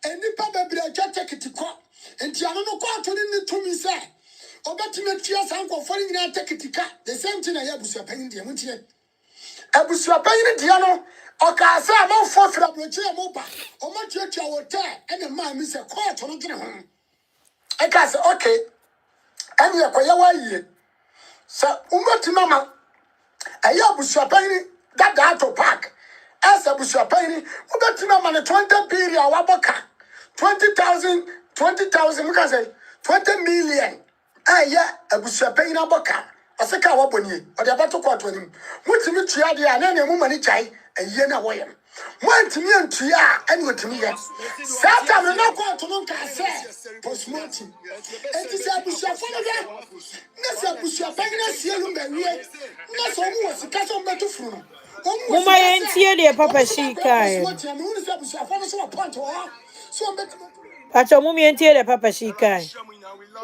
Any papa be a take it to court. And Tiano court to me, sir. Obatime tears uncle falling in take it to cut. The same thing I have with your penny, dear. Abusua penny, Diano. Oka say I'm for the moba. O my church our tear and the man miss a court on the home. I can say, okay. And you are quite so, mama. A Abusua penny that auto park. As Abusua penny, Obatime man 20 period, Waboka 20,000, 20,000, we can say 20 million. Yeah, Abusua penny Aboka. Aseka waboni or the battle court with him. What's me tia the anene woman chai and yena way. Want me and tia and what me. Satan will not go to Nunca say postmortem. And this Abusua Fanaga. Nessa Abusua Pagana Sielum Berry. That's almost a cat on better fruit. Mama entie papa shikai. Pacho mumi entie papa shikai.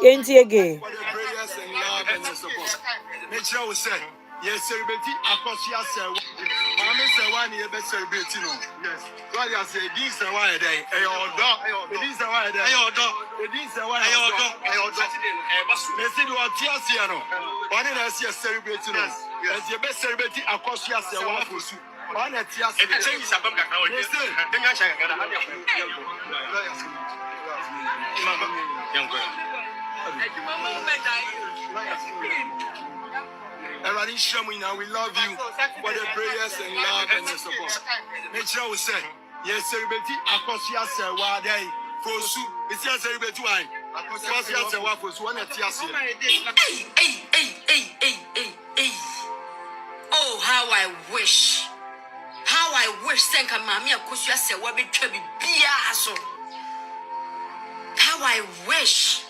Entie ge. Nature will say, yes, celebrity, Akosia say, Mamma say, one year best celebrity. Yes, what you say, this is why a day, a dog, this is why a day, a dog, this is why a dog, they said, what Tiasiano, one in a celebrity, as your best celebrity, Akosia say, one for soup. One at Tias, and the change is a bumper. We love you for the prayers and love and the support. Nature will say, yes, celebrity, Akosia say, why day for soup. It's your celebrity wine. Akosia say, what for one at Tias. Hey. Oh, how I wish. Senka Mammy Akosia say, what be Chubby Biaso. How I wish.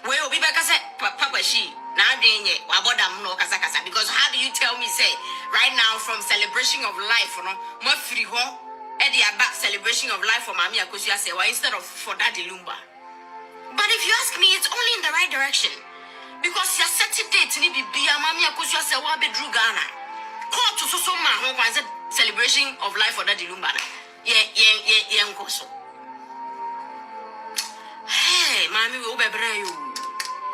Well, be back as Papa she. Now, because how do you tell me, say, right now from celebration of life, you know, more free home, and the about celebration of life for Mammy Akosia say, well, instead of for Daddy Lumba. But if you ask me, it's only in the right direction. Because your set date, Nibi Bia, Mammy Akosia say, what be Drew Ghana. Call to so my home was a celebration of life for Daddy Lumba. Yeah, Uncle. Hey, Mammy, will be brave.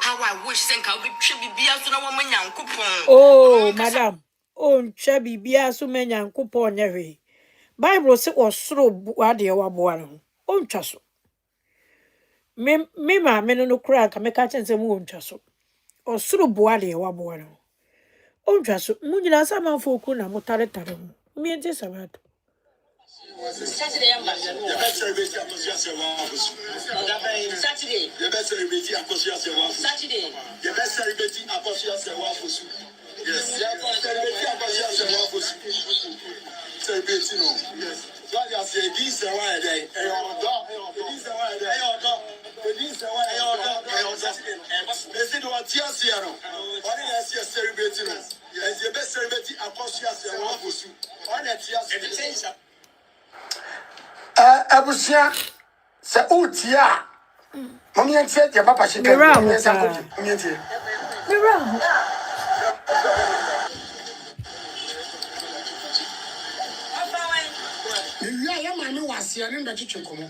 How I wish Senka should be out to no woman young coupon. Oh, madam. Oh, chubby biasu menya coupon every. Bible say was through wadia wabuano. Oh, chasso. Mema, no crack, and make a chance and moon chasso. Or through boadia wabuano. Oh, chasso, Munina sama fokuna mutaretaro. Me and Sabato. Saturday, the best celebrity Saturday, the best celebrity Saturday, the best celebrity yes, celebrity no. Yes. So I say this is why day. This is why day. This is why they say what tears here no. What is here celebrity no? Yes, the best celebrity One tears. Abusia se utia mami entie dia papa shika Mira ya mami wasia ne ndo chiche komo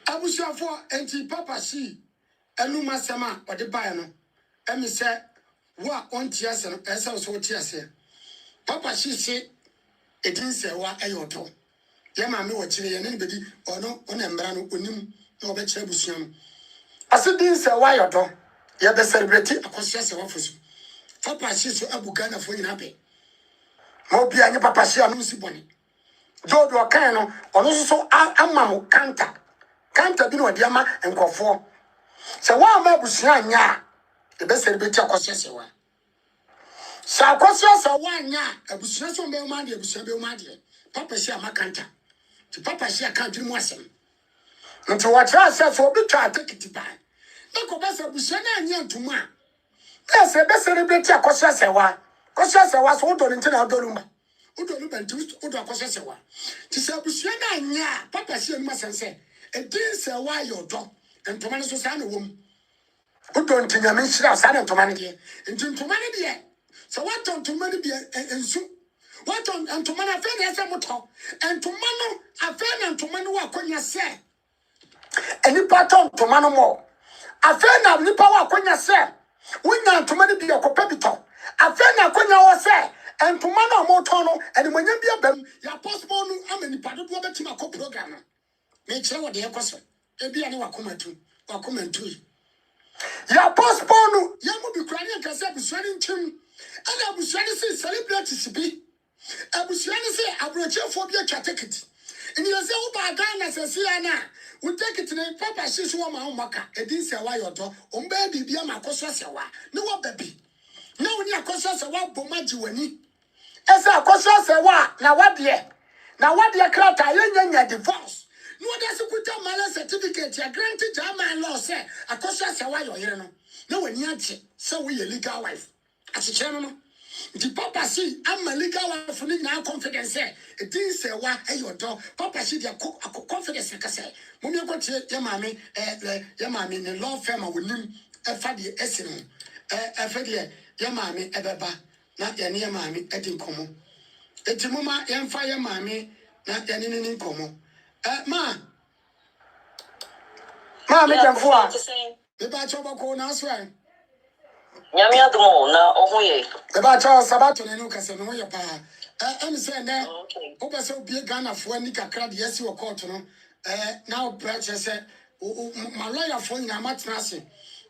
Abusia for enti papa si enu masema ode bae no emi se wa ontia se no ese so otia se papa si se edin se wa ayoto ye ma me wo kire ye ne bedi ono ona mbra no onim na obe kire abusia no ase din se wa ayoto ye be celebrate akosia se wa fosu papa si so abu Ghana fo nyina be mo bia nye papa si anu si boni do do kan no ono so amamu kanta bi no de ama enkofo se wa ma busua anya e be celebrate akosese wa sa akosese wa anya abusua so be ma de abusua be ma de papa si amakanta ti papa si aka dwiri mu asem nti wa tra se so obi twa tikiti ba na ko ba se abusua na anya ntuma a se be celebrate akosese wa so do nti na do lumba udo lumba nti udo akosese wa ti se abusua na anya papa si enu asense edin se wa yodo ntoma no so sa na wom udo nti nyame hira sa na ntoma ne de nti ntoma ne de so what ntoma ne bi ensu what ntoma na fe na se moto ntoma no afe na ntoma no wa konya se enipa to ntoma no mo afe na nipa wa konya se wonya ntoma ne bi akopa bito afe na konya wo se ntoma no mo to no eni monya bi abam ya possible no amani pa do betima ko program no me kire wo de ekoso ebi ane wakoma tu ya possible no ya mo bi kura ne kase abusuani ntim ana abusuani se celebrities bi abusuani se abrochefo bi atwa ticket ni yase wo ba Ghana sese ana wo ticket ne papa shishi wo ma maka edin se wa yodo o mba bibia makoso se wa ne wo babi na woni akoso se wa bomaji wani ese akoso se wa na wade krata yenya divorce no that's kuta mala certificate ya granted German law say akoso se wa yo yere no na wani ache se wo ye legal wife achiche no the papa si am legal wife ni na confidence it is say wa eyodo papa si dia confidence ka say mo mi kwatie ya mami ne law firm a wonim e fa de esino e fa de ya mami ebeba na ya ne ya mami edi nkomo etimuma ya mfa ya mami na ya ne ne nkomo ma me jamfo a me ba choba ko na so ai Nyame adomo na ohoye. e ba cho sabato ne no kase no ye pa em se ne o be se obi Ghana fo ani kakra de yesi wo court no na o preach se ma lawyer fo nyina matrase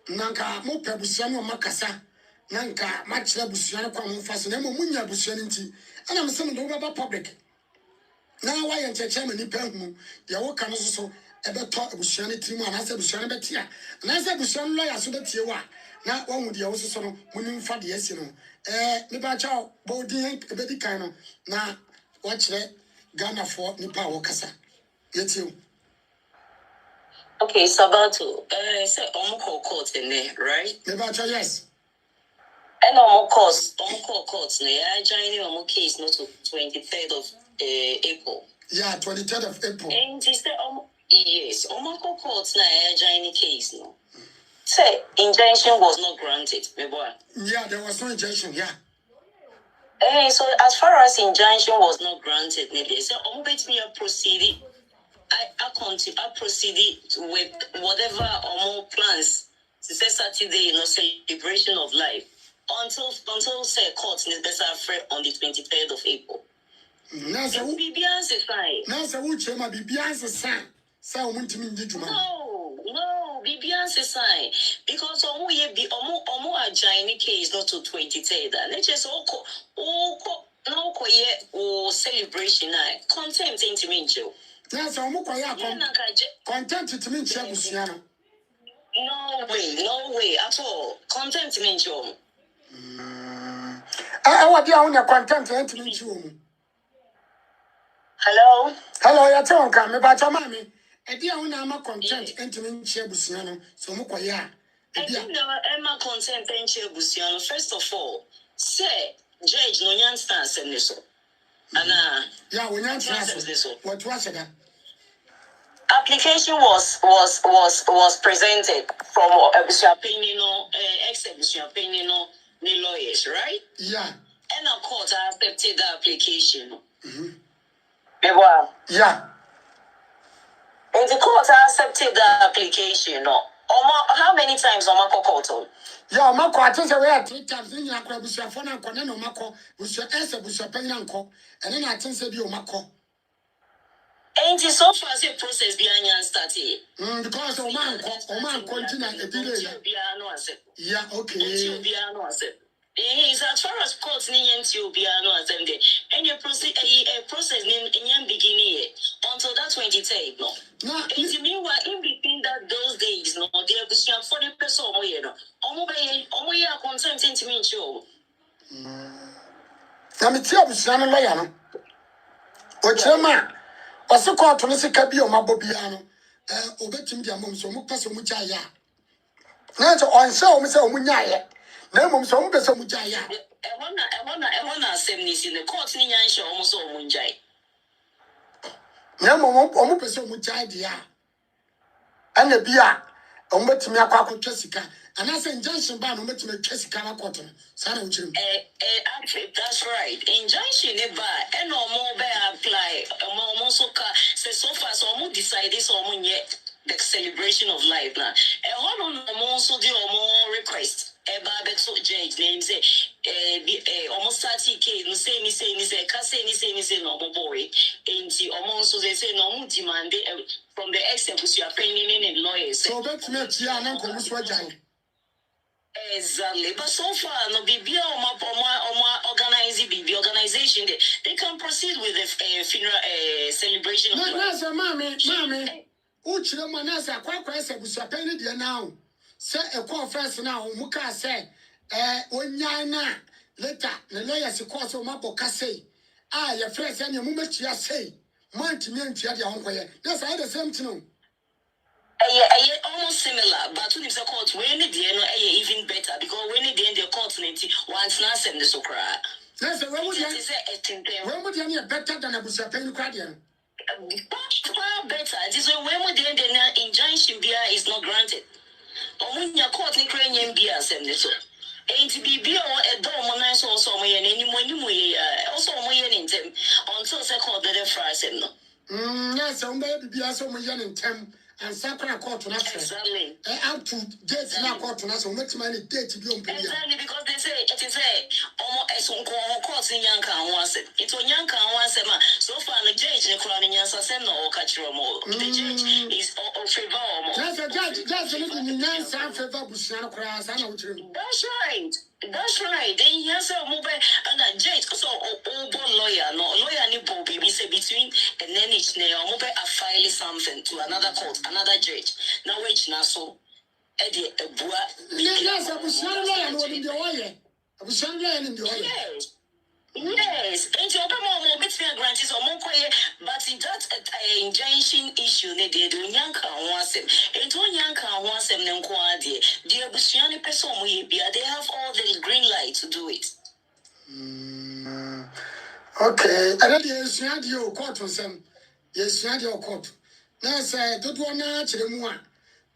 nanka mo pebusia no makasa nanka ma kire busia no kwa mo fase na mo munya busia no nti ana me se no do ba public na wa ye ncheche ma nipa hu de wo ka no so ebeto abusuan tirimu anase abusuan betia anase abusuan lawyer so betie wa na won de wo so no munim fa de asi no me ba cha bodin ebedi kan no na wa kire Ghana for nipa wo kasa yetiu. Okay, Sabato, say omo court in there, right? Me ba cha yes. And omo court ne I join omo case not to 23rd of April. Yeah, 23rd of April. And he said yes, omo court na I join case no. Say injunction was not granted, me boy. Yeah, there was no injunction, yeah. So as far as injunction was not granted, they say omo bet me proceed. I proceed with whatever or more plans to say Saturday, celebration of life until say court is better afraid on the 23rd of April. Nasa Bibian's fine. Nasa Uchema Bibian's son. So No, Bibian's sign because omo be omo a giant case not to 23rd. Let's just no celebration contempt into me, Joe. Yes, I'm content to me, Chabusiano. No way at all. Content means you. I want you on your content to meet you. Hello, you're talking about your mammy. A dear one, I'm a content to meet Chabusiano, so Mukoya. I think Emma content and Chebusiano. First of all, say, Judge no understands and this. Anna, yeah, we answer this. What was it? Application was presented from ex-Champagne lawyers, right? Yeah. And a court accepted the application. Mm-hmm. Yeah. And the court accepted the application. How many times on my court? Yeah, my court is away 3 times. Then you have to bush your phone and connect on my call, bush your answer, bush your penny and call, and then I think said you my call. Ain't it so far as a process behind your starting? Because Oman continue a delay. Yeah, okay. Is as far as courts need to be no assembly. And you proceed a process in beginning 2023 no. Now, It's meanwhile in between those days no, there was some 40 person omo ye no. Omo ye consent into me show. na me tia busua no lawyer no. O chema o se court no se ka bi o mabọ bia no. Obetim dia mom so mo pese mo gya ya. Na so on se o mo se o mo nya ye. Na mom so mo pese mo gya ya. E wanna assembly in the court ni nyan show omo so omo njai. Na mom o mo pese mo gya dia. Ana bia o mo betimi akwa sika. Ana se injunction ba no betimi atwa sika na court no. Sa na uchirim. Actually, that's right. Injunction ba e no more be apply. Omo so ka say so far so omo decide this omo nye the celebration of life na. E hono no omo so the omo request. E ba be so judge name say omo 30K no say ni ka say ni no omo boy. Enti omo so say no omo demand from the ex-ebusu opinion and lawyers. So betimi atia na nkomu so agyan. Exactly, but so far, no BB or organization, they can proceed with the funeral celebration. No, sir, mommy. Uchire mo na sa kwakwa ese busuapan ni de now. Say a call first now, muka say onya na later the lawyer se call so maboka say. Your friend say you metia say. Man to me antia de honkoye. That's all the same thing. Almost similar, but when it's a court, when the no even better because when the court once na send the sokra. That's when would you better than a busuapan cradian? Far better. This is when the injunction beer is not granted. Or when your court in Ukrainian beer send it so. Ain't to be beer or a dome on so so my also my in them until second the first no. Yes, I'm baby be also my young in tem. And Sakura court to us. Exactly. Up to dates now court to us, so much money date to be on. Exactly, because they say it is almost as on court in Yanka once it. It's on Yanka once a so far the judge in the crown in Yansa no catch your more. The judge is of favor. That's a judge, that's a little in Yansa favor Bushana cross. I know what you. That's right. That's right. Then he has a mobile and a judge. So, lawyer, no lawyer, ni Bobby, we say between and then it's now mobile a file something to another court, another judge. Now, which now so, Eddie, a boy. Yes, I was young lawyer in the oil. I was young lawyer in the oil. Yes, and your mom between grantees or more quiet, but in that injunction issue, they do Yanka once him. And to Yanka once him, then quadi. Dear Busiani person, they have all the green light to do it. Okay, I read yes, you had your court on some. Yes, you had your court. Now, say, don't want to actually more.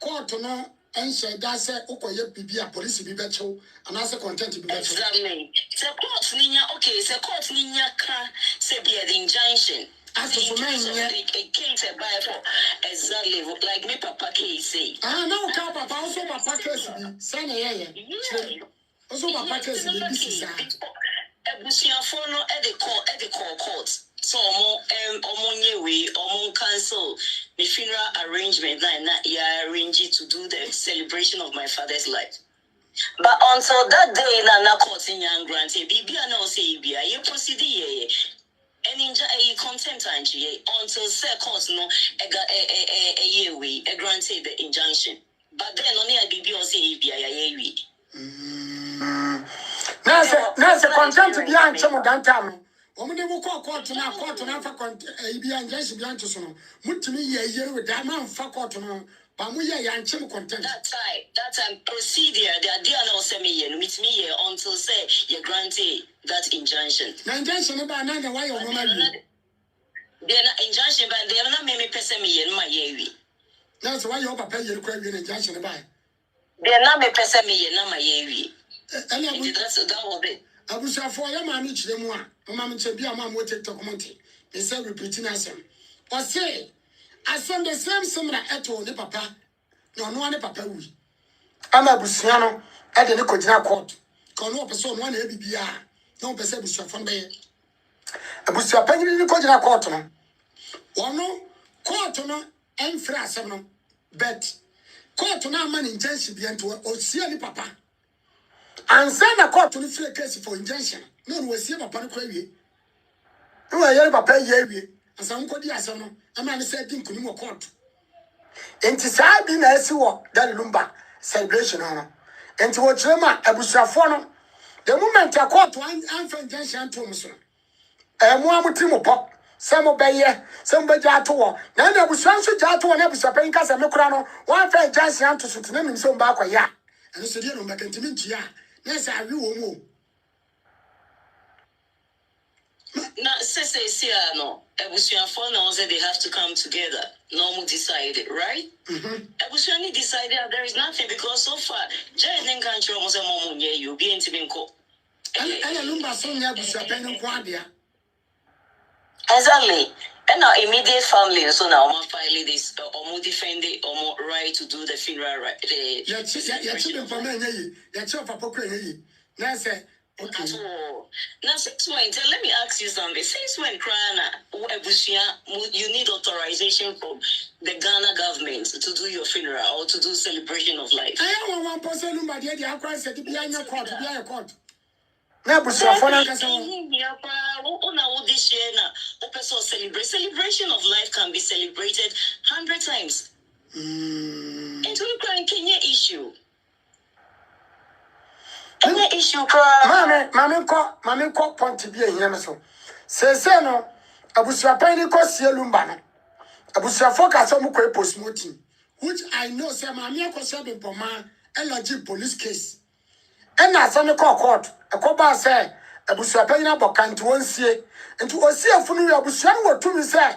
Court no. And said that said, Okoye Bibia, police be better, and as a content to be better. Exactly. The court ninya, okay, the court ninya can say be the injunction. As for men, a case a buy for exactly like me papa case say. Ah, no, Papa, also Papa case be, son, also Papa case be, this is a Busiafono at the court. So omo cancel the funeral arrangement na arrange to do the celebration of my father's life. But until that day na court in young grant bibia na say bia ye proceed ye and in contempt until say court no a granted the injunction. But then only a bibia say bia ye Nasa contempt to be answered on time. Woman will call court to now for ABN Jason Blanchison. Mutimi ye with Diamond for court no, Bamuya and Chim content. That time procedure, the idea no semi and meet me until say you granted that injunction. The injunction about another way or woman. They're not injunction, but they are not made me pay me in my year. That's why you pay your credit injunction about. They're not me pay me in my year. That's that will be. I was for your mammy to them one. Mamma to be a man will take the community. They said repeating us. Or say, I send the same similar eto the papa. No one papa we. I'm a Busiano at the Nicodina court. Call no person one ABBR. No person was your phone there. A Busia penny in the Nicodina court. One no court no and frasano. Bet court no money intention be into or see any papa. And send a court to the case for injunction. No one will see my panic. No, I hear papa ye. asa nkodi asem no ama ne say di nkunu mo court enti saa bi na esi wo that lumba celebration no enti wo chirema abusuafo no the moment a court an fan junction to mo so mo amuti mo pop Some beye, some bejato, na na busuan so jato na busuapen kasa me kura no, wan fa jansian to so tena nim so mba akwa and so dey no make ntimi ntua na say awi wo mu na say no ebusuan for now say they have to come together no mu decided right ebusuan decided there is nothing because so far jay den kan chiro mo say mo mu nye you be ntimi nko and lumba so nya busuapen nko adea exactly. And our immediate family, so now I'm filing this, or defend it, or right to do the funeral right. Yeah, children for me, yeah, children for poker, now say, okay. Now, let me ask you something. Since when you need authorization from the Ghana government to do your funeral or to do celebration of life? I am one person, but the other said to be in your court, to be a court. Na busuafo na kasa celebration of life can be celebrated 100 times. And we can Kenya issue. Any issue Mame ko point bi ehia so. Se no abusuapan ni ko sie lumba no. Abusuafo kasa mu ko postmortem, which I know say mame ko se be poma LG police case. And na some court a coba say abusuapan na bokanti wonsie nti osie funu ya abusuan wo tumi say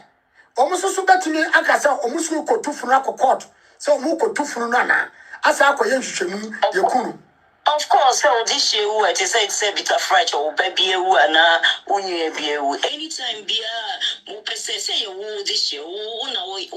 omuso so betimi akasa omuso ko tufunu akọ so omu ko tufunu na na asa akoye nhwehwemu yekunu. Of course, this year it is a bit of fracture or baby na unye be anytime bia mo pese say you this year na we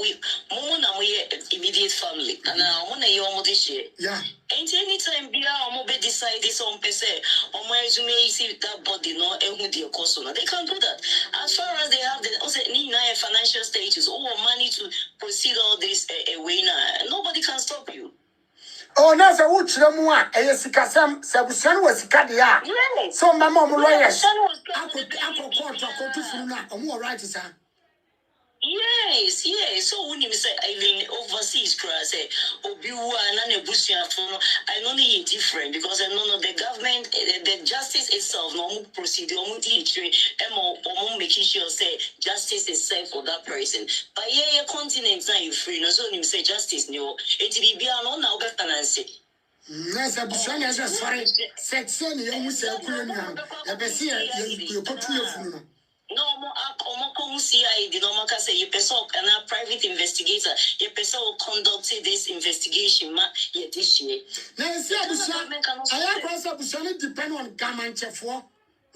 immediate family and na na you this year. Yeah. Ain't anytime bia mo be decide this on pese o mo resume see that body no ehu the cost no they can do that as far as they have the financial status or money to proceed all this away now nobody can stop you. Oh, na se wo kire mu a eyesikasam sabusuan wasika de a so mama mo lawyers akọ court akotu funu na omo right sir. Yes. So when you say even overseas class, Obiwa and Nebusian, I know they different because I know the government, the justice itself, no procedure, no teaching, making sure say justice is safe for that person. But yeah, continent now you free. No, so you say justice, no, it be no now better than say. Yes, Abusuan is sorry. Section you must say kunya. Ya besi you kotu you funu. No more CID, no more say you person and a private investigator, you person will conduct this investigation this year. Now see Abusuan, I cross Abusuan depend on government chefo.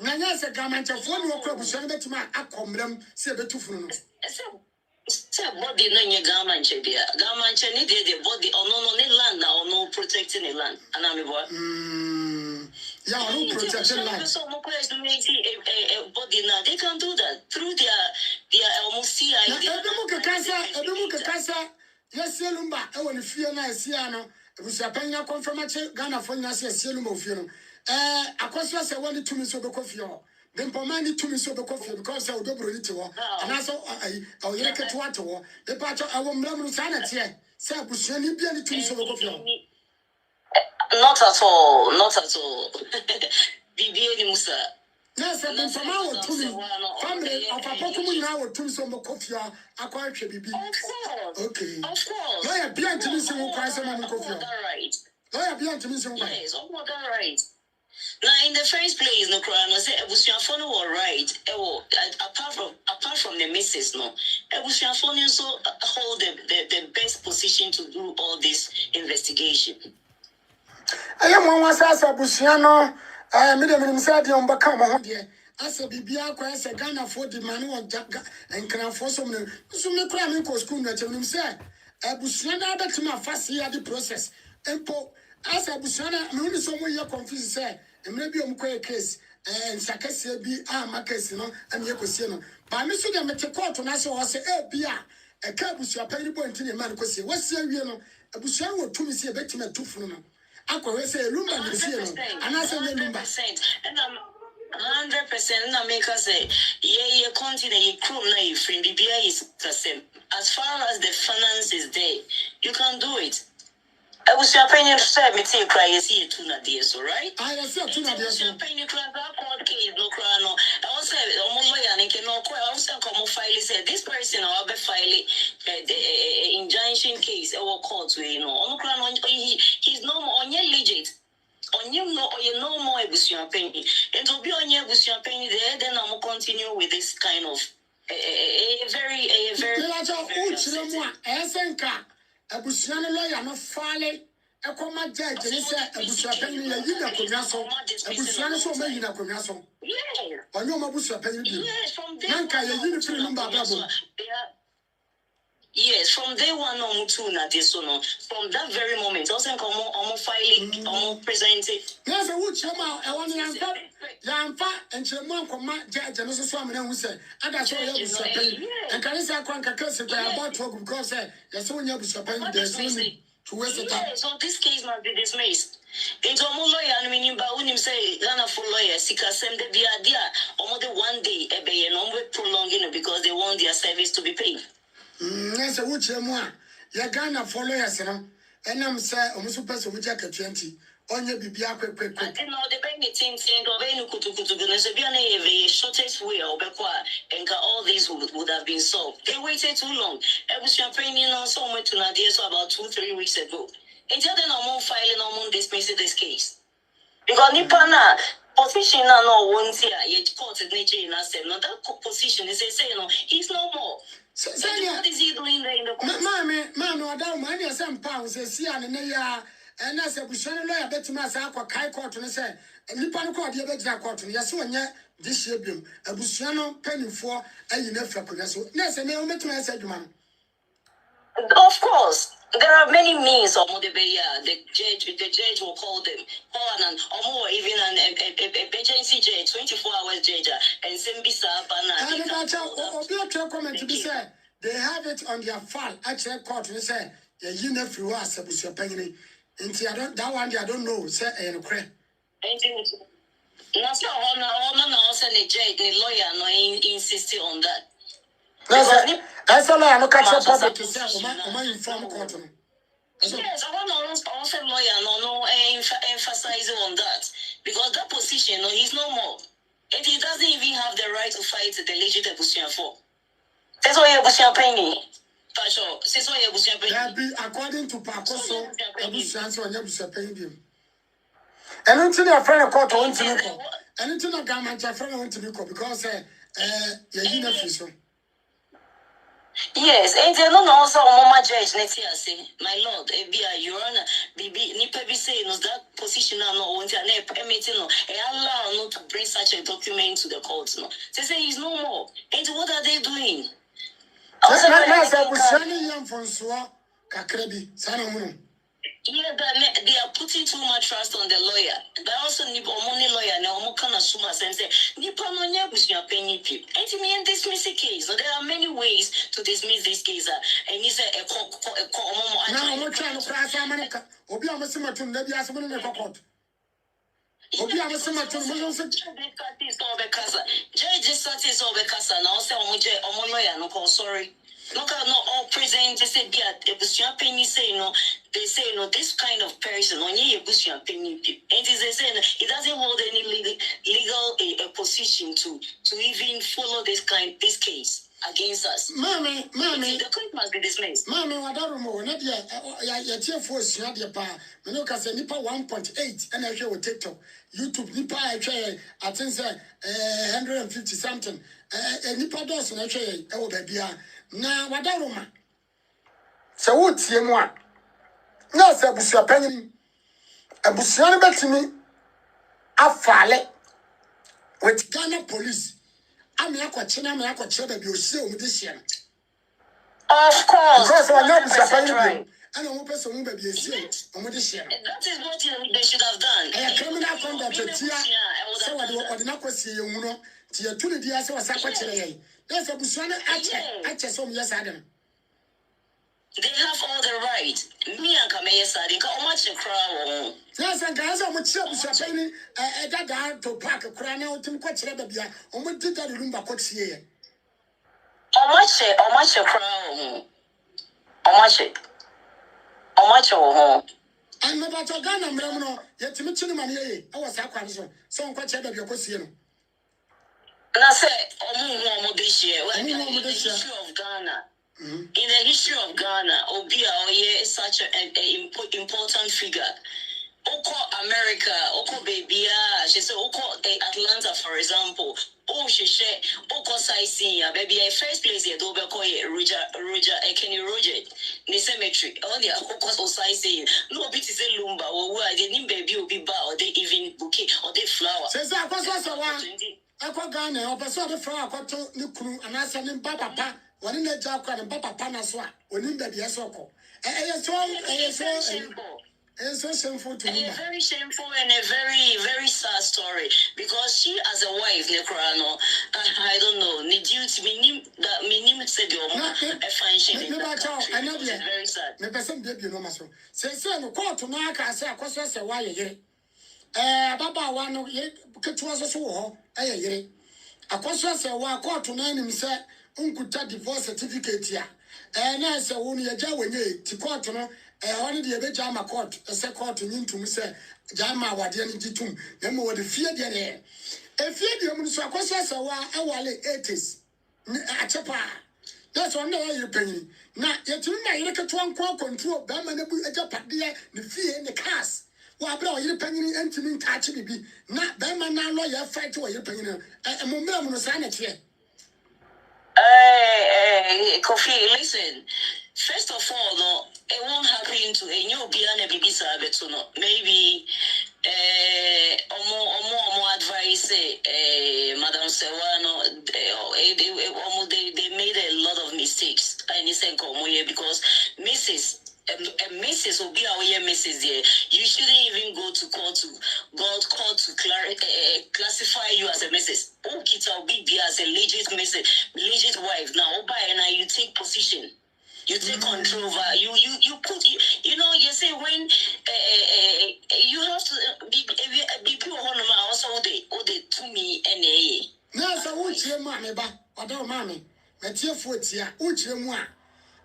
Na nya se government chefo no kura Abusuan betima akomrem se betufunu. Say body no nye government chebia. Government che need the body or no land now no protecting the land. And I'm boy. Yeah, no protecting land. So body now they can do that through their almost CID. Ebimu kasa yes lumba e woni fie na esia no ebusuapanya confirmation Ghana for nya se lumba ofie no akoso se woni tumi so be kofie ho the pomani tumi so be kofie because say odobro ni te ho ana so o yere keto to ho the patcho awo mram no sa na tie say abusuani bia ni tumi so be kofie ho. Not at all. Bibi ni Musa. Yes, and from our family of a Pokemon now to some coffee, acquire Bibi. Okay. Of course. Lawyer beyond to me, some price and coffee. Right. Lawyer beyond to me, some yes, right. Now, in the first place, no crown, I say, Ebusiafo all right. Apart from the missus, no, Ebusiafo so hold the best position to do all this investigation. I am one was as a Busiano. Medium said, "You become a hundred." As a Bibia, as a Ghana for the man or Jack and can for some. So, me crying for school, that you say, a Busiana, bet to my first year the process. And as a Busiana, only somewhere you're confused, say, and maybe I'm quite case and Sakasia be my case, and Yokosino. But Miss Sudan met a court and I saw, say, Bia, a cab was your penny point in a man, because what's your a Busiana will to me see a better two for no. I could say Lumba, and I say Lumba. 100% na make us say, yeah, continue, you crew na you free, BBI is the same. As far as the finance is there, you can do it. I was opinion to say me take cry see it na dear so right. I see it na dear so. Opinion cry that court case no cry no. I was say lawyer and can no cry. I was say come file say this person will be file the injunction case or court way no. On cry no he's no more on your legit. On you no or you no more ebusian penny. And to be on your ebusian penny there then I'm continue with this kind of a very Abusiano lawyer no fale ekoma judge ni say abusuapanyin ya yi na konwa so abusuano so ma yi na konwa so onyo ma abusuapanyin bi nanka ya yi ni firi number babo. Yes, from day one on to na this no. From that very moment, also come on filing, on present it. Yes, I would chama e won yamfa enchemu ankoma judge no so am na hu say ada so ya abusuapanyin and can say akwan kakase by about talk because say yes when you abusuapanyin there's no need to waste the time. So this case must be dismissed. Into a lawyer and meaning by when him say Ghana full lawyer sika send the idea almost 1 day ebe no prolonging it because they want their service to be paid. Yes, I would chama ya Ghana for lawyers no enam say omusu person which aka 20 onye bibia quick. I think now the baby thing or any kutu goodness be a shortest way or and all these would have been solved. They waited too long. I was campaigning on somewhere to Nadia so about 2-3 weeks ago. Until then I'm on filing on dismissing this case. Because Nipana position no one here yet court nature in us no that position is say no he's no more. What is he doing there in the court? Mammy, Adam, man, yes, some pounds, see, and and as a Bushana lawyer, bet to myself, or Kai court, and say, and Nippon court, the other court, yes, one yet, this year, a Bushano penny for a uniform. So, yes, and they'll make me say, man. Of course, there are many means of Modebeya. The judge will call them, or more, even an emergency judge, 24 hours judge, and Simbisa comment to be said. They have it on their file. Actually, court will say, you never through us, a Bush penny. That one, I don't know, say, and cray. That's not also the judge, the lawyer, no, insisting on that. That's all I look at public to say, my inform court. Yes, I want to also lawyer, no, emphasizing on that. Because that position, no, he's no more. And he doesn't even have the right to fight the legitimate position for. That's why you're pushing penny. According to Pacoso, Abusianso and Yabusapendium. And until your friend a court went to Nico. And until a government your friend went to Nico because you're in yes, and then also Mama Judge next year say, my lord, your honor, Nipa be saying that position no want to permitting no, allow not to bring such a document to the court. No, they say he's no more. And what are they doing? Yeah, they are putting too much trust on the lawyer. But also, money lawyer, now kind of suma and say, Nipa no nya busia penny pip. And me and dismiss the case. So there are many ways to dismiss this case. And he said, now I'm trying to cry. Obi amasima tun nebi asamani ne court. Obi amasima tun mo so Judge satis over casa now say omo lawyer no sorry. Look at no all present they say a busia penny say no. They say no this kind of person when you busia penny pip. And they say no, he doesn't hold any legal position to even follow this case against us. Mommy, the court must be dismissed. Mommy, what I don't know, not yet. Your tear force, you had your power. Manoka said Nipa 1.8, and I share with TikTok, YouTube, Nipa, I think 150 something. Nipa does, and I share, oh, baby. Now, what I don't know. So, what's your one? No, sir, Busia Penny. A Busian bet to me. I file with Ghana police. I'm not watching. I'm not watching. Baby, you see this year. Of course. Because I know Busia Penny. I know one person baby you see this year. That is what they should have done. I criminal conduct to Tia. So what the not see you know. Tia 2 days was a question. There's a Busian. I just some yes, Adam. They have all the right. Me and Kameye said, "How much a crowd?" Yes, and guys, I'm with you. Penny, that to park a crown out to catch the baby. On what did that room back what's here? How much a crowd? How much a And my daughter Ghana, Mramno, yet to mention money. I was a question. So catch the baby. And I said, this year, in the history of Ghana. In the history of Ghana, Obia is such an important figure. Oko America, Oko Baby, she said Oko Atlanta, for example. Oh, she said Oko Sightseeing, baby. First place here, do be Roger, Kenny Roger, the cemetery. All the Oko Sightseeing. No bit is a lumba or why they need baby will be bar or they even bouquet or they flower. Says that was also one. I call Ghana, or person the flower got to Nuku and I send him Papa. One in the job and Papa Panaswa, when in baby Soko. And it's so simple to me. A very shameful and a very, very sad story because she, as a wife, Necrano, I don't know, need you to mean that minimum said your a fine shame. I know very sad. The person baby no maso. Say, no call to Mark, I say, I say, why you Baba one, it was so, eh, a question say, why call to name him, say, Uncle divorce certificate here. And I say, only a jaw when you to court, no. Only the Jama court, a second court in to me say, Jama, what the energy to them over the fear the air. A fear the Musa Cosa, a wale 80s. A chapa. That's one day you're paying. Now, yet you may look at one call control, Bama, a japadia, the fear in the cast. Well, bro, you're paying entering touch me be. Not Bama now lawyer fight to you're paying a moment sanity. Kofi, listen. First of all, no, it won't happen to a new Biana Bibi Sabato. No, maybe more advice. Madam Sewano, they made a lot of mistakes. And it's because Mrs. will be our Mrs. there. You shouldn't even go to court to classify you as a Mrs. Kita will be as a legit wife. Now, now you take position. You take control over. You put you say when you have to be also they to me and now so won't you mammy ba or don't mammy but your foot here won't you moi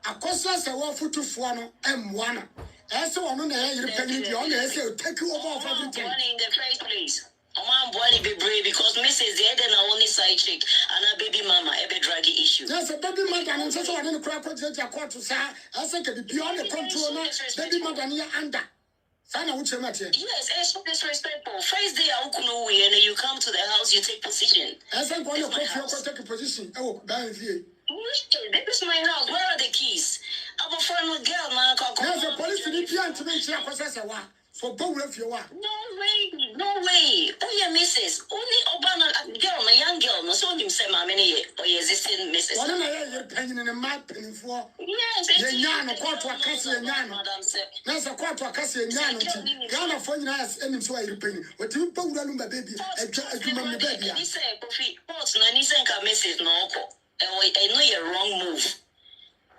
a cosa se wa futu fuano m1 as one on the European Union say take you over everything in the first place. I'm born be brave because Mrs. Zed and only side chick and a baby mama a draggy issue. Yes, a baby mother and so on in the crowd judge a court to say I think it beyond the control baby mother near under. Sana which you met here. Yes, it's so disrespectful. First day I don't know and you come to the house, you take position. I think when you take a position. Oh, that's here. This is my house. Where are the keys? I'm a friend with girl, man. There's a police to make sure I for both of you are. No way. Oh, yeah, Mrs. Only Obama girl, a young girl, no, so him say, my many or existing Mrs. What am I penning in a map penning for? Yes, the yan, a quarter of Cassie and Yan. That's a quarter of Cassie and Yan. Ghana for you as any so you're penning. What you put on my baby, a human baby. He said, Coffee, what's an innocent Mrs. No, I know you're wrong move.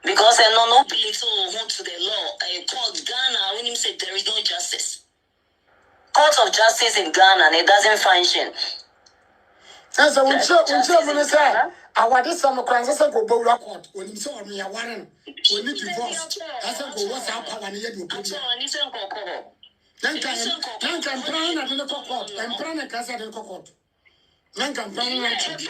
Because I know no ability to hold to the law. I called Ghana when he said there is no justice. Court of justice in Ghana and it doesn't function. That's a when you say, I want this summer crimes. I said, go bow record when you saw me a warrant. When you divorce, I said, go what's up when you do. Then can plan at the court and plan a casa in court. Then can plan right. And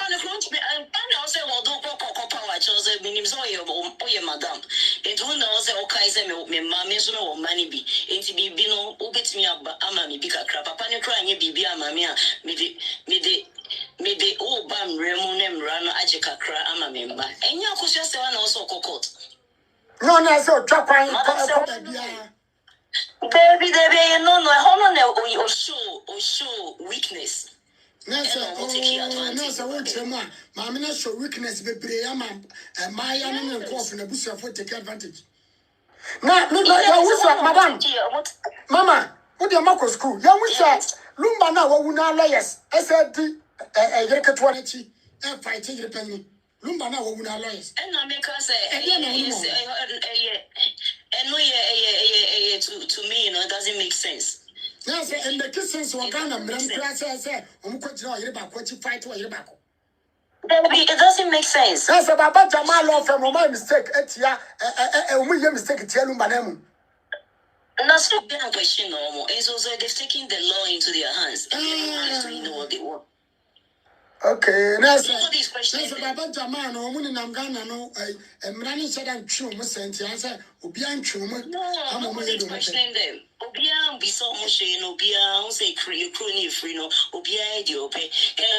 also, well, don't go power. Chose minimum or madam. It won't also okay, me mammy, so money be. Ain't be no, who gets me up, Amami, big crap. Papa, you crying, you be mamma, me the old bam remunem run ajika cra amamemba. And you could just one also cocotte. No, so drop Baby, no, or show weakness. No, I won't tell my mamma show weakness, be brave, and my young cough in a bush for take advantage. Now, madam, Mama, what your Marco school? Young with that, Lumba now, who now lawyers, I said, a yakatwanachi, and fighting the penny. Lumba now, who now lawyers. And I make us to me, it doesn't make sense. Yes, and the kisses were gonna bring class as a fight or Yabako. It doesn't make sense. That's about Jamal law from my mistake. Etia, we mistake it, tell him. And that's not a question no more. And so they've taken the law into their hands. And they know what they want. Okay, that's about Jaman or Moon in Amgana. No, a man said I'm true, Mr. Answer, Obian Chum. No, nobody's questioning them. Obia be so much, Obia, say, crony free, no, Obia, the pay.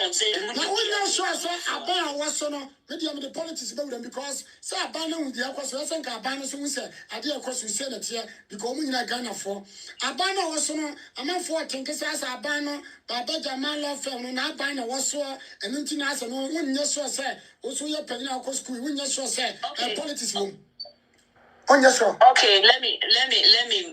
And say, now, when you saw Abana was so no, medium the politics about them because say Abana with the Aquas, I think Abana, so we said, I did, of course, we said it here because we in Ghana for Abana was so no, a man for thinkers as Abana, Baba Jamal of family, and Abana was so, and then Tinas and when you saw say, also your penny, of course, when you saw say, politics room. On your show. Okay, let me,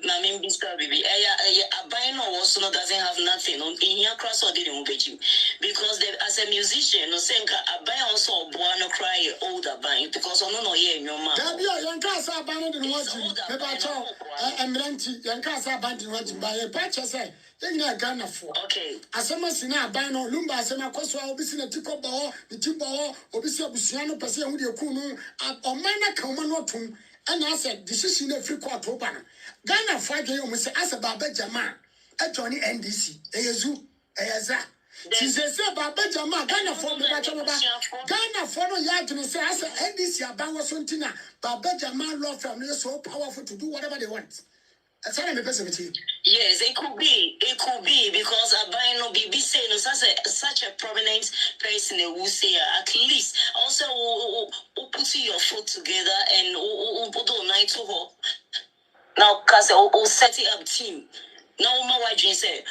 Mammy Mr. Baby. A bino also doesn't have nothing on in your cross or didn't obey you. Because as a musician, no senka, a buy also wanna cry older buying because I don't know here in your mouth. Young cars are abandoned watching. And Renty, young cars are abandoned watching by a patch. I say, then you're Ghana for. Okay. As a Massina, Bino, Lumba, Sema Coswa, Obis in a Tico Ball, the Tibo, Obisia Busiano, Passia, with your Kuno, or Mana Kamanotum. And I said, decision of free court open. Ghana 5 years, as a Baba Jama, a Johnny NDC, a Yazu, a Yaza. She says, Baba Jama, Ghana for me, Ghana for no yard to say, as a NDC, a Bawa Sontina, Baba Jama law family is so powerful to do whatever they want. That's all I'm a person with you. Yes, it could be because I buy no BB say no such a prominent person who say at least also who put your foot together and who put on night to her. Now, cause who set it up team. Now, my wife say,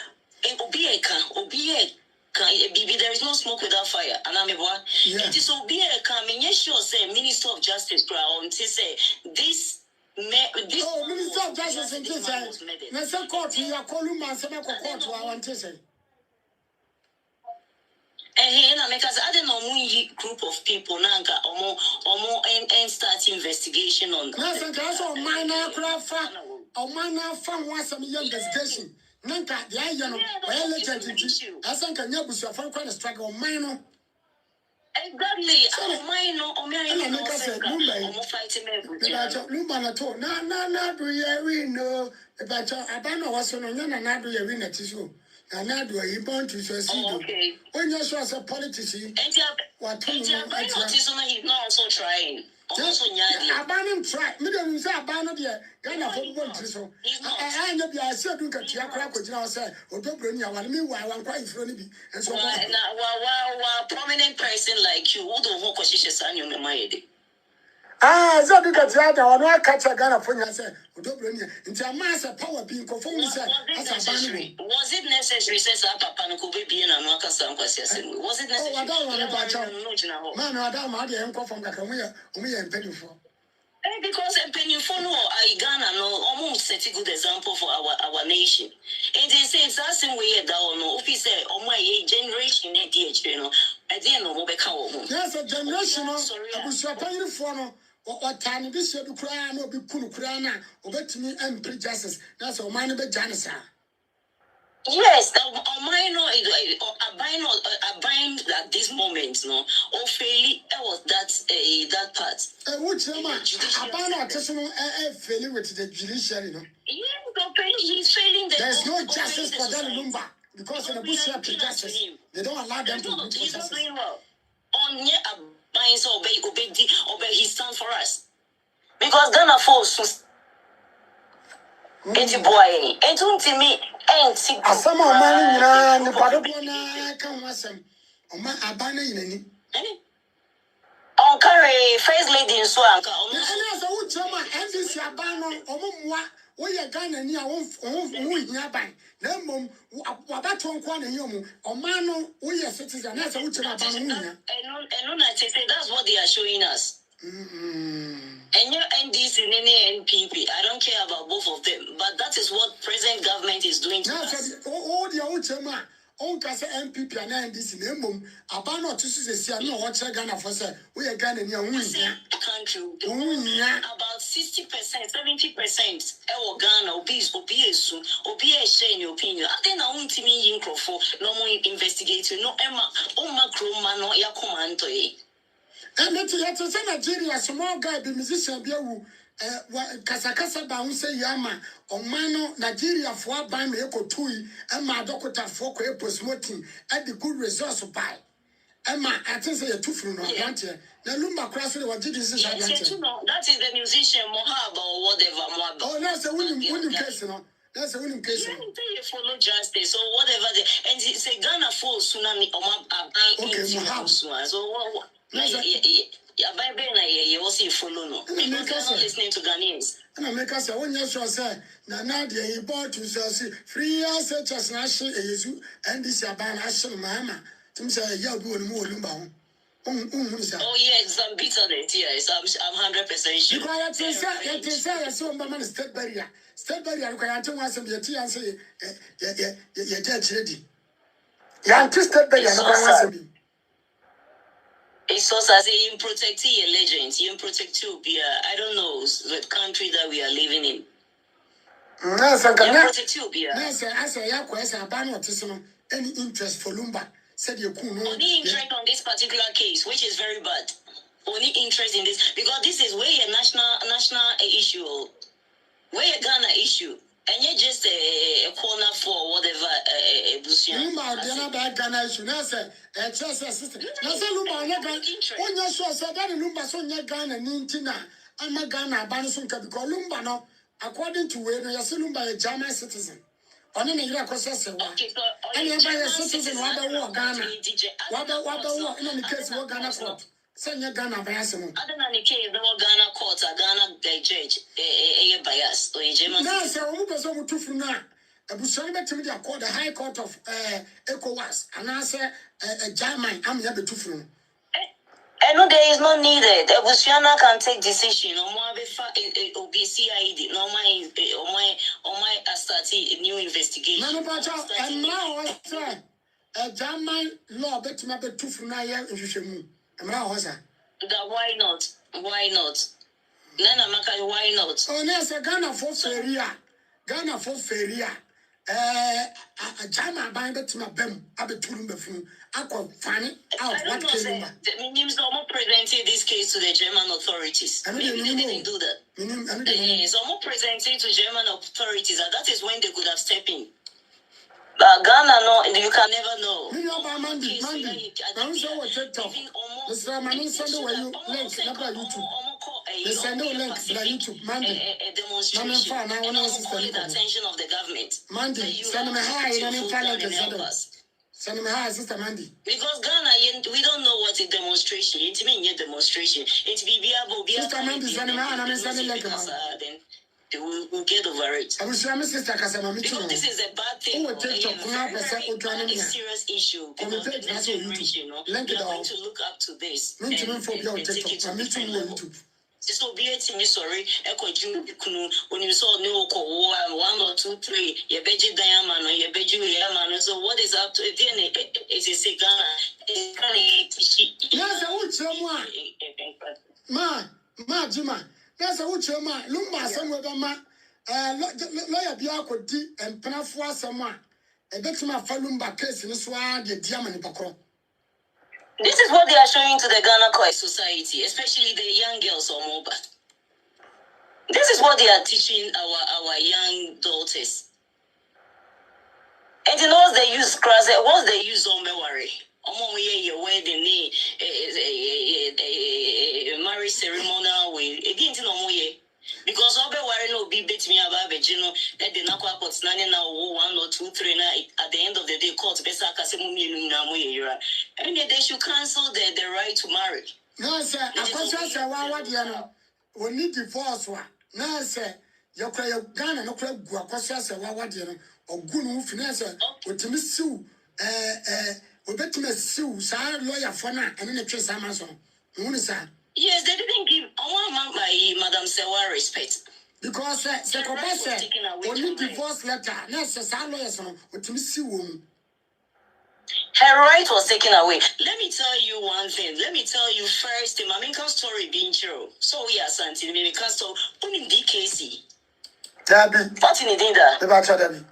BB, there is no smoke without fire. And I'm a boy. It is Obieka, sure say Minister of Justice, to say this. Minister of Justice and this Mr. Court, you are calling my summer court. I want to say. And here, because I don't know, group of people, Nanka, or more, and start investigation on them. That's all minor craft, or minor fun was some young investigation. Nanka, the iron, well, legend, I think I know your phone kind of struggle, minor. Exactly. When you show us a politician, what he's not also trying. Abanon try. Million say abanon there. Ghana for one so. I know be I said do kat ya kra ko jina say odobroni ya wan me wa wan kwa ifro ni bi. And so prominent person like you who don't want question sanyo me mayede. So do kat ya da wan catch Ghana for nya say odobroni ya. Nti amasa power bi ko fon say as abanon. Was it necessary say papa no ko be na no aka san kwase asem. Was it necessary? Oh, I don't want to batch. Man, I don't want to enko from Ghana. We are painful. Because painful no I Ghana no almost set a good example for our nation. And they say it's the same way that no if say my generation na DH no I didn't know mo be ka wo. Yes, a generation no abusuapa yirifo no what time this year be cry no be kunu cry na obetimi empty justice. That's all man be janisa. Yes, I bind at this moment, no. Or fairly, was that part. Which man? I bind our testimony failing with the judiciary, no. Yeah, he's failing. There's no justice for that number because in the bush justice, they don't allow them to do justice. He's not doing well. On here, bind so obey. He stands for us because Ghana falls. It's boy. It don't me. Some of my the Padobona can was some. Oma Abana in any. On carry first lady in Swanka. And as a wood German, and this Yabano, Omwa, we are Ghana near one nearby. Then, mum, what one corner, you, Omano, we are citizens, as a wood German. And I say that's what they are showing us. And your NDC and NPP, I don't care about both of them, but that is what present government is doing to us. Oh, the old Chema, on ka say MPP and NDC na emom aba na otusu sesia na o kire Ghana for say we ye Ghana ni ahunhia country ahunhia about 60%, 70% ewo Ghana obi esu obi e share in opinion. Then na untimi yin crofo no mo investigate no ema o macro man no ya commando e. And let you say Nigeria small guy be musician be wu kasakasa ba hu say yama omano Nigeria for ban me ekotui e ma dokota for ko e postmortem e the good results by e ma ati say you tufuru no adante na lumba cross the what did this is adante that is the musician Mohab or whatever Mohab. oh no say win case no that's a winning case. You follow justice or whatever and it's a Ghana for tsunami okay Mohab so what yeah, Bible you also follow no. Because not listening to Ghanaians. And I make us a 1 year sure say, Nadia, he bought to say, free as such as Nashi, and this Aban Asham Mama. Tim say, yeah, do more Lumba. Oh, yes, I'm bitterness. Yes, I'm 100% sure. Because it is say, I saw Mamma State Barrier. State Barrier, you can't tell us and your tea and say, you're dead ready. You're State Barrier, it's also as you protect your legends, you protect you. I don't know the country that we are living in. Protect you. I say, I ban any interest for Lumba. Said you could only interest on this particular case, which is very bad. Only interest in this because this is way a national issue, way a Ghana issue. And you're just a corner for whatever Lumba, they're not bad Ghana issue. Now say, just assistant. Now say Lumba, when you saw that Lumba, so near Ghana, Nintina, I'm a Ghana, Banisunka, because Lumba, no, according to where you see Lumba, a German citizen. On any process, and everybody a citizen, Wabba, Ghana, Wabba, in any case, what Ghana court. Send your Ghana by us. Other than the case, the Ghana court, a Ghana judge, a bias, or a German. Now, so who was over to Funa? A Bushan to me, I called the High Court of ECOWAS, and I said, a German, I'm here to Funa. I know there is no needed. The Bushiana can take decision. No more OBCID. No my start a new investigation. No, and now I say a German law bet me be two from now if you should move. And now what's that? Why not? Why not? Nana Maka, why not? Oh, there's a Ghana for Feria. Ghana for Feria. A German buying bet to my bem. I be two number from. I could find it out. What came over? The names almost presented this case to the German authorities. Maybe they didn't do that. So almost presented to German authorities, and that is when they could have stepped in. But Ghana, no, you can never know. Monday. I'm so what TikTok. Mr. Manin Sunday where you link, not by YouTube. They send no link by YouTube. Monday. A demonstration. And almost call it the attention of the government. Monday. Send me high and I'm following Send me high, Sister Mandy. Because Ghana, we don't know what a demonstration. It's mean a demonstration. It's Sister Mandy, send me high and I'm sending like then we'll get over it. I will show my sister Casama. Because this is a bad thing. Very serious issue. Because the next generation, we are going to look up to this. And take it to different level. So be it me sorry, Echo June when you saw no 1 or 2, 3, your beji diamond or your beji yaman. So what is up to it? Is it say Ghana? Yes, I would say Ma, Jima. Yes, I would say ma. Lumba somewhere, ma. Lawyer Biako and Panafua Sama. A bit my Falumba case in this one, the diamond in This is what they are showing to the Ghana Koi society, especially the young girls or mobile. This is what they are teaching our young daughters. And you know what they use, what they use on Mewari. Where they need a marriage ceremonial way. Again, because Obe Warren will be bet me about Bejino that the Nakwa Pots 9 now 1 or 2, 3 at the end of the day, court Besaka Semumi Namu. And they should cancel the right to marry. No, sir, I question what you know. We need divorce. No, sir, your Ghana no crab Guacosa, what you know, or good finance with me sue. We bet me sue, sir, lawyer for now, and then a trace Amazon. Yes, they didn't give my Madam Sewa respect. Because Secretary only divorce letter, nurses, our lawyers, with me sue. Her right was taken away. Let me tell you one thing. Let me tell you first, the Maminka story being true. So we are Santi, Maminka story. Only DKC. Debbie. What in the The batch Debbie.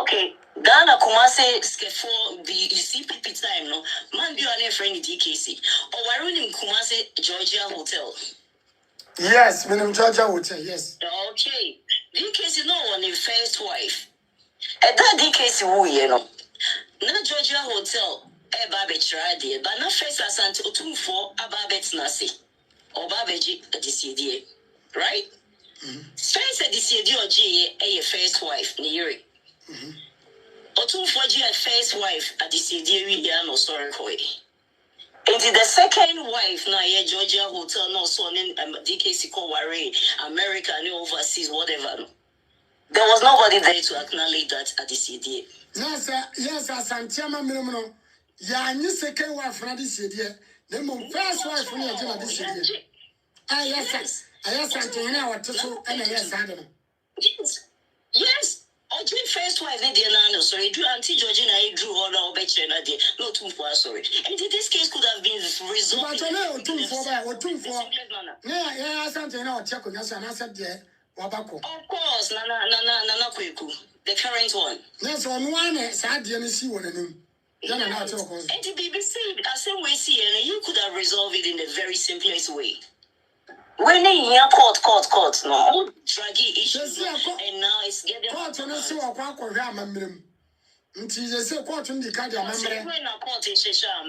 Okay. Ghana Kumase skefo the you see PP time no man be on a friend DKC or why in Kumase Georgia Hotel. Yes, Minimum Georgia Hotel, yes. Okay. DKC no one in first wife. At that DKC who you know. Na Georgia Hotel babe trade but na first asante otumfo ababet nasi or babeji adisiedie. Right? First adisiedie oji a first wife ni yuri. Otumfo ji a first wife adisiedie wi ya no sorry koi. And the second wife na ye Georgia Hotel no so in DKC ko worry America and overseas whatever no. There was nobody there to acknowledge that at the CDA. Yes, Santiama Minimum. Ya ni second wife na this year. The first wife from your dinner this year. Ah, yes. I yes, Santiana, what to so, and yes, I don't know. Yes. I drew first wife, they didn't know. Sorry, drew Auntie Georgina, I drew all our better, and I did not too far. Sorry. And this case could have been resolved. But I know 2 4 or 2 4. Yeah, Santiana, check on us, and I said, yeah, Wabako. Of course, Nana Kweku, the current one. Yes, on one, sad, you see what I mean. Then I'm not talking. And the BBC, as same way, see, and you could have resolved it in the very simplest way. When they hear court, no, draggy issues, and now it's getting court on us. So I can't call him a minimum. Until they say court on the card, a court in Cheshire, a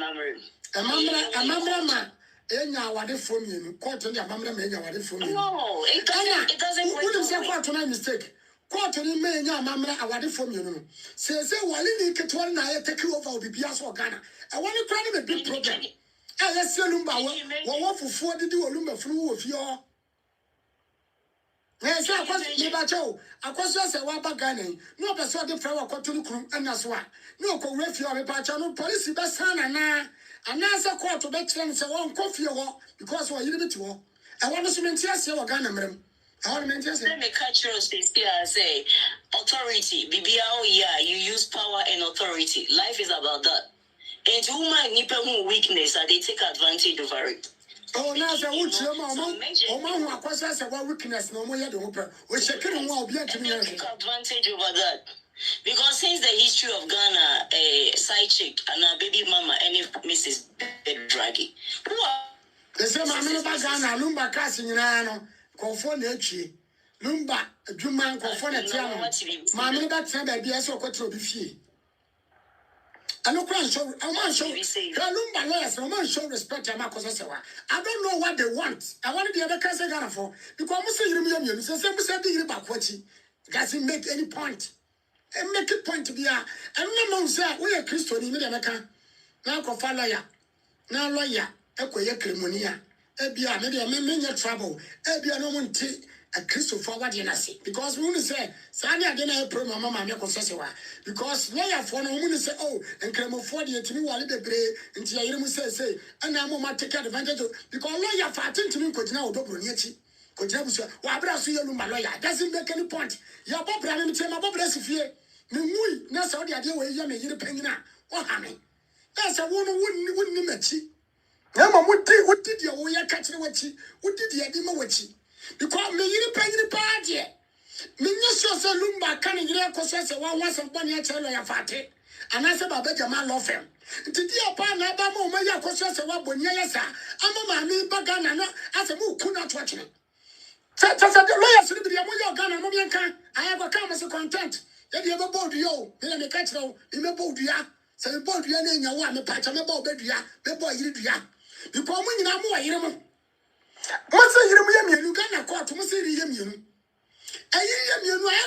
member. Enya wade from you, court on the mamma menya wade from you. No, it doesn't work. Wouldn't say court on mistake. Court on menya mamma awade from you. Say, while you get one night take you over Bibias or Ghana. I want to try a big problem. Let's see Lumba. What for 4 do a lumber flew of your. Yes, I was Nibacho. I was just a wabba Ghana. No, but so the flower got to the crew and that's why. No, go refuse a patron, police, best son and now. And now a court to bet and say, one coffee or because we're a little bit more. I want to maintain your Ghana, madam. I want to maintain. Let me catch you say authority. BBL, yeah, you use power and authority. Life is about that. And woman nipa weakness, they take advantage over it. Oh, now say what you mama who akwasa say what weakness no mo ye de hope. We shekere ho obi antimi yan. Take advantage over that. Because since the history of Ghana, side chick and a baby mama and Mrs. Draghi. Who are they say mama ba Ghana lumba kasi nyina no konfo na atwie. Lumba adwuma konfo na tia no. Mama ba tena ba bia so kwetro bi fie. I don't show. Lumba lawyers, no man show respect. I don't know what they want. I want to be a better Ghana for because I'm saying you say something about what he doesn't make any point. And make it point to be I don't know say we are Christian in America. Now cofa lawyer. Now lawyer. Ekoye krimonia. Ebia maybe I may trouble. Ebia no one take a Christo forward in us because we say Sanya didn't pro mama because lawyer for no woman say oh and cremo for the to me while the gray into your say and I'm going to take advantage of because lawyer fighting to me could now double nichi could you say wabra so you lawyer doesn't make any point ya bob ram me my bob resifie me mui na so the idea where you me yire panyina o ha me that's a woman wouldn't mechi na ma what did you we catch the wachi what did you do wachi because me yiri panyini paadie me nyesho se lumba kan yiri akoso se wa wansan boni a chelo ya fate anase baba jama law firm ntidi apa na ba ma o ma ya akoso se wa boni ya sa ama ma mi baga na no ase mu kuna to atwene se the lawyers ni bi ya mo ya Ghana mo bien kan aya go kan se content ye de be bold yo me me ka chiro me bold ya se me bold ya na nya wa me pa cha me bold bedua me bold yiri dua because mo nyina mo wa yiri mo must say you Ghana court, must say you. I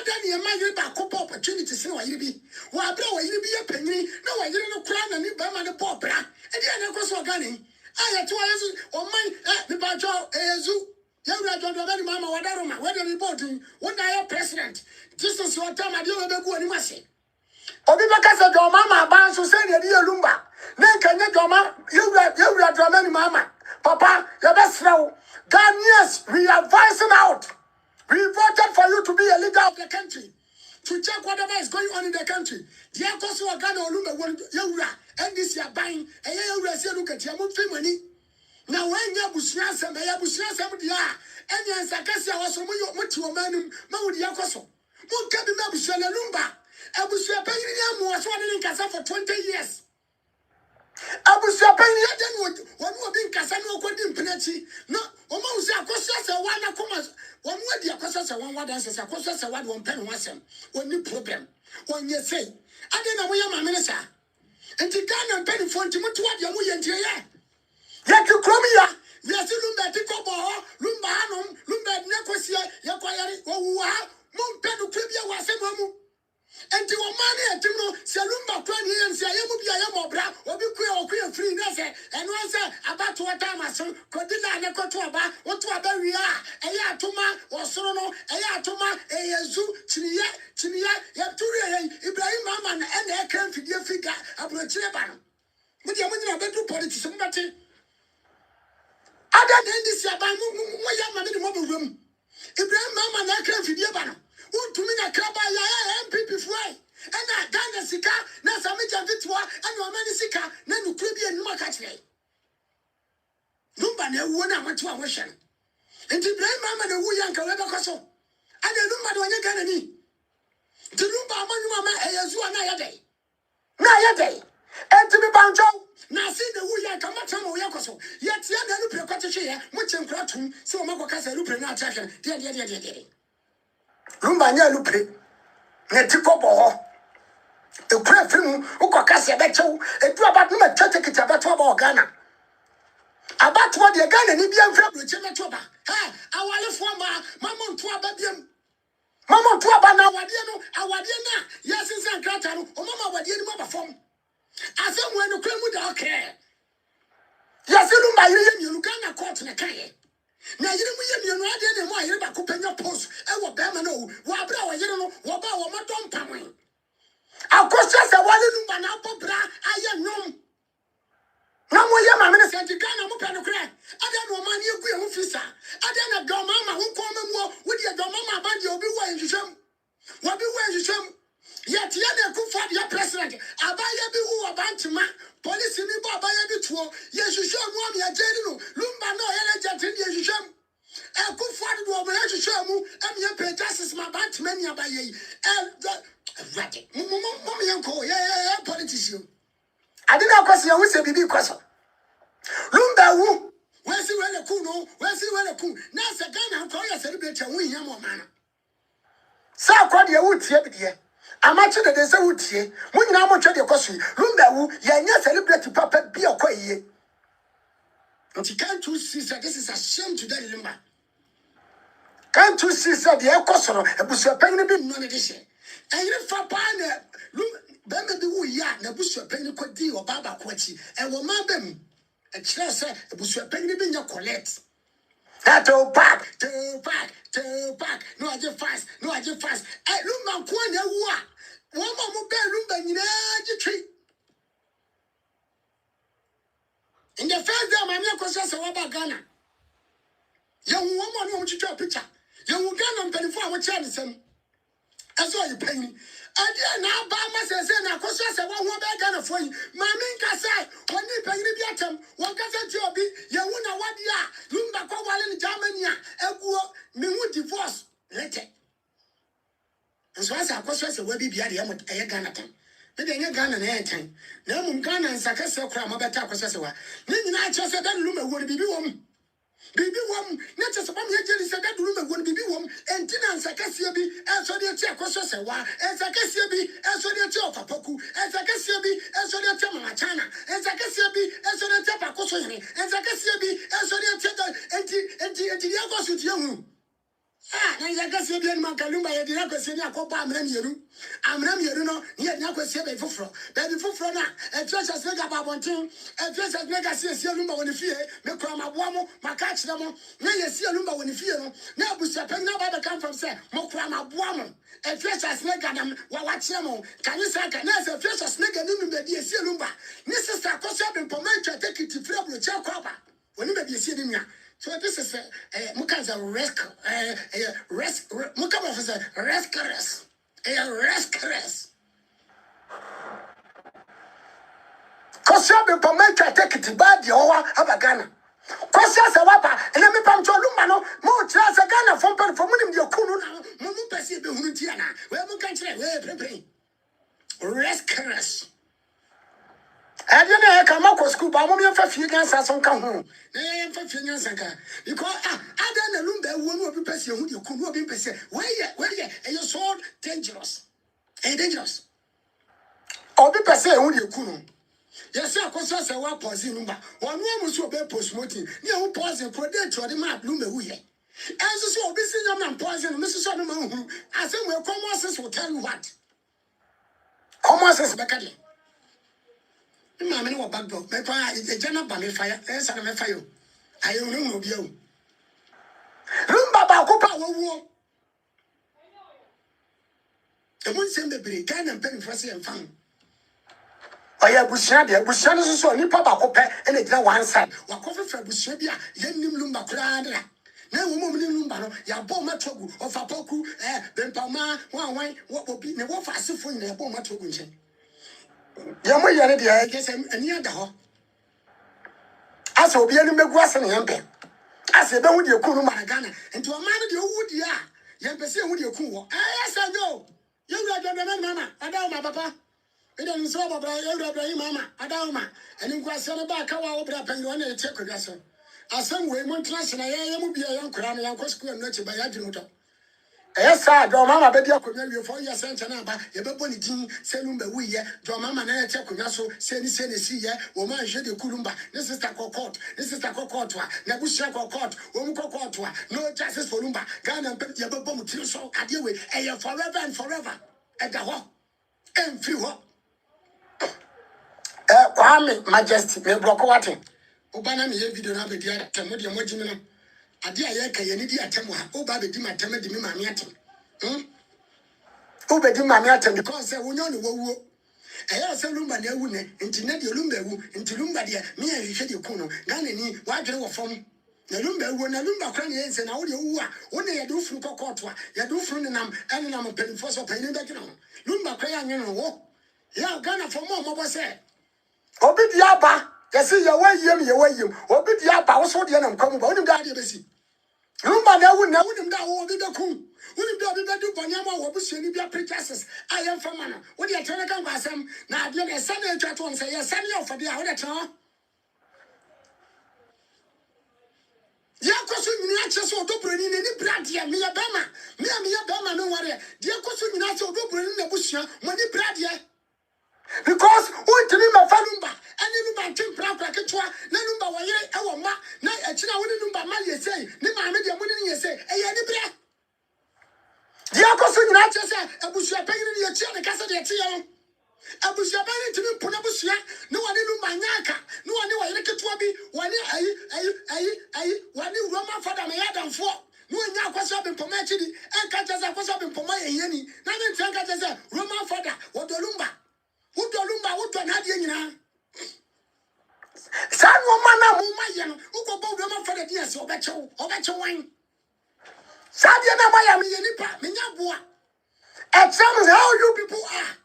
done your mind about couple opportunities in what you be. Well, blow you be a penny, no, I didn't crown and you buy my popper. And then I was organic. I had 2 years or mine, the Bajo, Azu. You are not very mamma, whatever, whether you bought him, when I am president. This is what time I do with the good and must say. Obi Bakasa, your mamma, Bans who said, dear Lumba. Then can you, Doma, you are drumming mamma. Papa, your best now. Ghanaians, we are voicing out. We voted for you to be a leader of the country. to check whatever is going on in the country. Dear Koso Agana Olumba Yura, and this year buying a year look at your money. Now when you bushia some dia, and yes, I guess I was from your man, Maudi Yakoso. Who can be Mabushala Lumba? I was your penny was one in Casa for 20 years. I was your penny then one more being Casano Quadim Penetti. No, almost a cosa, one comas, one word the acosa, one word answers, a cosa, one pen was him. One new problem. One you say, I don't know where my minister. And the gun and penny for Timothy, Yamu and Tia. Yet you come here. Yes, Lumba Ticobo, Lumba Hanum, Lumba Necosia, Yaquari, or Montano Cribia was a mamu. And to a money and Timo, Salumba Crani and Sayamubia Bra, or be queer or queer free Nessa, and once about to a time, so Codilla and a Cotuaba, what to a barrier, a Yatuma, or Sono, a Yatuma, a Yazu, Chinia, Yapturia, Ibrahim Maman, and a can figure figure, a Brocheban. But you're going to bedroom politics, somebody. Other than this, Yabamu, mobile room. Ibrahim Mama, I can't figure Bano. Who to me a crab MPP fly. And I done a sika, Nasamija Vitua, and your Manisika, Nanu Caribbean Makatway. Lumba ne won a went to a mission. And Ibrahim Mama, the Wuyanka Webacoso. And the Lumba when you can any. The Lumba Mama, a Yazua Nayade. Nayade. And to be bound out. Now see the Wuyanka Matamo Yakoso. Yet, the Lupe much in Kratum, so Makasa Lupe not attacking. Dear. Lumba nya lupe ne tikobo e kura film ukokase becho e du abatu ma tete kitabato ba Ghana abatu de Ghana ni bia mfra broche meto ba ha awale fo ma mama nto ababiem mama nto aba na awade na yesinsa nkrata no o mama awade ni mo ba fom asem we no kwemu da okay yasilumba yire yemi Ghana court na kaye. Now you don't know any more. You're about to pay your post. I will bear my no. What about you know? What about what my don't come? I'll go just a while in Banapa Bra. I am no. No more, your mamma said you can't open a crack. I don't know money you go officer. I don't know mama who come and walk with your mama about your be wearing you some. What be wearing you some? Yet the other good for your president. I buy a bit who about to man. Police in the bar by a bit too. Yes, you show me a general. Lumba no elegant in the sham. A good father will have to show me. And your pay justice my band many by ye. And the racket. Mommy uncle, yeah, politician. I did not question who said be question. Lumba woo. Where's he when a cool? Where's he when a cool? Now, Sagana, call your celebrate and win him or man. So, call your wood here. I'm actually the Zawuti. When you are trying to cost you, Lumba, you celebrate papa be a quay. And you can't see that this is a shame to that lumber. Can't you see that the Ecosono, a bush of penny be none edition. And you for Pana, Bamba the Wuya, the bush of penny could deal or Baba Quetti, and will mabem. And Chelsea, a bush of penny be your collect. That old back. No, I just fast. I look my corner. One more bedroom, you tree. In the first day, my name was about Ghana. Young woman, you want to draw a picture. Young Ghana, penny for our chance. That's all you pay me. I did now buy myself, and I cost us one bag Ghana for you. My main casa, when you pay the atom, one casa job, you won't know what you are. Lumba Kowal in Germany, and me would divorce. Let it. And so as I cost us a webby be at the end of a Ghana time. But then you Ghana and time. Now, Ghana and Sakasa cram about Tacosawa. Then I just said that Luma would be woman. Baby woman, not just about me, said that Luma would be woman, and Tina and Sakasia be, and so the Tacosawa, and Sakasia be, and so the Topapoku, and Sakasia be, and so the Tamachana, and Sakasia be, and so the Tapacosa, and Sakasia be, and so the and the Yagos with you. Ah, I guess you didn't make a lumber. I did not go see a copa. I'm no, yet not go see a fufro. Baby fufro now, and just as nigga about one thing, and just as nigga see a lumber when you fear, make crime a woman, my catch them. Now you see a lumber when you fear. Now, Bush, I now by the come from say, more crime a woman, and fresh as nigga them, watch them. Can you say, can I say, fresh as nigga, no, baby, see a lumber. Mrs. Sarkozy and Pomenta take it to Fred with your copper. When you may be seeing me. So this is a Muka's a rescue, Mukama is a rescuers. A rescuers. Cause you be permitted to take it bad, you have a gun. Cause you say, Wapa, and let me pump your lumano, more chance a gun from him, your Kunu, Mumu Pessi, the Huntiana, where we can say, where rescuers. I didn't know I come up with school, but I'm for few guns as on come home. They for few guns because I don't know that one will be passing who you could not be passing. Where you, and you're so dangerous. And dangerous. Or be passing who you could. Yes, sir, because I say, what pausing number. One was so bad post morting. You pause and protect to the map, Lumba. As you saw, this is your man pausing, Mrs. Solomon. I said, well, Commonsense will tell you what. Commonsense, Beckett. Mamma, no back door. My car is a general by me fire. Yes, I'm a fire. I don't know you. Rumba Bacopa war. The one send the brig, can and penny for and fun. I have Bushabia, Bushan is so Nipa Bacopa and it's one side. What coffee for Bushabia, Yenim Lumba Crandra. No woman in Lumbano, Yaboma Togu, or Fapoku, then Palma, one way, what will be the war fast for in the Boma Togu. Yamu Yanadi, I guess I'm near the hall. As will be any McGuas and Yampe. As a bone with your Kuru Maragana, and to a man of your wood, Yampese with your Kuo. Yes, I know. You read the Mama, Adama, Papa. It doesn't so about you, Mama, Adama, and in Guasanaba, Kawa, Penguin, and take with us. As some way, one class, and I am be a young crown, and Uncle School, and not by Adjuto. Yes, sir, your mamma, baby, I could never for your son, Chanaba, your baby, Selum, the Wee, your mamma, and I take Kunaso, Seni Senesi, woman, Jedi Kulumba, this is the court, this is the court, Nabusha court, Womuko court, no justice for Lumba, Ghana, your baby, Tilso, Adiwe, and forever and forever, at the hall, and few hop. Kwame, Majesty, me block watching. Obana, me video, not be the other, Modia Mojimino. Adia yeka yenidi atemu ha oba be di mateme di me mame atem oba di mame atem because say wonyo ne wowuo eya say lumba na ewu ne nti na de lumba ewu nti lumba de me ya hwehwe de ku no gane ni wadwere wo fam na lumba ewu na lumba kra ne yense na wo de wu a wo ne ye de ufuru kokoto a ye de ufuru ne nam ene nam penfo so panin da gina lumba kra ya nwe no wo ya gana for mo bo say obi di aba yesi ye wayem obi di aba wo so de na nkwamu ba onim da de besi Rumba na wu nim da wo bi beku wonim da bi bedu bonyama wo busuani bia preachers I am from man wo de atene kan kwasem na ade na sane atwa to say yes sane of de a wo de tena ya koso nyina ache so odobroni ne ni brade me ya bema no ware de koso nyina ache odobroni na busua mo ni brade because who me my falumba any number tin pra ketwa na number wa yere e wo ma na akina woni number ma ye say ni ma me de mo ni ye say e ye ni bre dia ko so nyina che say abusua panyini ni ye chia ne kasa de tie yo abusua panyini timi pona busua ne woni number nyaka ne woni wa yere ketwa bi woni ayi woni Roman father me yadamfo no nya akwasa be poma chidi en ka che say akwasa be poma ye yeni na ne ntien ka che say Roman father wodolumba Udolumba udo na die nyina san wo mana mo maye no ukobo do ma fa de die se obeche wan sadie na maya me nipa me nya boa examine how you people are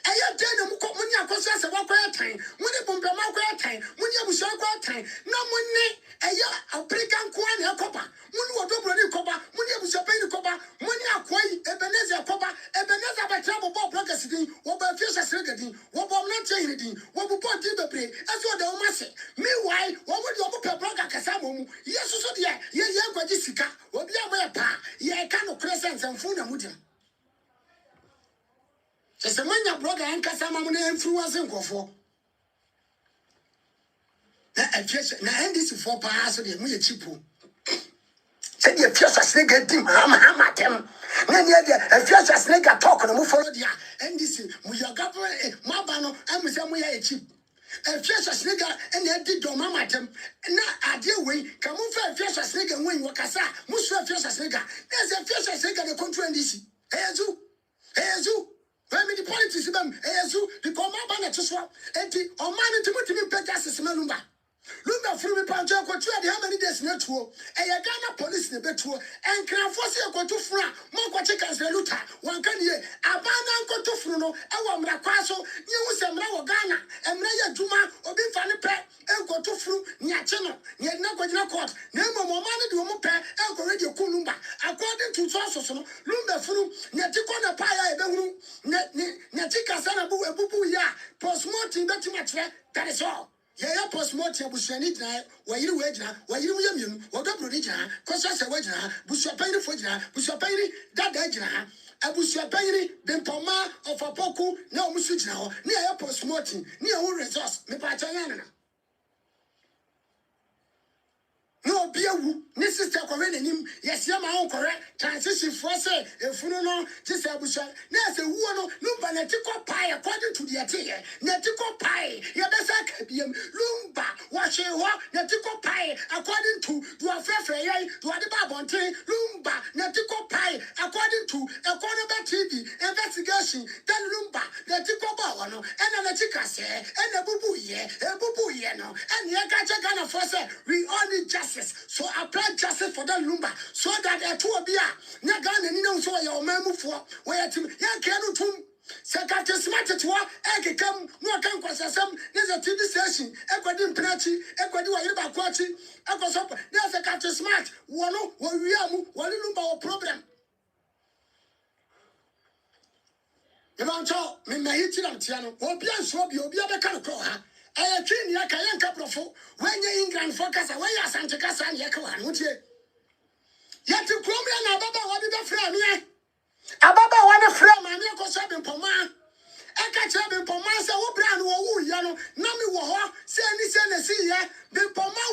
eya dey na muko muni akoso se wakoya tan muni bombe makoya tan muni abuso akoya tan na muni eya African kwa na ekoba muni odobro ni koba muni abuso pe ni koba muni akwai Ebenezer koba Ebenezer ba tra bo bloggers din wo ba fiesa sregadi wo bom na tie din wo bu body bebre eso de wo mase meanwhile wo mo de wo pe blogger kasa mo mu yesu so de ye gwaji sika obi amoye pa ye ka no crescent mfu na mudi se manya blogger en kasa ma mo na influence nkofo na afiesa na ndc for pa so de mu ye chipo said the fiasa snake dim hamatem na near the fiasa snake talk no mo follow dia ndc mu your government mabano am say mo ya cheap fiasa snake and e di do mamatem na ade we ka mo fa fiasa snake wen wakasa mo so fiasa snake na say fiasa snake the control ndc ezu when me the politics them ezu the command ban to so enti o man ntimi pega sesema lumba Lumba free pancho ko twa de how many days na tuo. E ye Ghana police ne betuo. En kranfo se ko to funu a mo ko che kanse luta. Wan kan ye abana ko to funu no e wo mra kwaso nye hu se mra wo Ghana. Emra ye djuma obi fa ne pe en ko to funu nya che no. Nye na ko gina court. Na mo mo ma ne de mo pe en ko radio ku lumba. According to sources no lumba funu nya ti ko na pa ya e be hunu. Ne ti kasa na bu ebubu ya postmortem be ti matre. That is all. Yeah, postmortem bushani jina, wayiri wejina, wayiri muyemienu, wadobro ni jina, konsase wejina, busuapayiri fojina, busuapayiri dada jina, abusuapayiri bimpoma of apoku na omusu jina ho, ni ayo postmortem, ni ayo resource, me pa chanyana na. No be a wu, ni sister korene nim, yes ya ma on correct, transition for say, efunu no, just abusha, na se wu no, lumba na tiko pie according to the ateye, na tiko pie, ya besa kabiem, lumba, washe ho, na tiko pie according to do afefe yai, do adiba bonte, lumba, na tiko pie according to Economy TV investigation, then lumba, na tiko ba no, and na tika se, and a bubu ye no, and ya gacha gana for say, we all need justice. So apply justice for that lumba so that a two beer Nagan and you so your memu for where to Yankano Tum Secretary Smart to what I come no can cause some there's a TV station, Equadin Penachi, Equadu Quachi, Equasop, there's a Secretary Smart, one we are one lumba problem. You know, me may hit on Tiano, or be a swab, you'll be a better. I train ya kayan kaprofo when you England focus away as Santa Casa and Yakawan, would you? Yet to Chromia and Ababa, what did the frame ye? Ababa, what a frame, and you go seven Poma. I catch up in Poma, so brand woo, Yano, Nami Waha, send see ya. The Poma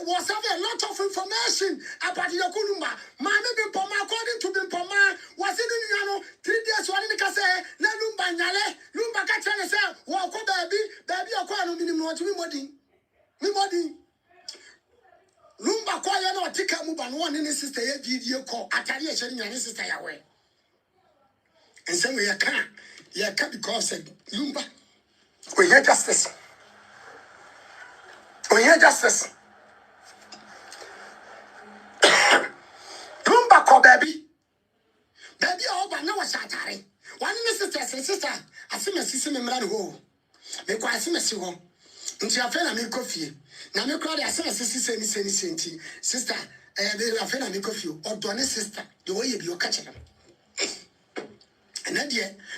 was having a lot of information about your Kulumba. Mammy Poma, according to the Poma, was in Yano 3 days, one in the Cassa, Lumba Nale, Lumba Catana, walk baby, or quite a minimum to me modi. Lumba Koya no tika muban one in his sister video call, Atalia sharing your sister away. And so we are can't. Yeah, because said Lumba. We hear justice. We hear justice. Lumba call baby. Baby over no satire. One in the sister, I see my sister in Mrano. Make quite see my sister. Until I fell a make coffee. Now me crowd as sister sister. They are fell a make coffee or Donny sister. The way you be your catcher. And then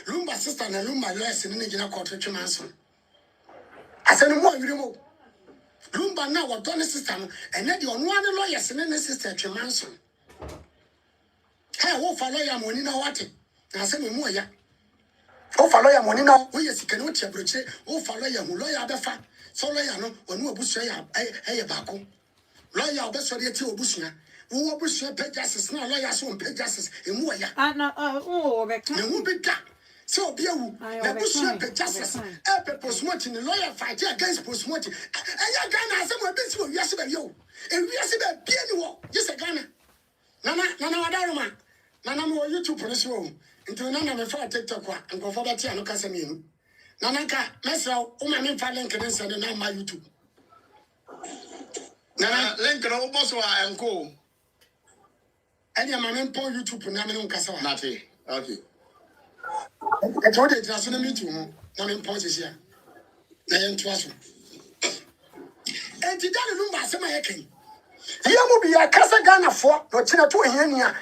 Lumba sister and Lumba less in the court to Manson. I said no more you Lumba now what Donny sister and then you one lawyers and then the sister to Manson. Hey, what for lawyer money now what? I said no more ya. Oh for lawyer money now we is can what you broche. Oh for lawyer who lawyer befa. So lawyer no when we bush ya hey bako. Lawyer be so dey ti obusia. Who bush pay justice now lawyers won't pay justice in more ya. Oh, who be that? So be you. The bush pay justice. Postmortem the lawyer fight against postmortem. And ya Ghana some of this will yes be you. And we are saying be anyone. Yes Ghana. Nana wadaruma. Nana mo YouTube for this room. Into nana me for TikTok and go for that no kasa me. Nana ka mesra o ma me fa link den send na my YouTube. Nana link no boss wa enko. Any ma me pon YouTube na me no kasa wa. Nati. Okay. E to dey trust na me tu ho. Na me pon sisi a. Na yen to aso. Enti da no mba asema ye kan. Yamu bi ya kasa Ghana for no china to hiania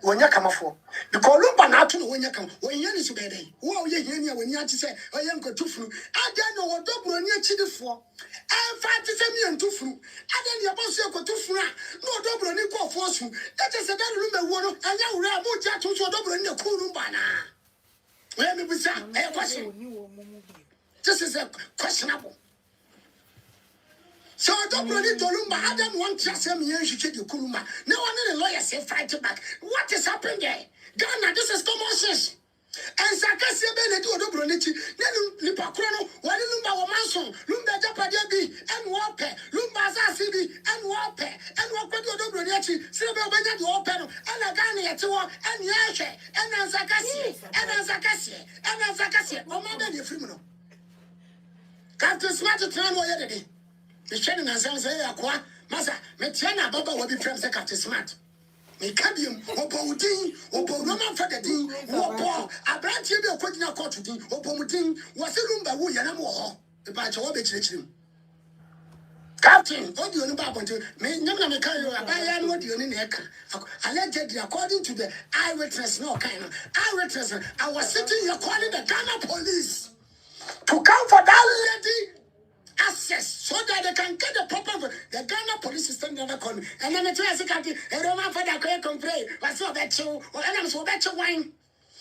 wonya kamafo because lumba na ato no wonya kam wonya ni so bede wo ye hiania woni ati se oye nkotufuru ada no wodobro ni achidifo fa ati se mi entufuru ada ni abosu ekotufuru a no wodobro ni kofo su that is da lumba wo no anya wura mo ja to so wodobro ni ku lumba na we me bisa question this is a questionable. So don't believe Dolumba. I don't want to say me you should the Kuluma. No one in the lawyer say fight back. What is happening there? Ghana, this is common sense. And Sakasi Bene do Dobronichi, then Lipacrono, one Lumba Womanson, Lumba Japadiabi, and Wape, Lumba Zasibi, and Wape, and Wapedo Dobronichi, Silver Benya do Open, and Agani at war, and Yashe, and Zakasi, and Zakasi, and Zakasi, or more than the criminal. Captain Smart to turn away. The Shannon and Sam say, Aqua, Massa, Metiana Baba will be friends like Captain Smart. Me Cabium, or Bowding, or Roman for the Dean, or Paul, a branch of your quoting a court, or Pomutin, was a room by William, the batch of the Captain, what do you know about me? Never make you a buyer, what do you need? Allegedly, according to the eyewitness, no kind of eyewitness, I was sitting here calling the Ghana police to come for that lady access so that they can get the proper. The Ghana police system never call me. And then the try to captain, a Roman for that complain, what's so bet you, or I'm so bet you wine.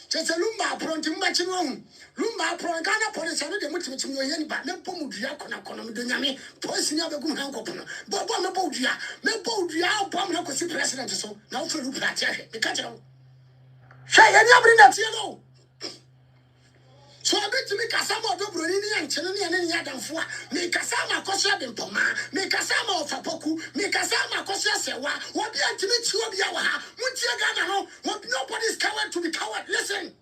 Just a lumba prone to match room. Lumba prone Ghana police, I know the much you any but no pomudia conam dunami, poison of a good uncle. But one of Bodia, no Bodia, Pomno could see president so now for Luplatia, the catcher. Say, I never that yellow. So I bet to make a summer of Dobroni and Chelani and any other for make a summer Cosia de Poma, make a summer of Apoku, make a summer Cosia Sewa, what be to meet you of Yawa, Mutia Gano, what nobody's coward to be coward. Listen.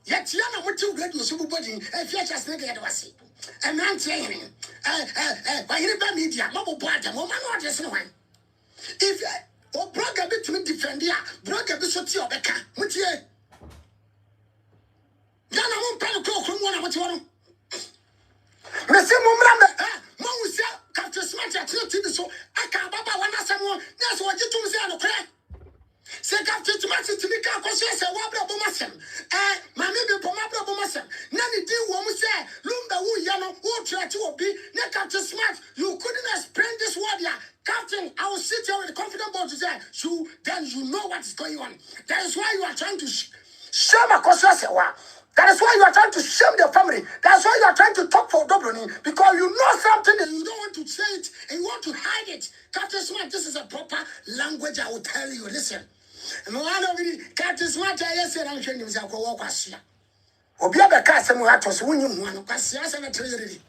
Yet Yana went to get your super body, and Fletcher's nigga was and I'm saying, by any media, mobile party, woman, not just no one. If or Braga bit to me defend ya, Braga bit so tea or Becca, Mutia. Yana won't pay a cloak from one of what you want. Monsieur Mumranda, Moussa, Captain Smart, so I can't baba one as someone. That's what you told me on the crack. Say Captain Smart to me, because yes, a wabra bomasem. Mammy be pomabra bomasem. Nanny do what we say, Lumba woo yano, who try to be, Captain Smart, you couldn't explain this word here. Captain, I will sit here with a confident board to say, so then you know what is going on. That is why you are trying to shame a Kosasewa. That is why you are trying to shame the family. That's why you are trying to talk for Dobroni. Because you know something and you don't want to say it and you want to hide it. Captain Smart, this is a proper language I will tell you. Listen. Captain Smart, I said, I'm showing you the walk. Obiaba Casamo Atos, when you want to pass us and a treasury.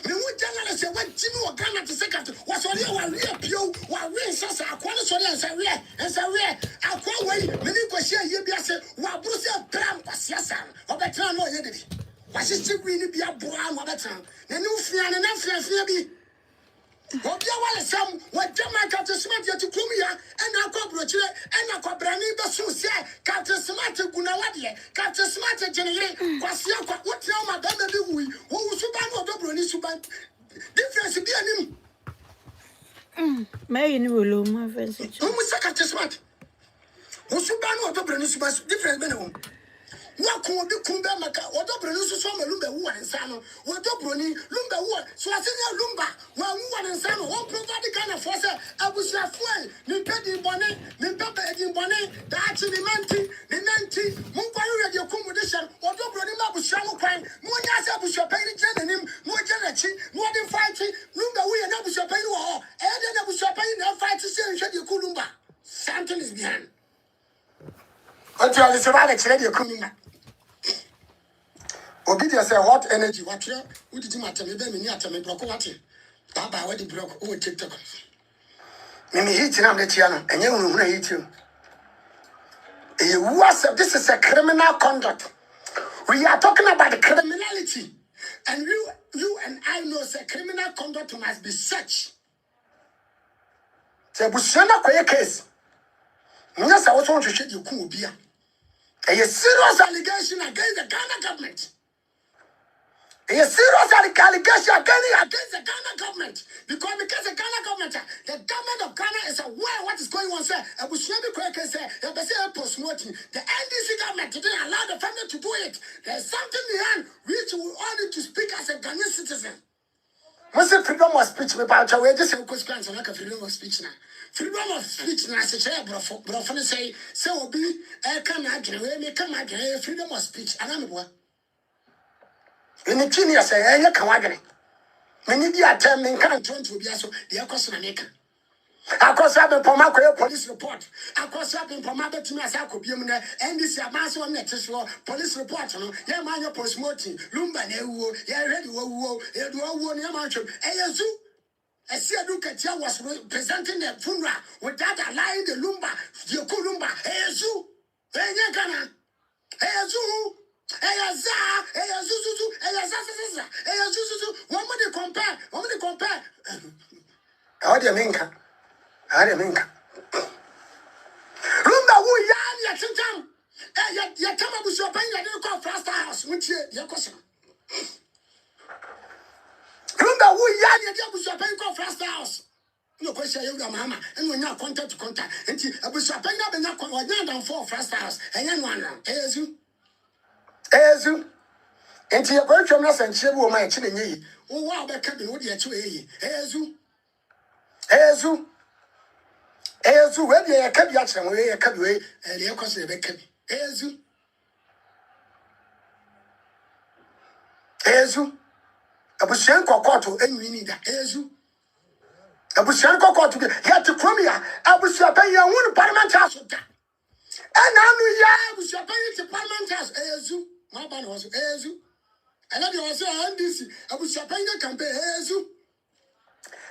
Me would generally say, what Jimmy or Ghana to second was only one real pew, while we says, I quite sorry and say, I quite wait, many questions you be a say, while Bruce Bram was yes, or better no yet. Was it still really be a brown or better? The new fear and enough fear be. What you want is some what Jamaica to Smart to Kumia and I cockroach and I could brand new say, Captain Smart to Gunawadia, Captain Smart to generate, was what now my baby who Suban or Dobroni Suban. Difference be an him. May you know, my friends. Who was Captain Smart? Who Suban or Dobroni Suban different minimum. What could be Kumba Maka or Dobroni Susoma Lumba Wu and Sano, or Dobroni Lumba Wu, so I think Lumba, well, one and Sano, one provide the kind of force. I was a fuel, me petty bonnet, me pepper bonnet, the actually manti, the nanti, Mumbai radio accommodation, or Dobroni Mabu Shamu Crime, Munyasa Bushapay, Jenim, Mujanachi, Modern fighting, Lumba we and Abu Shapay, or Eden Abu Shapay, now fight to say you Kulumba. Something is behind. Until the survivor said you're coming back. Obedience a hot energy. What you? Who did you matter? Me be me ni atame block what? Baba we the block o TikTok. Me hit na me tia no. Enye unu hit you. This is a criminal conduct. We are talking about the criminality. And you and I know the criminal conduct must be such. Se busiana kwa case. Nya sa wo so hwehwe you ku obi a. A serious allegation against the Ghana government. A serious allegation against the Ghana government. Because the Ghana government of Ghana is aware what is going on, sir. And we should be quick and say, post-mortem. The NDC government didn't allow the family to do it. There's something behind which we all need to speak as a Ghanaian citizen. What's the freedom of speech? We just say, consequence like a freedom of speech now. Freedom of speech now, I say, so be a can I freedom of speech. And I'm what? In the Kenya say, I can't. Many dear term in can't turn to be so the Akos America. Akos have a Pomako police report. Akos have been Pomaba to me as I could be and this Amaso next police report. Yeah, man, your post-mortem. Lumba, yeah, ready, Yamancho. Ayazu. I see a look at you was presenting the funeral without allowing the Lumba, the Kulumba. Ayazu. Ayakana. Ayazu. Ayaza, Ayazuzu, Ayazaza, Ayazuzu, I mean, Rumba who yan ya tintam. Ya tama busu apan ya de call first house. Muntie ya question. Rumba who yan ya de busu apan call first house. No question you ga mama. And when you contact to contact. Enti busu apan na be na kwa nya dan for first house. Enya no ana. Ezu. Enti ya kwa twam na sanchie bi o ma echi na nyi. Wo wa be ka bi no de echi eyi. Ezu we dey ka bi akyere mo we ka bi we le ekoso be ka bi. Ezu. Abusian kokoto enwini da. Abusian kokoto ya te kromia. Abusia pan ya won parliament house da. And anu ya abusia pan te parliament house. Ezu. Ma ba no so ezu. Ala de was NDC. Abusia pan na campaign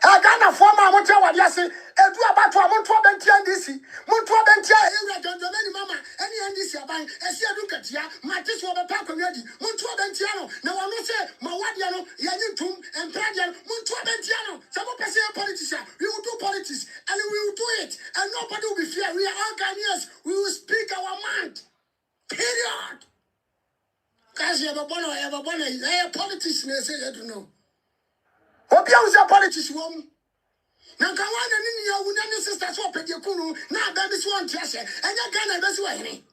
Ghana former Monte Wadiasi, Edu Abato, Monto Bentia NDC, Monto Bentia, Area Domini Mama, any NDC Abang, Esia Ducatia, Matis Wabapa Community, Monto Bentiano, now I must say, Mawadiano, Yanutum, and Pradian, Monto Bentiano, some of us politicians, we will do politics, and we will do it, and nobody will be fair. We are all Ghanaians, we will speak our mind. Period. Because you have a politics, and they say, I don't know. Obia was a politics woman. Now, come on, and you would not sister swap at your kunu, now baby's one treasure, and you're gonna best way.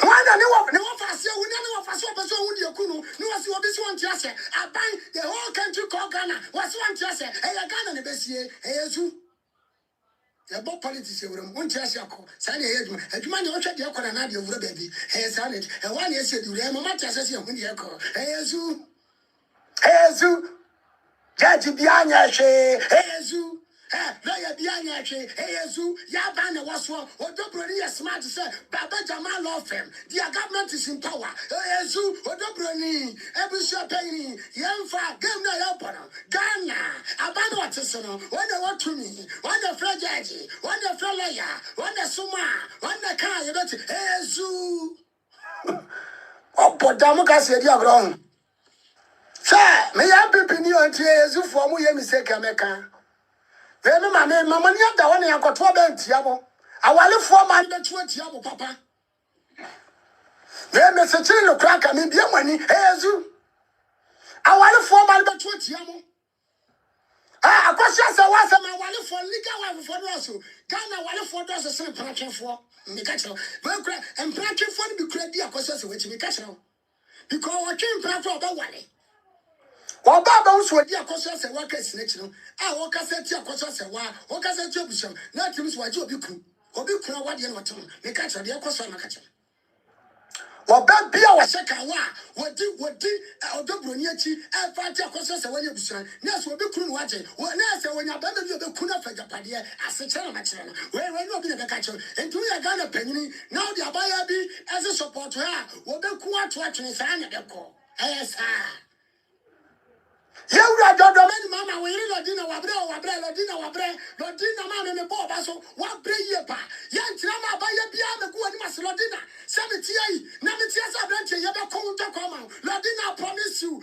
Why don't you know of us? You know of us, what was on your kunu, no, as you are this one treasure. I buy the whole country called Ghana, was one treasure, and you're gonna the best year, as you. The both politics won't treasure. Sandy Hedman, and you might watch your corner, your baby, hey, Sandy, and one year said, you have a match as you when you call, hey, as you. Ezu, Jaji Bianya she, Ezu, Lawyer Bianya she, Ezu, Yabana was one, or Dobroni is smart to say, Baba Jamal law firm, their government is in power, Ezu, or Dobroni, Ebusha Penny, Yamfa, Gamna Yapana, Ghana, Abano Artisanal, when they want to me, when the Fred Jaji, when the Fred Lawyer, when the Suma, when the car, you bet, Ezu. Oh, but Damuka said you're wrong. Sir, me ya pipi ni onti Yesu for mu ye mi se kameka. We me mama ni ada wona yakoto be ntia bo. Awale fo man be tu ntia bo papa. We me se chiri no kraka me bia mani Yesu. Awale fo man be tu ntia mo. Ah, akwasha se wa se ma awale fo legal wa fo do so. Ghana awale fo do so se prache fo. Me ka chiro. We kra emprache fo ni bi kra di akwasha se we chi me ka chiro. Because o twen prache obawale. Baba also a conscious and work as selection. I walk as a tia conscious and walk as a job. Not to miss what you be cool. Or be cool what you want to make a dear question. Or bad be our second what do or Dobroniachi and party conscious and when you son. Yes, will be cool watching. Well, now when you're better, you'll be cool for your party as a channel match. Where will be the catcher and do you got a penny? Now the Abaya be as a support to her will be cool to watch and sign at the call. Yes, sir. You are the mama, we read Lodina Lodina Mama, and the Bob, so what bring you pa? Yan Trama by your piano, go and Mas Lodina, 70, Namitias Abranche, Yaba Conta Come, Lodina promise you,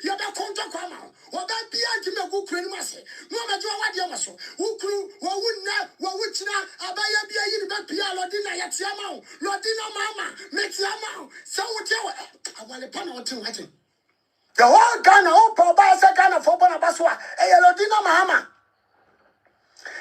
Yaba Conta Come, or that be anti go Cremas, no matter what you must, who crew, what would not, what would not, Abaya be a little bit Lodina Yatsiamo, Lodina Mama, Mexiamo, so what you I want a panel or two. The whole Ghana, all Papa, Ghana for Bonabaswa, a Lodina Mahama.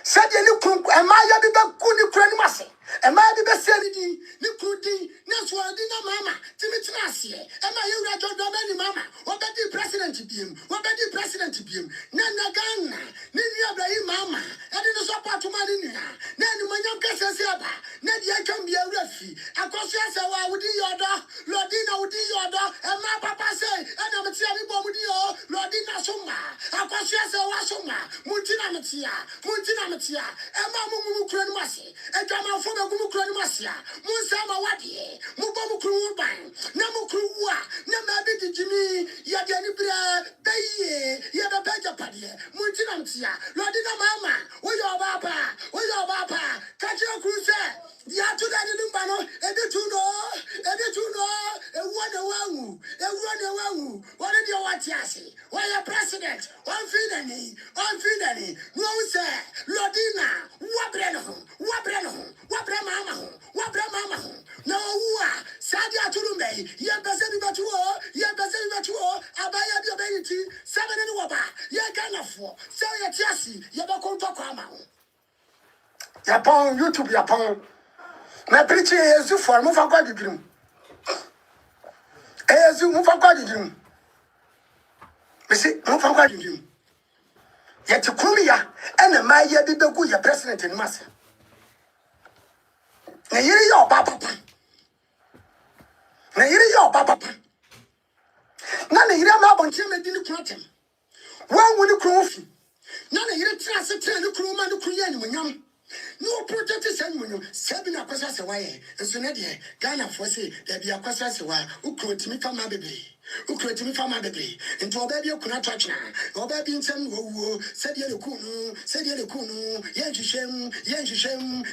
Said you look, and my Yabi Kuni Kranimasi, and my Besselidi, Nikrudi, Naswadina Mama, Timitinasi, and my Yura Mama, what about the president to be him? What about the president to be him? Nana Ghana, Nini Mama, and in the support to Marina, Nanny Manaka Saba, Nadia can be a referee. I conscious I would do your dog, Lodina would do your dog, and my papa say, and I'm a Tiami Bomudio, Lodina Suma, I conscious I was Suma, Muntina Matia, and Mamu Kranmasi, and Jama for the Gumu Kranmasia, Musama Wadi, Mubamu Kruban, Namu Krua, Namabi Jimmy, Yadanibra, Baye, Yada Padia, Muntina Matia, Lodina Mama, where your Baba, catch your cruiser. Ya to that Lumbano, Ebituno, a one, what did you want, Yassi? Why a president? One Finani, Adina, Wabreno, mama. No, Sadia Turumbe, Yabazani Batuo, Abaya Diabetti, 7 and Waba, Yagana for, say a chassis, Yabakonto Kama. Yapon, YouTube, Yapon. My preaching is you for move for God you dream. As you move for God you dream. You see, move for God you dream. Yet to Kumia and a Maya did the good president in Massa. Na yiri yo papa. Na yiri yo papa. Na yiri ma bonche me di ni kunatem. Wan woni krofi. Na yiri trase tre ni kroma ni kunya ni munyam. No protect sen munyam. Sebi na kwasa se waye. Enso na de Ghana for say there be akwasa se wa ukrotimi fama bebre. Ukrotimi fama bebre. Into obabi okuna twachna. Obabi nsem wo said ye kunu yenhwehwem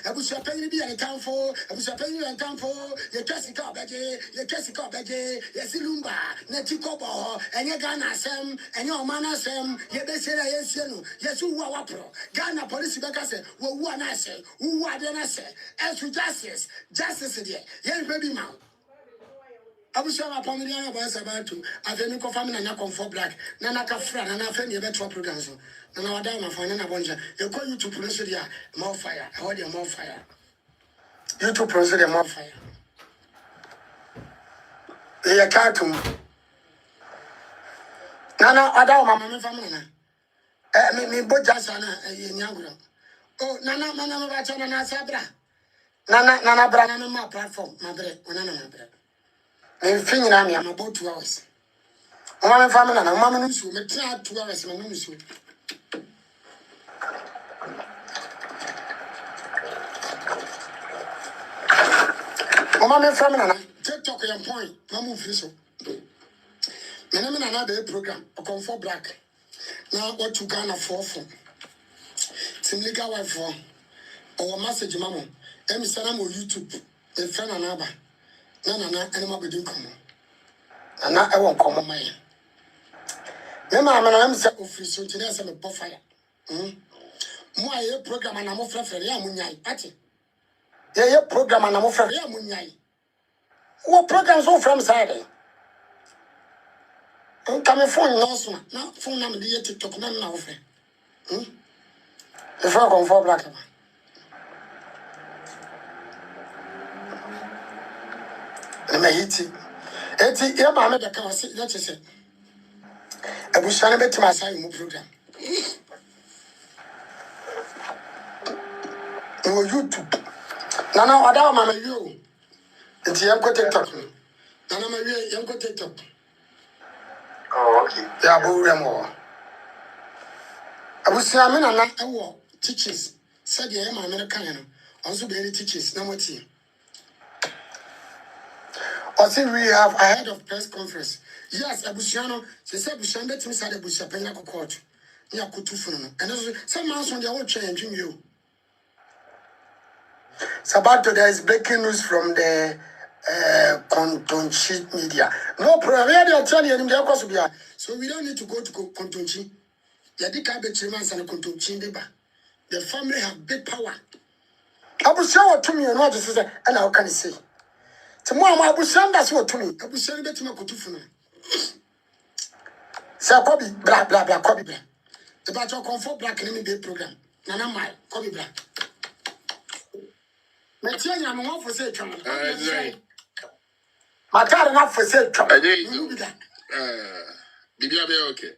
abusu panyi bi antamfo abusu panyi antamfo ye twasika obaje ye silumba na tikobo enye Ghana asem enye omana asem ye besera ye sienu yesu wa wapro Ghana police beka se wo wu anase wu ade na se esu justice de ye bebi ma Abusha family and about Sabato, Aveni family and comfort black, Nana Kafra, and Afeni better programs. Nana Wadama for Nana Bonja. You call you to produce more fire. I hold you more fire. You to produce more fire. They are cartoon. Nana Adama, my family. Me Bojasana, in Yangro. Oh, Nana Bachana Sabra. Nana Brana, my platform, my bread, Nana, my bread. I'm feeling I'm about 2 hours. My family and mamma knows you, 2 hours, my name is you. My family and TikTok and point, Mamu Fiso. My name and another program, a comfort black. Now, what to Ghana for? Timlika wife for our message, Mamma. Emi Sanamo YouTube, a friend and Abba. Nana, animal bedin come. And now I won't come on my. Remember, I'm a official today as a buffalo. Moi, program and I'm offering for Yamunyai, Patty. Yeah, program and I'm offering Yamunyai. What programs all from Saturday? Coming phone last one. Now, phone number the TikTok, none now. If I come for black. And I hit it. Eti, yeah, mamma, the car, sit, let's say. I was trying to bet my side program. Oh, YouTube. Nana, Ada, Mamma, you. It's young TikTok. Nana, my young TikTok. Oh, okay. Yeah, Buramo. I was saying, I'm not teachers. Said, yeah, my American. Also, very teachers. No more tea. Also, we have ahead of press conference. Yes, Abusiano, she said, Bushanda to Sada Bushapena court. Near Kutufuno. And also, some months on the old changing you. Sabato, there is breaking news from the Kontonchi media. No problem. They are telling you, so we don't need to go to Kontonchi. Yadika Betrimans and Kontonchi. The family have big power. Abusiano to me and what is and how can you say? Tomorrow, my Abusian, that's what to me. Abusian Betima Kutufuno. Say, Kobe, blah, blah, blah, Kobe, blah. The battle comfort black enemy day program. Nana, my Kobe, blah. Metianya I'm off for say trouble. My God enough for say trouble. Bibi abe okay.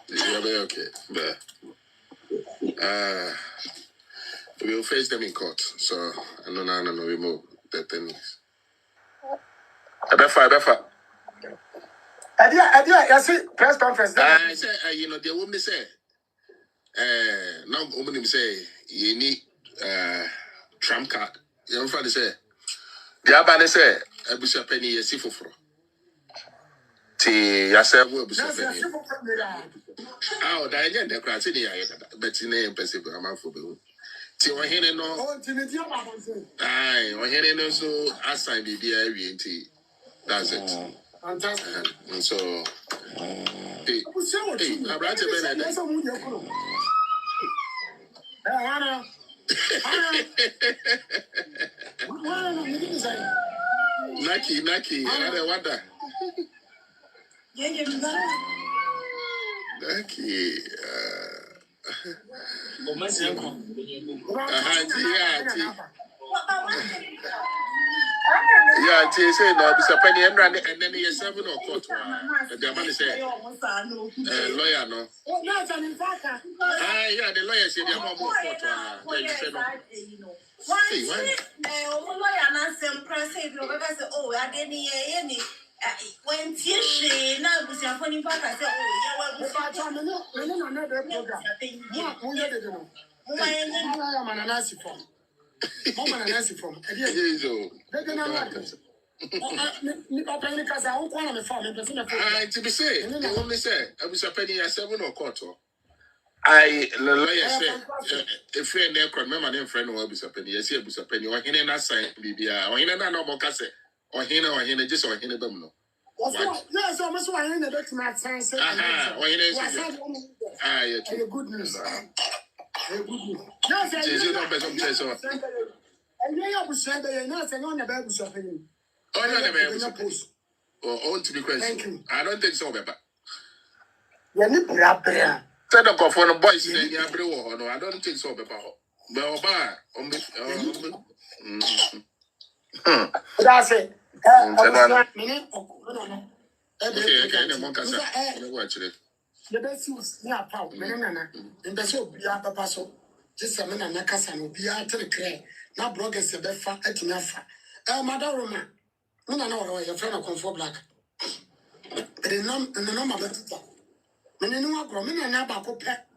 Bibi abe okay. But we will face them in court. So I know we move the things. Abefa. Adia, you see press conference. I say the woman say now woman say you need Trump card. You know what say? The abane say abusia penny yesi foforo. Ti yase wo abusia penny. Ah, da nya de kra ti ni aye but ni impressive amafo be hu. Ti ohene no. Oh, ti ni ti amafo say. Ai, ohene no so assign bibia awie nti. That's it. Fantastic. And so hey, abrante be na. Naki, ada wada. Naki, yeah, she say no, Mr. Penny, and then he is 7 or court. The man say, lawyer, no. Yeah, the lawyer said, you're more court. You said, no. When she now was your funny back, I said, oh, to be said, only say, I was a penny at 7 or quarter. I, the lawyer said, a friend there, remember my friend will be a penny. Yes, he was a penny, or he not sign BBR, or he not normal cassette, or he just or he never know. Yes, almost one in the best match. Good news. Good news. Yes, and they are saying they are not on the baby shopping. Oh, no, oh, to be question. I don't think so, Pepper. You're not brave. Tell them for the boys in the Abri war. No, I don't think so, Pepper. Well, That's it. The best use near Pau, Menana, and the so be a papa so. Just a man and Nakasano be out to the cray. Now bloggers a befa at Nafa. Madame Roma, no, your friend of Comfort Black. But the number of the men in one grown and Nabaco pet.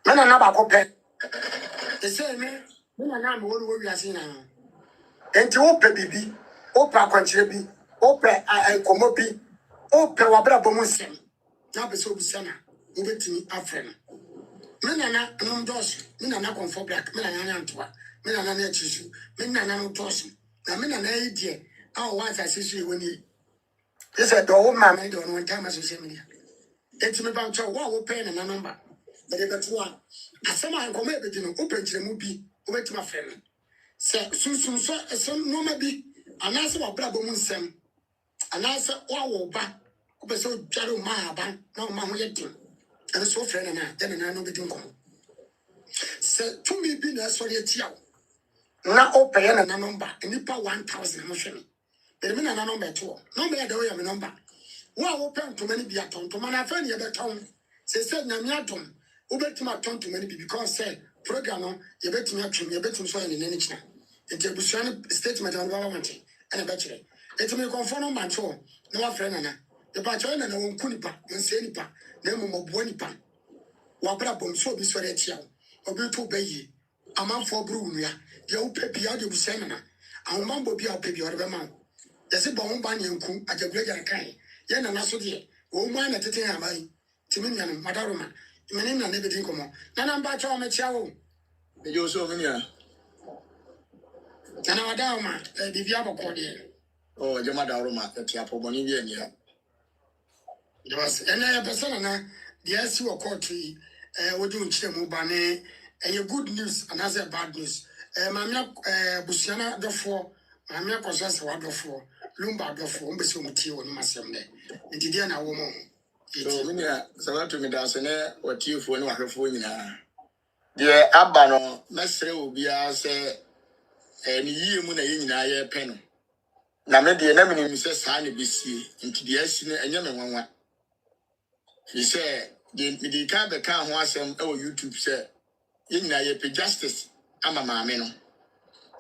Men and Nabaco pet. The same men and I'm all we are seeing now. And to open baby, Opa Conchebi, Opa Comopi, Opa Wabra Bomusem. Now be so Busana, over to me, Afren. Menana, no dos, Menana Comfort Black, Menana Antoa, Menana Tissue, Menana Tossing. Now, Menana idea, our wife I see when he said, the old man made on one time as a seminar. It's me about your wall pen and a number. But if it's one, as someone come up with you, open to the movie, over to my friend. Say, soon, some no maybe, and answer what Brabomon Sam, and answer what back, over so Jaro Mahaban, no man yet. And so friend and I, then I know the doom. Say, to me, be nurse for your child. Now open and a number, and you pay 1,000 motion. The men are number 2. No matter the way I'm a number. Well, open to many be a ton to my friend, you town. Say, said Namiaton, over to my tongue to many because said, program, you bet me up to me, bet him so in the nature. It's a Bushana statement on government and a bachelor. It's me conform my show, no friend and I. The bachelor and I won't kunipa, and say any pa, name of Bonipa. Wabra bomb so be sorry at you, or be too bay. A man for Brunia, the old peppy out of Senna. Our mambo be our baby or the man. There's a bomb banyan coon at the greater kind. Yen and also dear, woman at the time by Timinian, Madaroma, Menin and everything come on. Nana Bacho Macho. You so many. And our Dama, the Viabo Cordier. Oh, your Madaroma, the Tiapo Bonivian. Yes, and I person, the SU or courtry, we do Chemubane, and your good news and other bad news. Mamma Busiana, therefore, Mamma possess what for. Lumba therefore, Missy Matio and Massam. And Diana woman. So, Sabato me dance what you for no her phone. Dear Abano, Master will be as and ye moon a pen. Now, maybe an enemy says, Honey, be see into the essence and young one. He said, the car the car was some YouTube said, in a justice. I'm a mamma.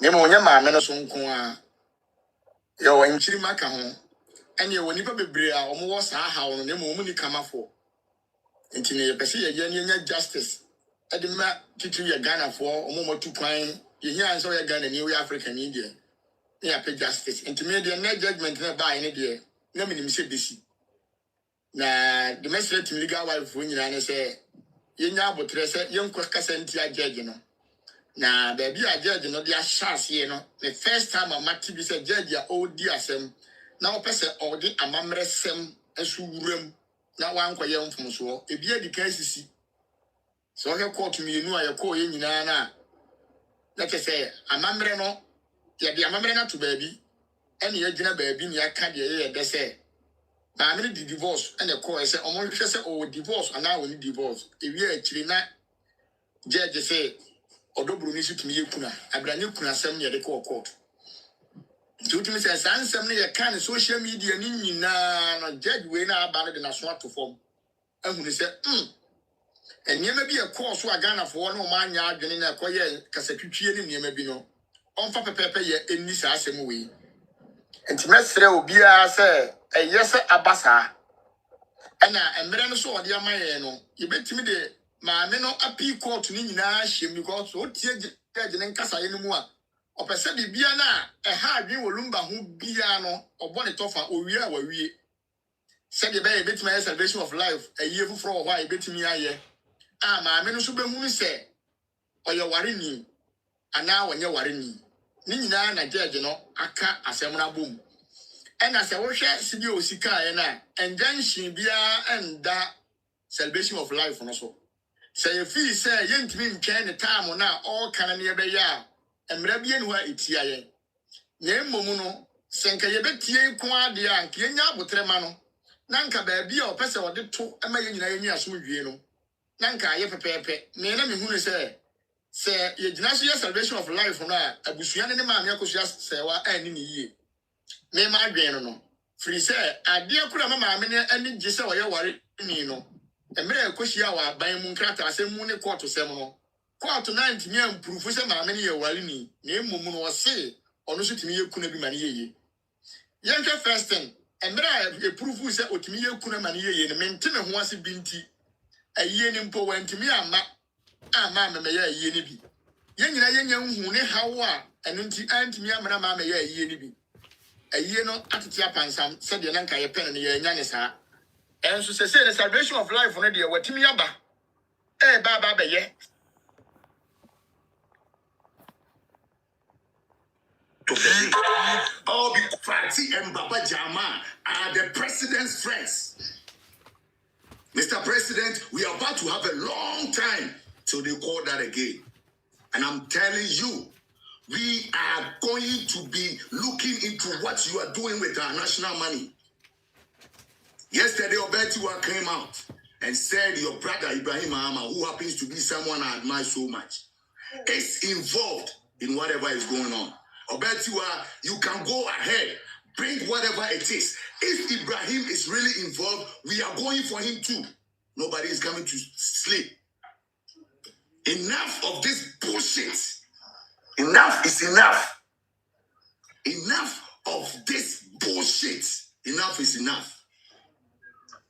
Nemo, your mamma, so you're in Chirimaka. And you will never be brave or more how no money come for. Until you perceive a justice. At the map to your Ghana for or more to pine. You hear I saw your Ghana, New African India. Yeah, pay justice. And to me, the net judgment never buy any dear. No minimum said this. Now, the message to legal wife when you say, you know, but young Quacasentia judge, you know. Now, baby, I judge, you know, they are shots, you know. The first time I'm active is a judge, your old dear Sam. Now, person or the amamre sem and surum. Now, one quay from so. If you the case, So I court me, you know, I call you, Nana. Let us say, a mamma no, yeah, the amamena to baby, and your dinner baby, near Cadia, they say. I made the divorce, and the court said, almost say, oh, divorce, and now we need divorce. If you're actually not, judge say, or don't bring to me, Kuna, I bring you Kuna, send me at the court. To me says, and some near kind of social media, no judge when I abandoned a swat to form. And when he said, and you may be a course who are Ghana for one man yard in a coyer, Cassacuchi, and you may be no. On Papa Pepe, in this assembly. And to Mestre will be a say, a yes, a bassa. And then so, dear my, you bet me the mamma appeal court to Nina, she because so tear and Casa anymore. Or Persebi Biana, a hard dream will lumber who Biano or bonnet offer or we are where we said the baby bit my salvation of life a year for a while, bit me a year. Ah, my men should be who say, or you're worrying me, and now when you're worrying me. Nina and a judge, I can't a seminar boom. And as I was Sibio Sika and then she be and that salvation of life on us. Say if he say yen to me in time or now all can near be ya and Rabian where it's ya. Name Momuno, Senka Yebeti Quadia and Kenya Butremano. Nanka baby or person or the two and my union. Nanka Yepepe, Nana Mihuni say, ye Gnasia salvation of life on a Busian and man Yakusia say what any ye. Me my grain no. Free say, I dear Kurama Mamma and Jessa or your worry, no. And mere Kushiawa by Munkrata, say Moon quarter seminal. Quarter 9 year proof was a mamma year walini, name Mumu was say, or no to me you couldn't be many. Yanka first thing, and mere a proof was said to me you couldn't many and maintain a once a binti. A year in po went to me, mamma may a year be. Young who ne how and until me, mamma may a year be. A year no attitude pansam said the Nanka a pen and your yanisa. And so say the salvation of life on the what Timmy Abba. Eh, Baba, ye. All the Fati and Baba Jama are the president's friends. Mr. President, we are about to have a long time till they call that again. And I'm telling you, we are going to be looking into what you are doing with our national money. Yesterday, Obetiwa came out and said your brother Ibrahim Mahama, who happens to be someone I admire so much, is involved in whatever is going on. Obetiwa, you can go ahead, bring whatever it is. If Ibrahim is really involved, we are going for him too. Nobody is coming to sleep. Enough of this bullshit. Enough is enough. Enough of this bullshit. Enough is enough.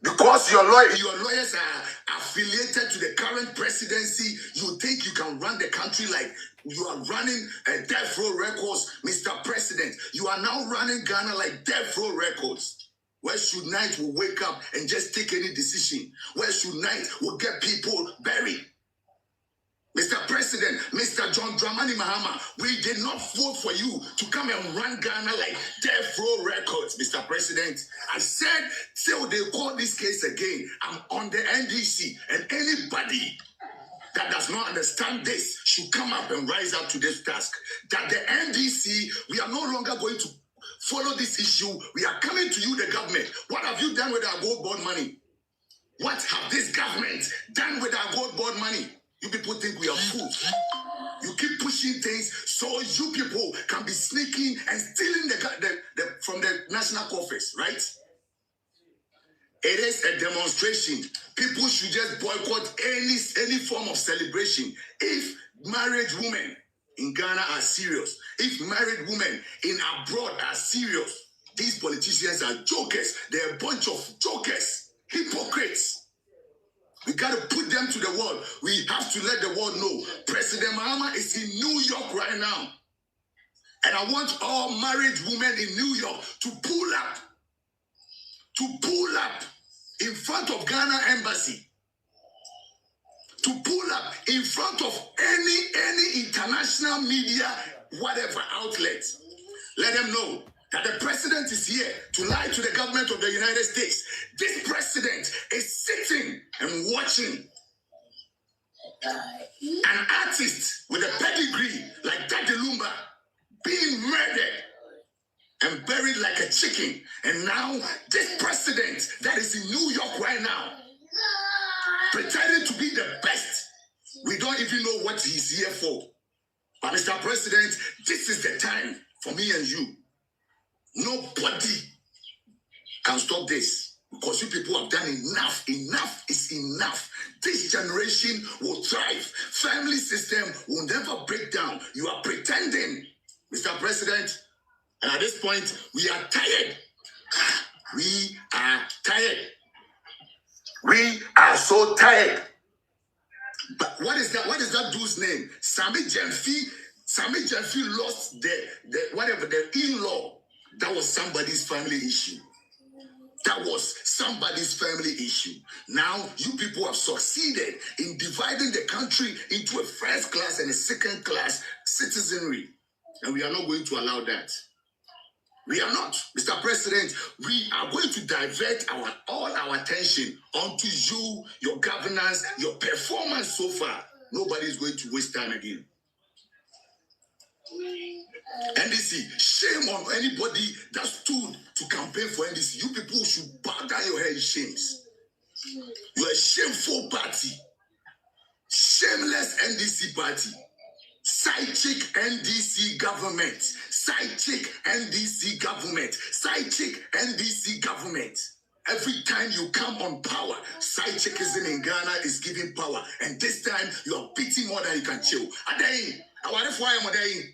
Because your lawyers are affiliated to the current presidency, you think you can run the country like you are running death row records, Mr. President. You are now running Ghana like death row records. Where should Knight will wake up and just take any decision? Where should Knight will get people buried? Mr. President, Mr. John Dramani Mahama, we did not vote for you to come and run Ghana like death row records, Mr. President. I said, till they call this case again, I'm on the NDC, and anybody that does not understand this should come up and rise up to this task. That the NDC, we are no longer going to follow this issue. We are coming to you, the government. What have you done with our gold bond money? What have this government done with our gold bond money? You people think we are fools. You keep pushing things so you people can be sneaking and stealing from the national coffers, right? It is a demonstration. People should just boycott any form of celebration. If married women in Ghana are serious, if married women in abroad are serious, these politicians are jokers. They're a bunch of jokers, hypocrites. We got to put them to the world. We have to let the world know President Mahama is in New York right now. And I want all married women in New York to pull up in front of Ghana Embassy, to pull up in front of any international media, whatever outlet. Let them know that the president is here to lie to the government of the United States. This president is sitting and watching An artist with a pedigree like Daddy Lumba being murdered and buried like a chicken. And now this president that is in New York right now, pretending to be the best. We don't even know what he's here for. But Mr. President, this is the time for me and you. Nobody can stop this. Because you people have done enough. Enough is enough. This generation will thrive. Family system will never break down. You are pretending, Mr. President. And at this point, we are tired. We are tired. We are so tired. But what is that? What is that dude's name? Sammy Jemfi. Sammy Jemfi lost the in-law. That was somebody's family issue. That was somebody's family issue. Now, you people have succeeded in dividing the country into a first class and a second class citizenry. And we are not going to allow that. We are not. Mr. President, we are going to divert all our attention onto you, your governance, your performance so far. Nobody is going to waste time again. NDC, shame on anybody that stood to campaign for NDC. You people should bow down your head in shames. You're a shameful party. Shameless NDC party. Side chick NDC government. Side chick NDC government. Side chick NDC government. Every time you come on power, side chickism in Ghana is giving power. And this time, you are beating more than you can chew. Adain, I want to fire Modain.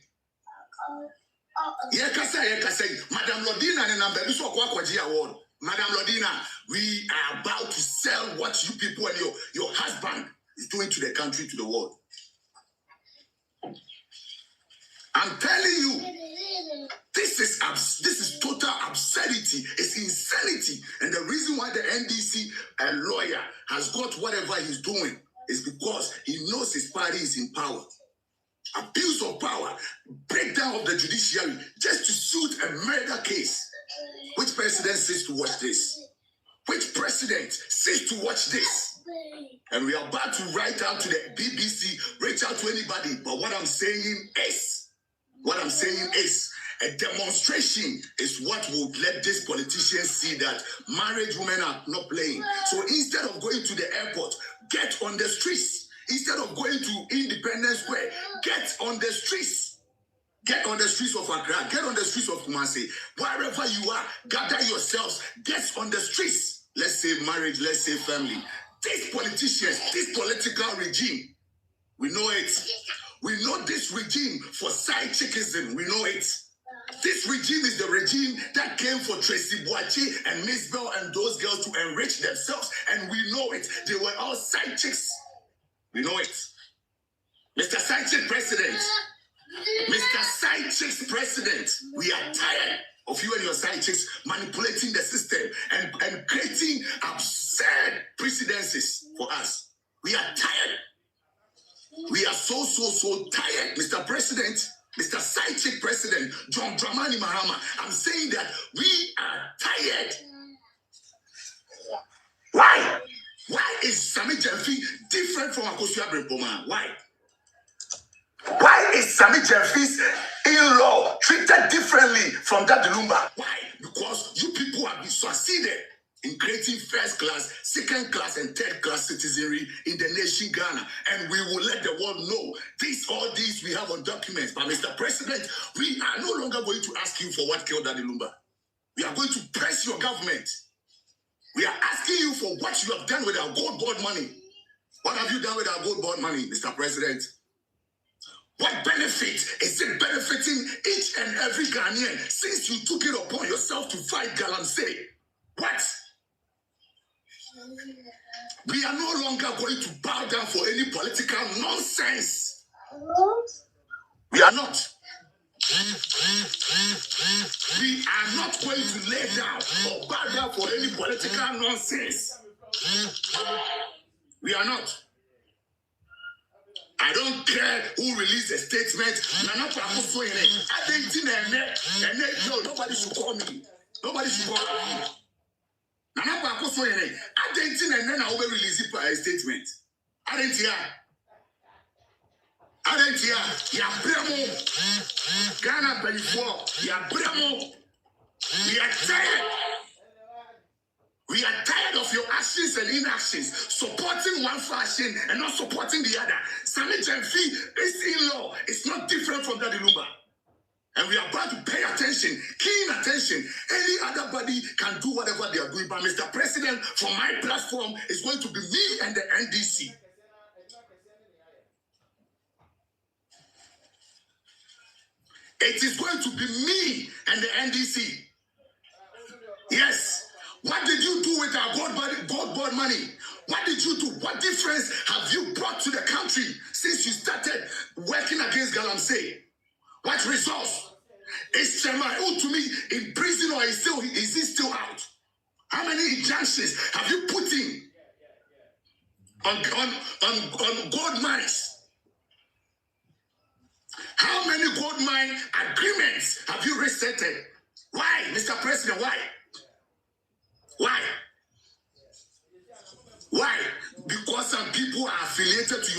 Madam Lodina and I'm the award. Madam Lodina, we are about to sell what you people and your husband is doing to the country, to the world. I'm telling you, this is total absurdity. It's insanity. And the reason why the NDC lawyer has got whatever he's doing is because he knows his party is in power. Abuse of power, breakdown of the judiciary, just to suit a murder case. Which president sits to watch this? Which president sits to watch this? And we are about to write out to the BBC, reach out to anybody. But what I'm saying is, a demonstration is what will let these politicians see that married women are not playing. So instead of going to the airport, get on the streets. Instead of going to Independence Square, get on the streets. Get on the streets of Accra. Get on the streets of Kumasi. Wherever you are, gather yourselves. Get on the streets. Let's say marriage. Let's say family. These politicians, this political regime, we know it. We know this regime for side chickism. We know it. This regime is the regime that came for Tracy Boachi and Miss Bell and those girls to enrich themselves. And we know it. They were all side chicks. We know it. Mr. Side Chick President. Mr. Side Chicks President. We are tired of you and your side chicks manipulating the system and creating absurd precedences for us. We are tired. We are so tired, Mr. President, Mr. Side Chick President, John Dramani Mahama. I'm saying that we are tired. Why? Why is Sammy Jemfi different from Akosua Brempoma? Why? Why is Sammy Jemfi's in-law treated differently from that Lumba? Why? Because you people have been succeeded in creating first class, second class, and third class citizenry in the nation Ghana. And we will let the world know all these we have on documents. But Mr. President, we are no longer going to ask you for what killed Daddy Lumba. We are going to press your government. We are asking you for what you have done with our gold board money. What have you done with our gold board money, Mr. President? What benefit is it benefiting each and every Ghanaian since you took it upon yourself to fight Galamsey? What? We are no longer going to bow down for any political nonsense. We are not. We are not going to lay down or bow down for any political nonsense. We are not. I don't care who released a statement. Nobody should call me. Nobody should call me. I didn't release a statement. I didn't hear. here, Yabramo, Ghana before, Yabramo. We are tired. We are tired of your actions and inactions, supporting one faction and not supporting the other. Sami Jemfi is in law. It's not different from Daddy Lumba. And we are about to pay attention, keen attention. Any other body can do whatever they are doing. But Mr. President, from my platform, is going to be me and the NDC. It is going to be me and the NDC. Yes. What did you do with our God-born money? What did you do? What difference have you brought to the country since you started working against Galamsey? What results? Is Chema to me in prison or is he still out? How many injunctions have you put in on gold mines? How many gold mine agreements have you resetted? Why, Mr. President? Why? Why? Why? Because some people are affiliated to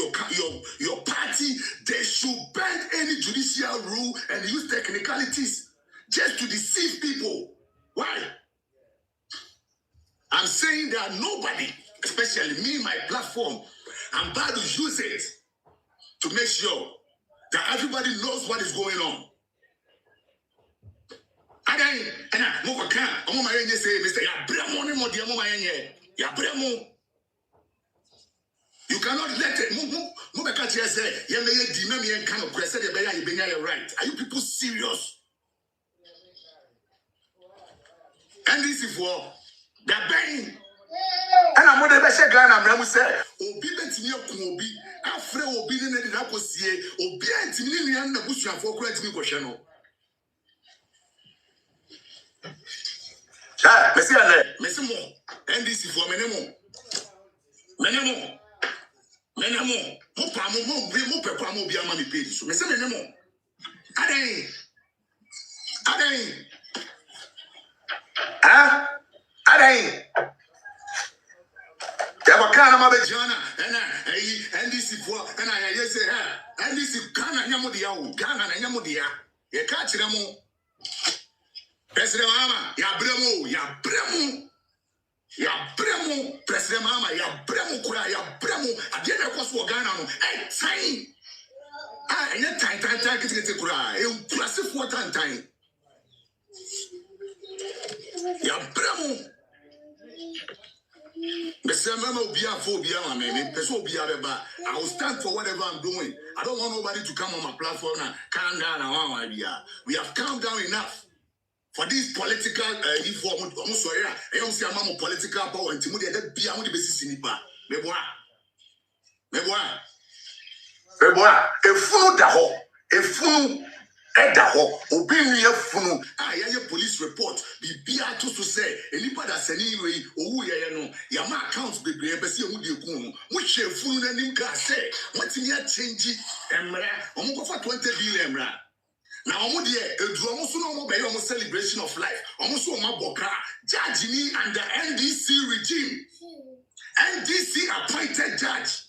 your party. They should bend any judicial rule and use technicalities just to deceive people. Why? I'm saying that nobody, especially me, my platform, I'm about to use it to make sure that everybody knows what is going on. You cannot let it. Right. Are you people serious? And this is for the bang. And I'm going to say, I'm say, Obi betimi Obi, afre Obi ne de akosie, Obi antimi ne na busuafo kura antimi kohwe no. Messi ale, Messi mo, NDC for menemo. Mo pa mo pepa mo bi ama mi page so. Messi menemo. Aden. Aden. Yabakana mabejana and NDC for and I say NDC Ghana nyamudia Ghana na nyamudia ye ka kire mo President Mama ya bremu President Mama ya bremu kura ya bremu ade na ekoso Ghana no time enye time kitikiti kura plasifo time ya bremu. I will stand for whatever I'm doing. I don't want nobody to come on my platform and calm down. We have calmed down enough for this political political power and Edaho, Obinia Funu, police report, Bibia to say, anybody that's anyway, Yama accounts be Bessie Woody, which Funu and Nimka say, what's in your change, Emra, for 20 billion. Now, almost no celebration of life, almost my boka, judge me and the NDC regime. NDC appointed judge.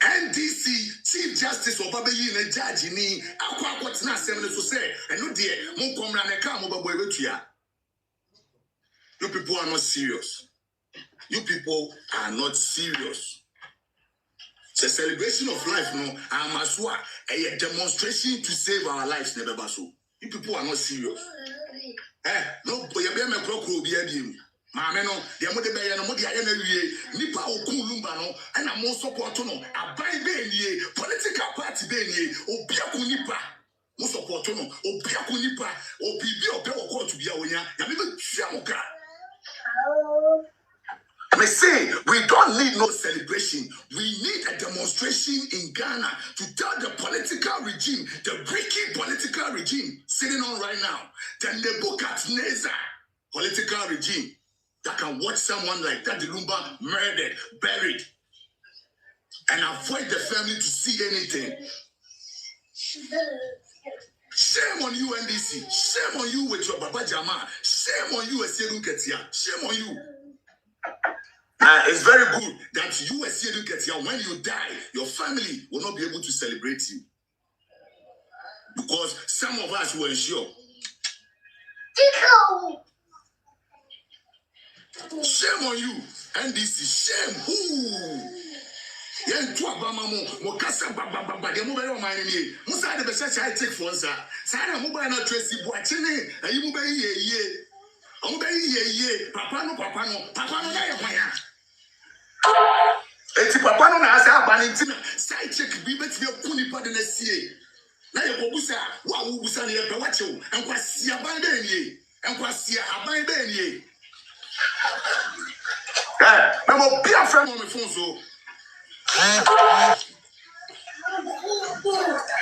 NDC Chief Justice Obabeyi and Judge ni akwa tina assembly so say eno de mo komra na ka mo babo ebetua. You people are not serious. You people are not serious. It's a celebration of life, no. Amaswa a demonstration to save our lives, never baso. You people are not serious. No, you be me krokro bi adim. Mameno, the mother bay and Modia Nipa Okulumba no, and I'm also support no, a by Beni, political party Beni, or Biaku Nipa, who support no, or Biaku Nipa, or Bibi or Bell to be away, and even Shamoka. I say, we don't need no celebration. We need a demonstration in Ghana to tell the political regime, the wicked political regime sitting on right now, the Nebuchadnezzar political regime, that can watch someone like Daddy Lumba murdered, buried, and avoid the family to see anything. Shame on you, NDC. Shame on you with your Baba Jama. Shame on you, Esiedu Ketia. Shame on you. It's very good that you, Esiedu Ketia, when you die, your family will not be able to celebrate you. because some of us were sure. Shame on you. And this is shame. Who? Yen to abama mo kasa baba de mo be o man ni musa de be se I take for nsa sa na mo ba na tracy bo achine ayi mo be ye o be ye papa no na ye hwan eti papa no na asa abani ntina side check bi betime ku nipa de na sie na ye ko busa wa wo busa na ye be wachew enkwasi aban be nie enkwasi aban be nie na mo bia fra mo me phone so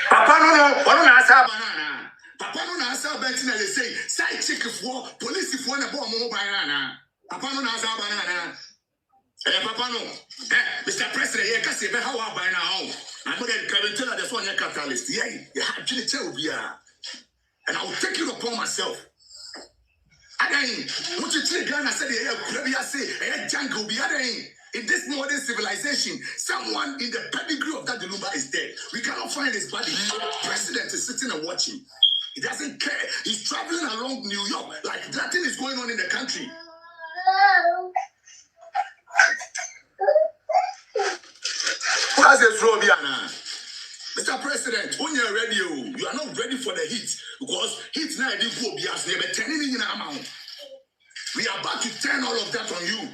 Papa no, one asa banana. Papa no asa banana. They say side chick for police for na bomb mo banana. Papa no asa banana. Papa no. Mr. President, here kasi be how banana home. I'm going to tell that's one catalyst. Yeah, you have to tell me. And I will take it upon myself. Again, what you think Ghana said here, say, jungle be again. In this modern civilization, someone in the pedigree of that Delumba is dead. We cannot find his body. The president is sitting and watching. He doesn't care. He's traveling along New York like nothing is going on in the country. What's this, Robiana? Mr. President, when you're ready, you are not ready for the heat because heat now is going to be turning in our mouth. We are about to turn all of that on you.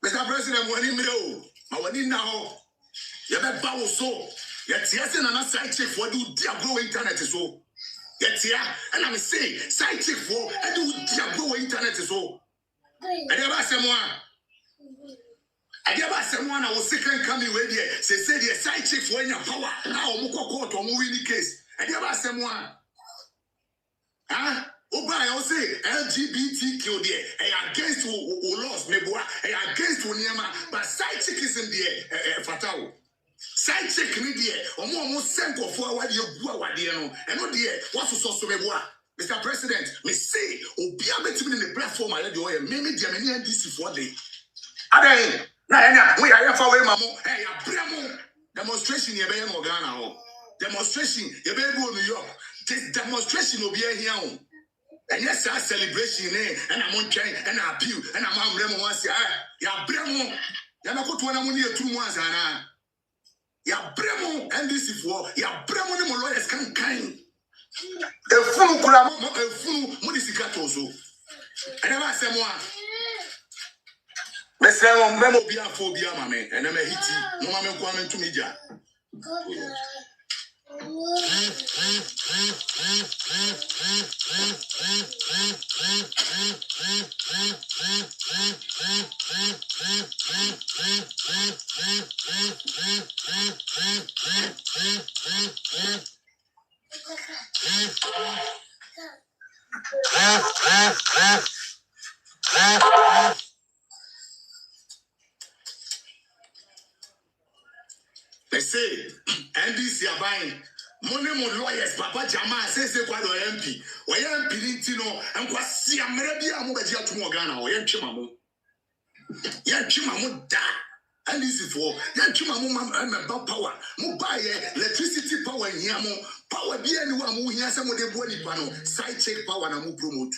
Mr. President, when you now, you better bow so. Yet, yes, and I'm side check for do grow internet so. Yet, yeah, and I'm saying side check for and do grow internet so. I never say more. I never say one. I was second coming with you. Say the side check for your power. Now, I'm going to win the case. I never say one. Huh? Oba I say LGBTQ there. Against laws, meboa. Against Onyema. But side chick is in there. Fatal. Side chick ni there. Omo send go forward you go away no. And no there. What's so meboa? Mr. President, me say obia betimi in the platform I do me the many NDC for day. Adai. Na we are for we mamo. Hey, abramo demonstration ye be no Ghana ho. Demonstration ye be go New York. This demonstration will be here. And yes, our celebration, and I'm on train, and I appeal, and I'm Remo once. Ya Bremo, Yamako to one year 2 months, and Ya Bremo, and this is for Ya Bremo, the lawyers can kind. A fool, a fool, Modificato. And I say more. Let's say, Memo be a phobia, mammy, and I'm a hitty, no mamma coming to me. They say, NDC are buying. Money lawyers, Papa Jama says they quite MP. Or MP Lintino, and Quasi Amerabia Mobajia to Morgana, or Yanchimamu. Yanchimamu da. And this is for Yanchimamu about power. Mubaye, electricity power in Yamo, power be anyone who has some of the body panel, side check power and a move promote.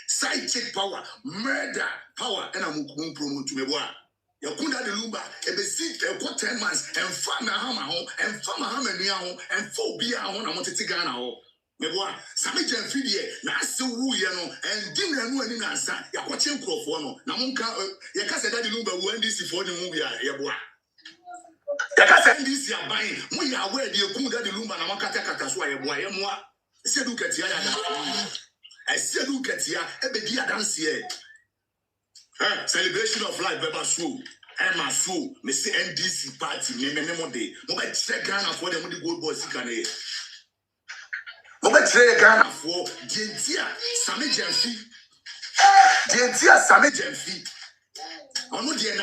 Side check power, murder power and a move promote to me. Yakunda de Lumba, a besieged a 10 months, and farmer hammer home, and farmer hammer near home, and 4 beer on a Montetigana home. Meboa, Samija and Fidie, Nasu Wuyano, and dinner and in answer, Yaquachin Crofono, Namunka, Yakasa de Lumba, when this is for the movie, Yabua. Yakasa and this are buying, we are where the Yakunda de Lumba, Namakata Kataswa, Yamwa, Sedukatia, I said, look at here, a begia dance here. Celebration of life, Beba Sue. Emma Sue, Mr. NDC party, Memo Day. Mobile check Ghana for the gold boys. Mobile check Ghana for Gentia, Sammy Jemfi. Gentia, Sammy Jemfi. On the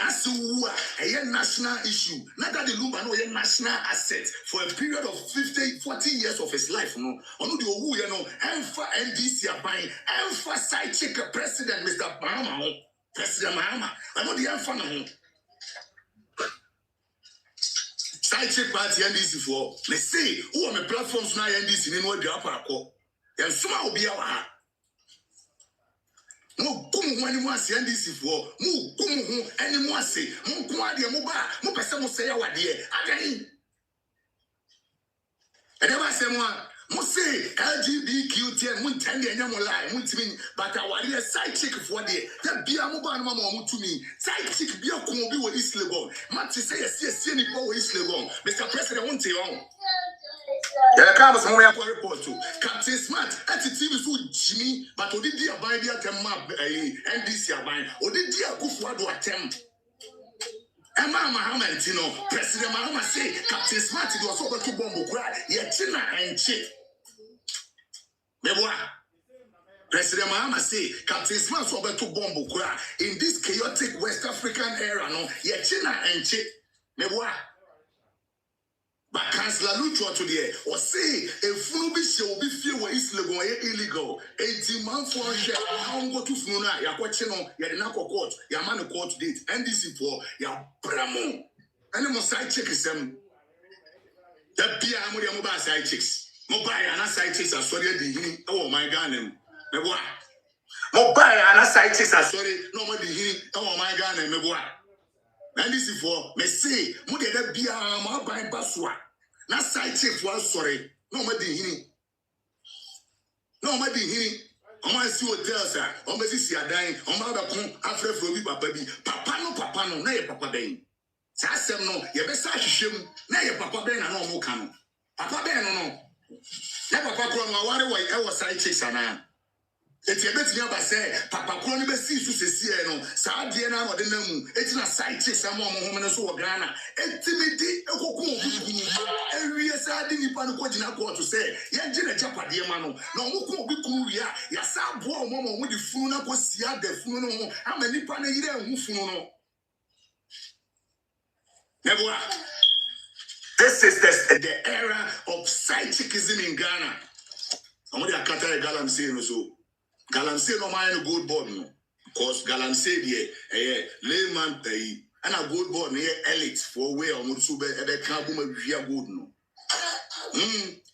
national issue. Not that the Lumba no a national asset for a period of 40 years of his life. No, on the you know, NDC are buying, emphasize check President Mr. Mahama. President Mahama, I know the answer. side chick party NDC for. They say, who are my platforms now NDC in what drop our call. And some will be our mo kum wani mo ase NDC for mo kum ho ani mo ase mo kum ade mo ba mo pese mo say awade adan e dey ba se mo say LGBTQ mo ntend de anya mo lie mo ntimi but awade side chick for de da bia mo ba no ma mo tumi side chick bia kum obi wo East Legon ma te say yes ni po wo East Legon Mr. President won te on yeah, come some way report to Captain Smart at the TV so Jimmy, but Odi dia buy dia map NDC aban. Odi dia kufuado atem. Emma Mahaman Tino, President Mahama say Captain Smart was over to bomb cry, yet China and Chip. Meboa. President Mahama say Captain Smart was over to bomb cry in this chaotic West African era, no, yet China and Chip. Meboa. But Councillor Lucho today or say if you be sure be few East Legon illegal 18 months for share how go to Fununa ya kwacheno ya na court ya man court date NDC for ya bramo any mo side check sem that bia mo dey mo ba side checks mo buy an side checks asori dey hini e wo my Ghana me boa mo buy an side checks asori no mo dey hini e wo my Ghana me boa NDC for me say mo dey da bia mo buy baswa na side check for sorry no ma di hini o ma si hotels o ma si adan o ma ba kon afrefro bi papa no na ye papa ben sa asem no ye be sa hwehwem na ye papa ben na no mo ka no papa ben no na papa kro no ware wo e wo side check sana eti ebetini aba say papa kro no be si su sesie no sa de na no de na mu eti na side check sama mo hom no so wo Ghana eti me di ekoku obi ewie sa de nipa no ko gina court say ye gina japade ma no na omo ko obi kunu wi a ya sa bo omo mo di funu na ko sia de funu no ho ama nipa na yire hu funu no neboa. This is the era of side chickism in Ghana. Amodi akata galamsey no so galamsey no man gold board no because galamsey there layman and a gold board near elite for where omo so be e ka bo ma wia gold no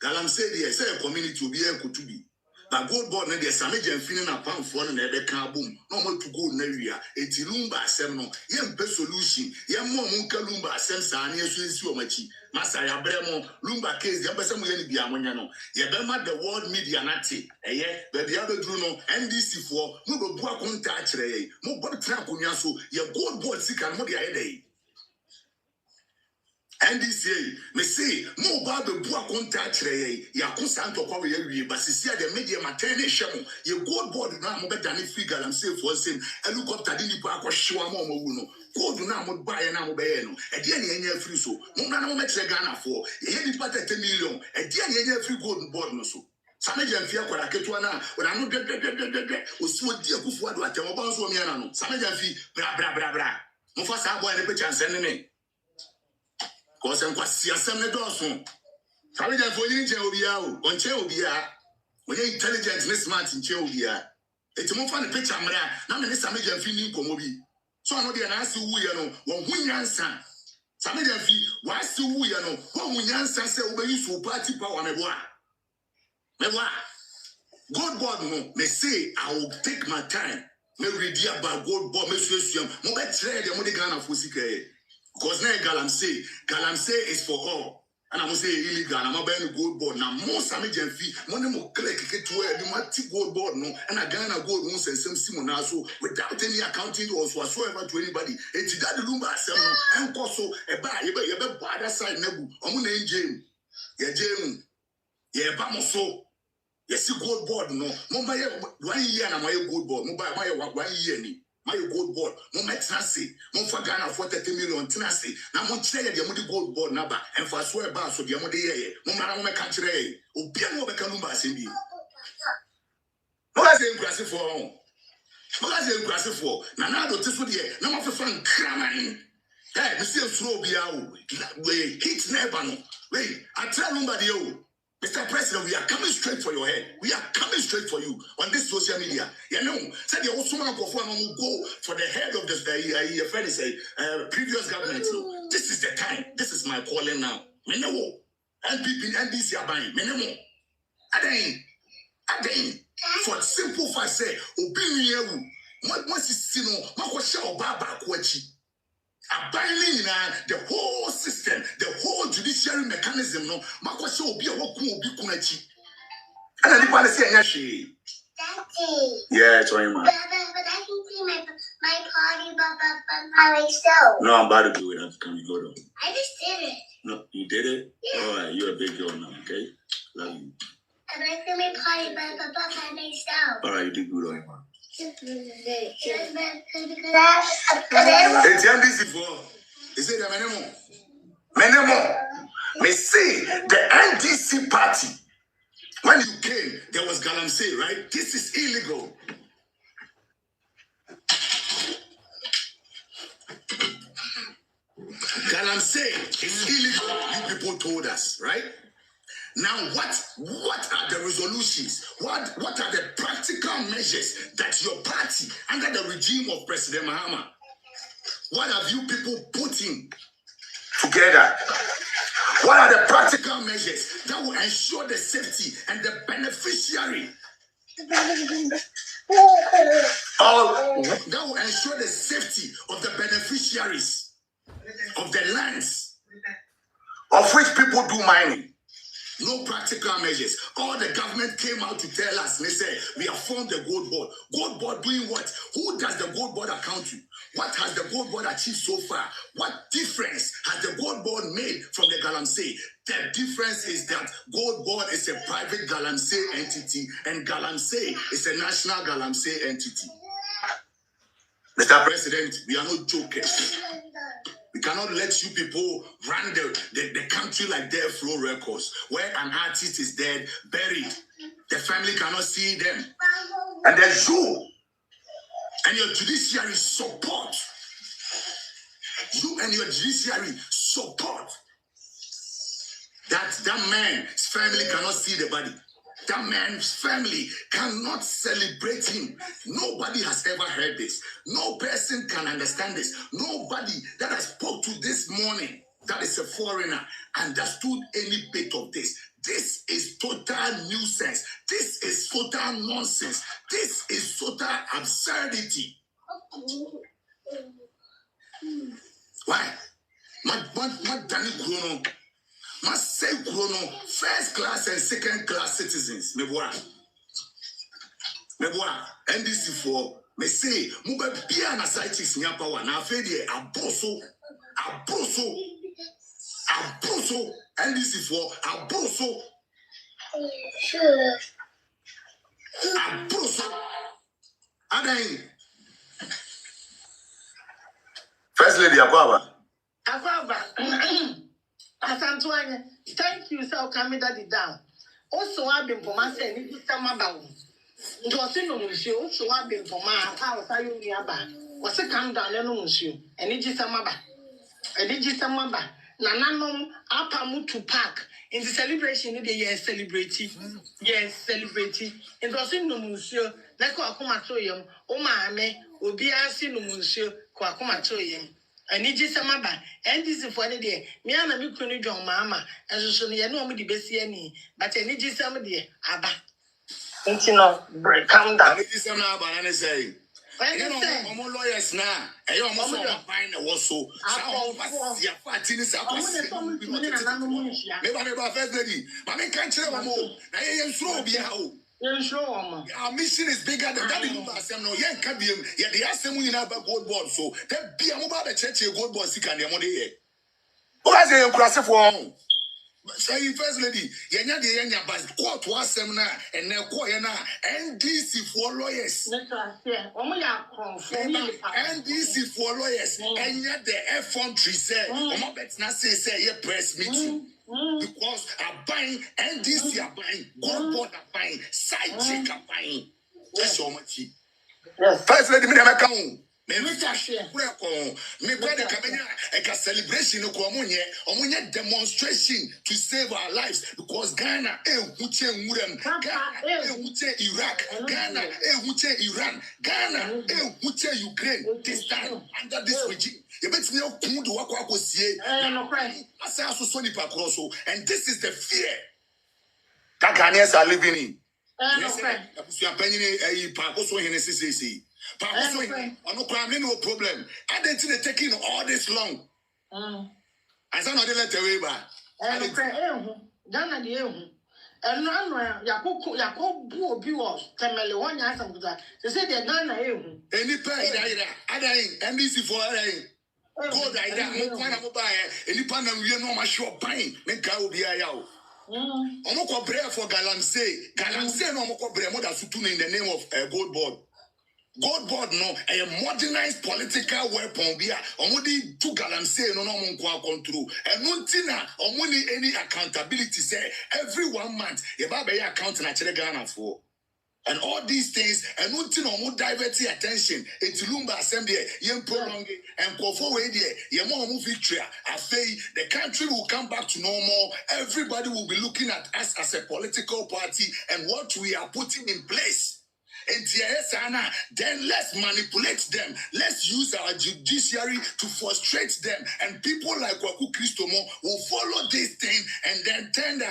galamsey there say community obi e kotubi but gold board na there samajan fini na pan for na e ka boom no mo to gold na wia eti lumba asem no ye mpe solution ye mo nka lumba asem sa na yeso esi o machi masa ya bremo lumba case ye pese mo ye ni bia monya no ye be ma the world media na te eye be dia be dru no NDC for mo be bu akonta a kire ye mo bo tra akonwa so ye gold board sika no mo de aye dey NDC me say mo ba be bu akonta a kire ye ya kusa ntokwa ye wie basisi ya de media matene hwemo ye gold board na mo be dane free galamsey for same helicopter di nipa akohwewa mo wu no gold na mo buy na mo be ye no e de na enya free so mo na mo metre Ghana for ye nipa 30 million e de na enya free gold board no so sameja mfia kwara ketua na ora no de osi odi akufu ado atem oba nso mi na no sameja mfi bra mo fa sa boy ne pe chance ne ko se nkwa siasem ne doso sameja mfo yin nche obia o onche obia onye intelligent ne smart nche obia eti mo fa ne picture mra na me ne sameja mfi ni nkomo bi so ano de na ase wu ye no won hunyansa sameja mfi wa ase wu ye no won hunyansa se obeyi so party power meboa God board no me say I will take my time me read about God board me so mo be trade dem mo de Ghana for sika because na galamsey is for all and I must say illegal and I'm buying gold board now mo same jamfi mo ne mo click to where the mati gold board no and I Ghana gold no say same simo na so without any accounting or whatsoever to anybody et that the lumba asem no enko so e ba ye be other side nebu omo na enjem ye ba mo so yes, gold board no. Mumbai 1 year na my gold board. Mumbai my 1 year ni. My gold board. Mumbai tenasi. Mumfa Ghana for 30 million tenasi. Na munchire ya mudi gold board naba. And for swear bar so dia mudi ye. Mumara mume kanchire. Ubia mo be kanumba asembi. Mugaze impressive for on. Mugaze impressive for. Na na do tiso de. Na ma fefa nkraman. Hey, me see suro bia o. We hit never no. Wait, I tell number de o. Mr. President, we are coming straight for your head. We are coming straight for you on this social media. You know, said the Osman Kofan will go for the head of the previous government. This is the time. This is my calling now. Menemo, NPP, NDC are buying. Menemo, Adain. For simple fact, say, Obiniyewu. Once you see no, Makosha Obaba Kwachi. Abandoning the whole system, the whole judiciary mechanism, no, Makosha Obi Oku Obi Kunachi. And anybody say Yashi. Daddy. Yeah, it's right, man. But I can see my party by myself. No, I'm about to do it. Can you go to? I just did it. No, you did it? Yeah. All right, you're a big girl now, okay? Love you. And I feel my party by myself. All right, you did good on it, man. It's NDC for. Is it the Menemo? Me see the NDC party. When you came, there was Galamsey, right? This is illegal. Galamsey is illegal. You people told us, right? Now, what are the resolutions? What are the practical measures that your party, under the regime of President Mahama, what have you people put in together? What are the practical measures that will ensure the safety and the beneficiary? That will ensure the safety of the beneficiaries of the lands of which people do mining. No practical measures. All the government came out to tell us, they say, we have formed the gold board. Gold board doing what? Who does the gold board account to? What has the gold board achieved so far? What difference has the gold board made from the Galamsey? The difference is that gold board is a private Galamsey entity and Galamsey is a national Galamsey entity. Mr. President, we are not jokers. We cannot let you people run the country like Death Flow Records, where an artist is dead, buried. The family cannot see them. And then you and your judiciary support. You and your judiciary support that man's family cannot see the body. That man's family cannot celebrate him. Nobody has ever heard this. No person can understand this. Nobody that I spoke to this morning, that is a foreigner, understood any bit of this. This is total nuisance. This is total nonsense. This is total absurdity. Why? Danny Bruno. Must say Bruno, first class and second class citizens. Meboa. NDC for me say Mube Bia na sites nya power na afedie aboso NDC for aboso. Sure. Aboso. Adain. First lady Akwaba. Asantuanya, thank you, sir. Coming daddy down. Also, I've been for my saying, this is some about. It was in the monsieur, also, I've been for my house. I only about was a come down and monsieur, and it is some about. And it is some about. Nananum, Apamu to park in the celebration. Yes, celebrating. Yes, celebrating. It was in the monsieur, like Kwakumatoyum, O Mame, Obiasi no monsieur, Kwakumatoyum. I need you some about, and this is for the day. Me and me couldn't join Mamma, and so you know me the best any, but I need you some of the Abba. Don't you know, calm down. I need you some about, and I say, you know, I'm lawyers now. I almost find a wasso. Your party is up. Maybe first lady, but I can't tell them more. I am sure be how. Our mission is bigger than that. No, young can be. Yeah, the assembly we have a gold board. So that be a mobile church gold board. Sick and the money. What I say, impressive one. Say, first lady, Yanya the Yanya, but quote was seminar and now Koyana NDC for lawyers. NDC for lawyers. And yet the F1 said, I'm bet not say a press meeting. Because I'm buying NDC are buying, gold board are buying, side check are buying. That's so much. First lady, me never come. Me brother Kamenya a celebration no omunye demonstration to save our lives because Ghana huche murem, Ghana huche Iraq, Ghana huche Iran, Ghana huche Ukraine this time under this regime. You bet me kundu wako sie. Asa aso so nipa kroso, and this is the fear that Ghanaians are living in. Yes, you are paying a pacoso in a CCC. Pacoso, no problem. I didn't taking all this long. As I know the letter way back. Ghana the and no Yakob Biwas, Tamale, 1 year something. They said they're Ghana. Any pay, and this is for God, I don't want to buy any pan and we know my short pine. Make I will be a yow. Omoko prayer for Galamsey no omoko prayer more than Sutuna in the name of gold board. Gold board no a modernized political weapon bia omodi to Galamsey no monko control. And nuntina omoni any accountability say every 1 month ye ba be account na chere Ghana for. And all these things, and nothing or more divert attention. It's Lumba Assembly, Yen prolong and Kofo way there, Yemo victory. I say the country will come back to normal. Everybody will be looking at us as a political party and what we are putting in place. And then let's manipulate them. Let's use our judiciary to frustrate them. And people like Waku Kristomo will follow this thing and then turn the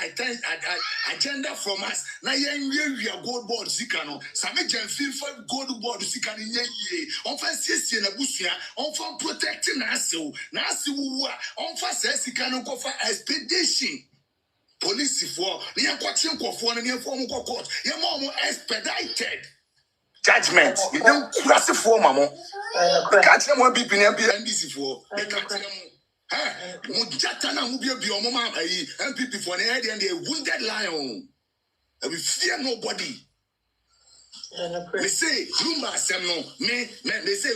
agenda from us. Now we are gold board zikano. Same feel for gold board zikani ye. On fa sisi na busia. On fa protecting us. Nasi wuwa. On fa sisi ko fa expedition. Police for near quatin for near form court. Your mom expedited. Judgment. You don't cross it for Mamma. Catch them one people and NBC for. Catch them. Mujatana Mubia Biomama, MPP for the head and the wounded lion. And we fear nobody. They say, Lumba Semno, me, they say,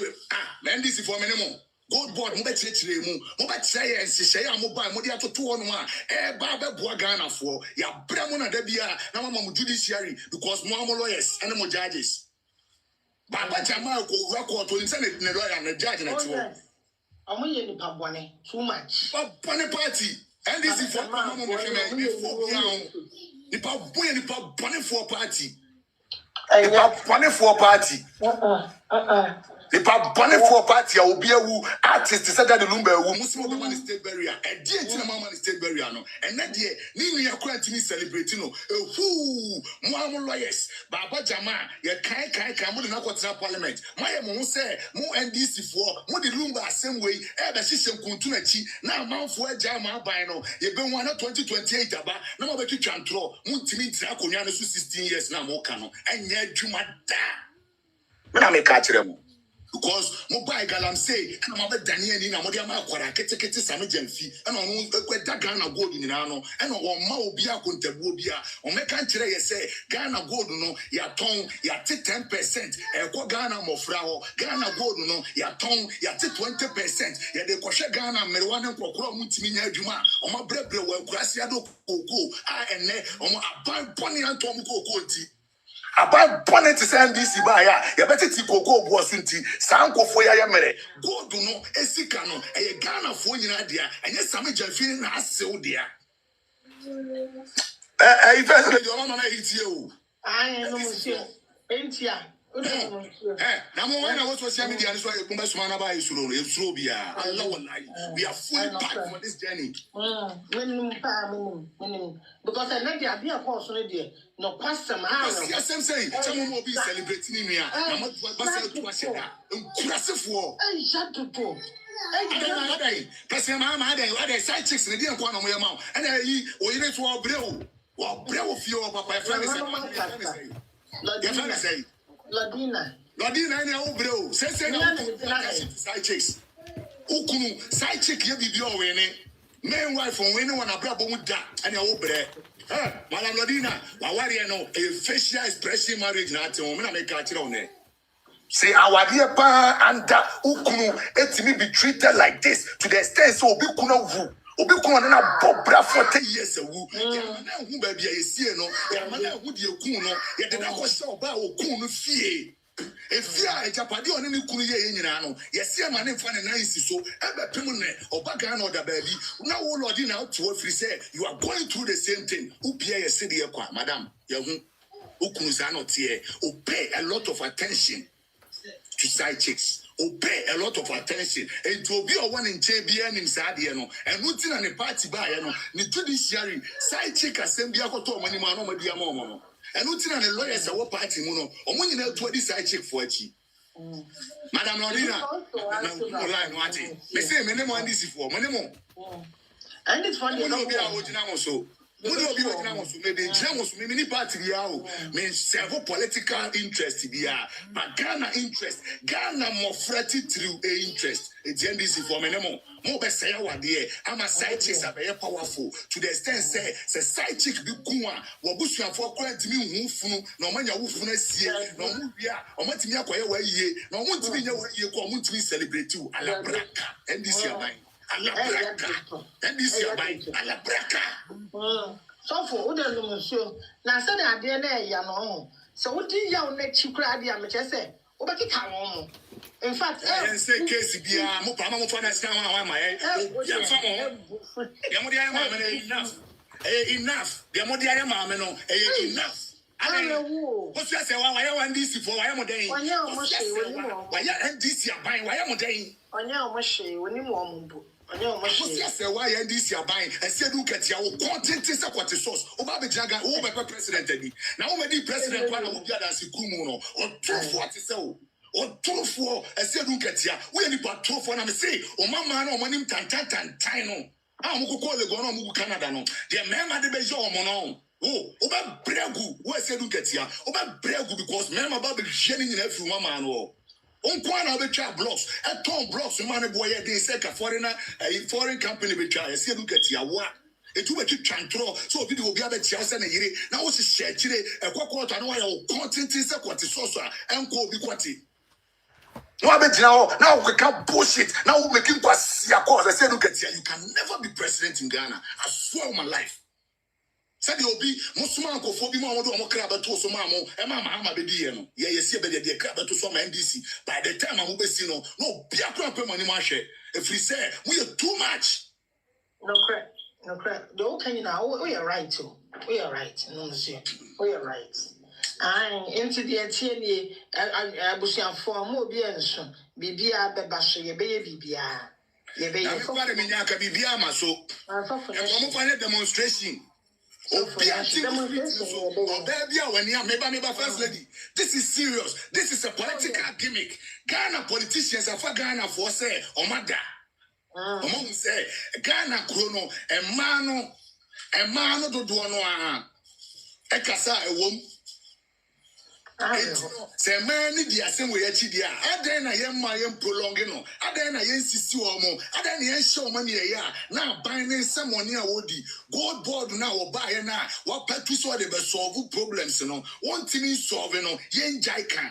NBC for minimum. Gold board, Mobile say and say, I'm mobile, Modia to 2 on 1. Baba Boagana for ya Bramona Debia, Namama judiciary, because more lawyers and more judges. Baba Jamal go record to send it in the lawyer and the judge in it. I'm only in Pabwane, too much. But party, and this is for Mamma the Pabwane for party. The Pabwane for party. The Pabwane for party, I will be a artist said that the Lumber will Muslim woman state barrier, a dear Tinamama state barrier, and that year, Nini acquired to me celebrating. Who, Mamma lawyers, Baba Jama, your kai come with an aquatic parliament. My mom say, more NDC for, more the Lumber same way, ever system Kuntunachi, now Mount for Jama Bino, you've been 2028 about, no more to control, Muntimi Traconiano 16 years now, more canon, and yet Jumada. When I make catch them. Because mobile Galamsey, and I'm a Daniel in a Modiama Quara, Kete Samajan fee, and on Ghana gold in Ano, and on Maubia Kuntabubia, on Mekantre, say, Ghana gold, no, ya tongue, ya 10%, and Ghana Mofrao, Ghana gold, no, ya tongue, ya 20%, ya de Kosha Ghana, Meruana Kokro Mutimina Juma, on my bread, Graciado Coco, I and on my band pony and Tom Coco. About bonnet to send this Ibaya, you better take Coco Bosunti, Sanko for Yamere, go do no, Esikano, a Ghana for Nadia, and yes, some feeling as so dear. I first your mama hit you. I am monsieur. Ain't ya? Now, when I was for Sammy, I saw a Kumasmana by Surobia. We are fully back on this journey. Because I know the idea of course, no pastor. Yes, I'm saying, someone will be celebrating me. I'm not going to watch it. Impressive war. I shut the door. Because your mama had a side chicks in the dear corner of your mouth. And I eat or you to our brew. Or brew of your papa, say. Ladina, any old bro. Say, side chicks. Ukunu, side chick, you be your winning. Man, wife, from winning one, a brother would die, and your old bread. Madame Ladina, Wawariano, a facial expression marriage, not a woman, I make a on it. Say, our dear pa and Ukunu, let me be treated like this to the extent so be kuno. Obikuna na bobra 40 years ago. Yamana hu ba bia yesie no, yamana hu de ekun no, ye de na ko se oba okun no fie. If you are a Japadi on any Kuya in Ano, yes, I'm an infant and nice so ever permanent or Bagan or the baby. Now, Lord, out to what we say, you are going through the same thing. Upia a city, madam, Yahu, Ukunzano Tie, who pay a lot of attention to side chicks. Or pay a lot of attention. It will be a one in JBN in Sadiano, and Mutin and a party by the judiciary, side chick assembly, money, Mano, and Mutin and a lawyer, so what party mono, or when you know to this side chick for a cheap. Madam Lorina, they say, Menemo and this is for Menemo. And it's funny, so. Maybe Jamos, many party, means several political interest, but Ghana interest, Ghana more fretted through a interest. It's NDC for Menemo. More best say, I'm a side chicks are very powerful to the extent say, side chick be Kuma, Wabushia for quite me, Wufunu, no man, Wufunes, no Mubia, or Matimia, no one to be you come to celebrate too, a la braca, and this year mine. And this year mine, a la braca. So for other monsieur, now said I dare no. So what did you next you cry, dear Machese? Obaki Kamomo. In fact, I say, Casey, be a Mopama for us now. My enough. Enough. The Modia Mamano, enough. I what's that? Why I want this for? Why am I day? Why am this year buying? Why am I day? On your machine, when you want. Yes, why and this year buying? I said, look at your content is a what is source. Obama Jaga, over president. Now, when the president, one of the others, Kumuno, or 240 or 24, I said, look at ya. We are the patrol for them. Say, oh, Mamma, no, money, Tantano. I'm going to call the Gono Canada. No, the member the Bejo Mono. Oh, Oba Bregu, who I said, look at ya. Oba Bregu, because member Bobby Jenny in every woman. On Kwana Becha blocks, a ton blocks, man, boy, they say a foreign company, which I say, look at ya, what? It will be control, so people will be able to tell us and now what's a share today, a quarter, I know content is a quarter, so, and go be quati. No, now we can't bullshit. Now we're making pass your cause. I said, look at ya, you can never be president in Ghana. I swear on my life. Said you'll be Musman go for be more crab to so mammo, and Mamma be dear. Yeah, you see, but the crab to some NDC. By the time I'm obviously no, be a crap money marche. If we say we are too much. No crap. The old can you now, we are right too. We are right, no, monsieur. We are right. I into the atelier, I was your form more bien soon. Bibia, Babasha, your baby, Bibia. Your baby, Bibia, so. I'm going to demonstration. Oh, baby, when you are first lady. This is serious. This is a political gimmick. Ghana politicians are for Ghana for say, oh my God. Among say, Ghana chrono, a mano do no a casa a womb. Say, man, the same way at Chidia. I then I am my own prolonging. I then I insist you more. I then I show money a year. Now buying someone near Woody. Gold board now or buy now. What purpose or they solve problems, one thing is solving, yen jaikan.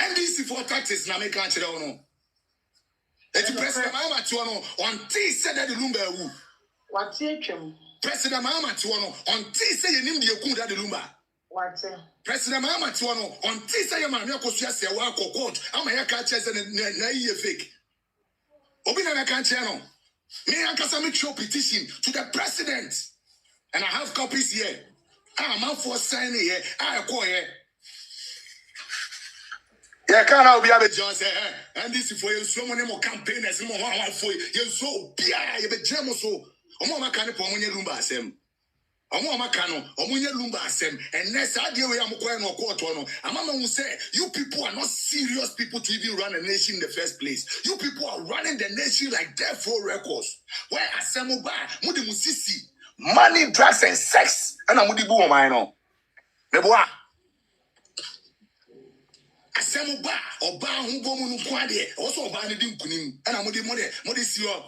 And this is for taxes, now make country on. It's President Mama Tuano on T said that the Lumba. What's it? President Mama Tuano on T say you need the Kunda the Lumba. What's it? President Mama Tuano on Tisa Yamania Kosia Wako court. I'm a catches and a fake. Obina Canchano. Me and Kasami show petition to the president. And I have copies here. I'm out for signing here. I call here. Yeah, can't I be able to say, and this is for you, so many more campaigners, more for you. You're so big, you're a gem so. Omoma can upon your lumba sem. Omoma cano, Omunya lumba sem, and next idea we are going to court on. A mama will say, you people are not serious people to even run a nation in the first place. You people are running the nation like death row records. Where Asamoba, Mudi Musisi, money, drugs, and sex, and a Mudi Boomino. Neboa. Asamoba, Oba, Mubomu Kwade, also Banadi Kunim, and a Mudi Modisio.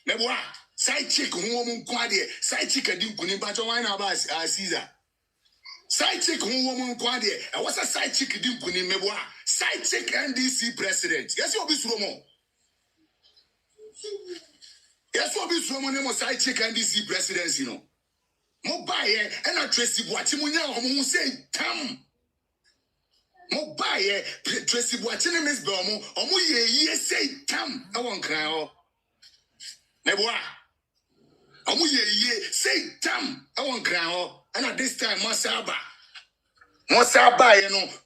Neboa. Side chick, woman, quaddy, side chick, and you couldn't but wine about Caesar. Side chick, woman, quaddy, and what's a side chick, you couldn't me? Side chick, NDC president. Yes, you'll be Romo. Yes, you'll be Romo, side chick, NDC presidency, Mobile, and I trace you what you know, who say, Tam. Mo buy Tracy Watching Miss Belmo, or mo ye say tam, I won't cry. Neboa, or mo ye say tam, I won't cry. And at this time, Masaba. Mosaba,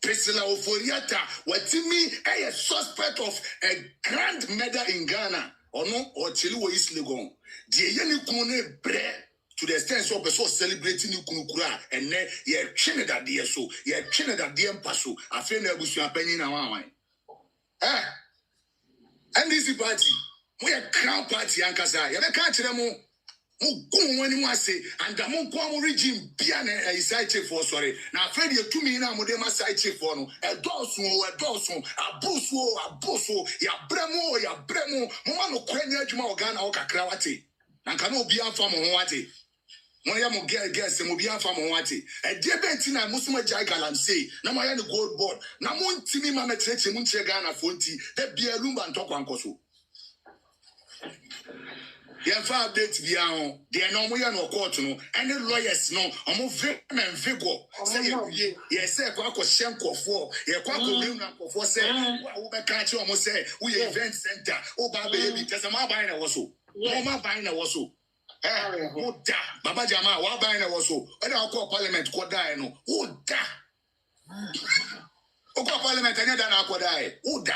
Priscilla Oforiata, what to me, a suspect of a grand murder in Ghana, or no, or Chiluo East Legon. The Yeni Kune bread to the extent of so celebrating Kunukura, and then ye chined that dear so, ye chined that dear passo, a friend of Bushia Penny now. And this party, we are crown party, Ankasa, you can't tell them. Go when you say, and the Monk regime, Piana, a side chief for sorry. Now, Freddie, 2 million, Modema side chief for no, a Dawson, a Bosso, ya Bremo, Momano, Quenya, Juma, Ghana, or Kakrawati. And cannot be a farm on Wati. Moyamo guess and will be a farm on Wati. A dear Bentina, Musma Jagalam say, Namaya the gold board. Namon Timmy Mama Church, Munche Ghana, Fonti, that be a lumba and talk on Kosu. Your updates be on the no court, no, and the lawyers no, I'm very and vigor. Say, yes, sir, Quaco Shanko for, your Quaco for say, what can't you almost say, we event center, oh, baby, because I'm buying a wasso. Mama buying a wasso. Baba Jama, what buying a wasso, and I'll call Parliament Quadino, oh, da. Oh, Parliament, and then I'll die, oh, da.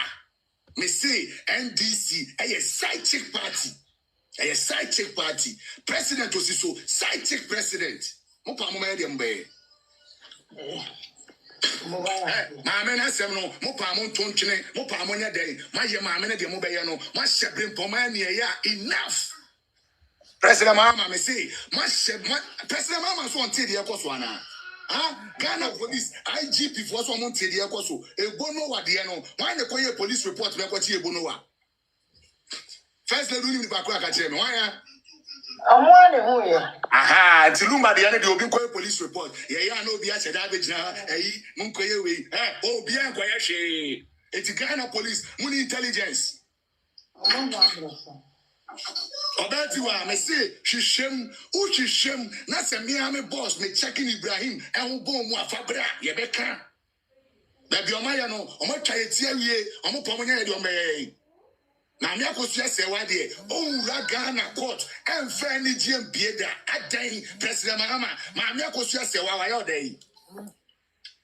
Me say, NDC, a side chick party. A side chick party. President was so side chick president. Mopa mo medium bay. Mamma has no mopa mon tonchine, mopa monia day. My mamma de mobayano, my shepherd pomania enough. President Mama me say, my President Mama so on Teddy Akoswana. Ghana police IGP for someone Teddy Akoso. A bono wadiano. Why the police report me what you bonoa? First, let me back where I can why? I'm one who you. Aha, Tilumba, the other will be police report. Yeah, no, be at average now. Munkoye way. Oh, bien, Koyashi. It's Ghana police, money intelligence. Obetiwa, me say, she shem, uchi shem, that's a Miami boss, me checking Ibrahim, and who boom, what fabra, Yebeka. Baby, Omayano, Omo Chayetia, Omo Pomania, Yome. Now, me go say what there. Oh, Ragana court and Fanny Jim Pieda at day President Mahama. Me go say what I day.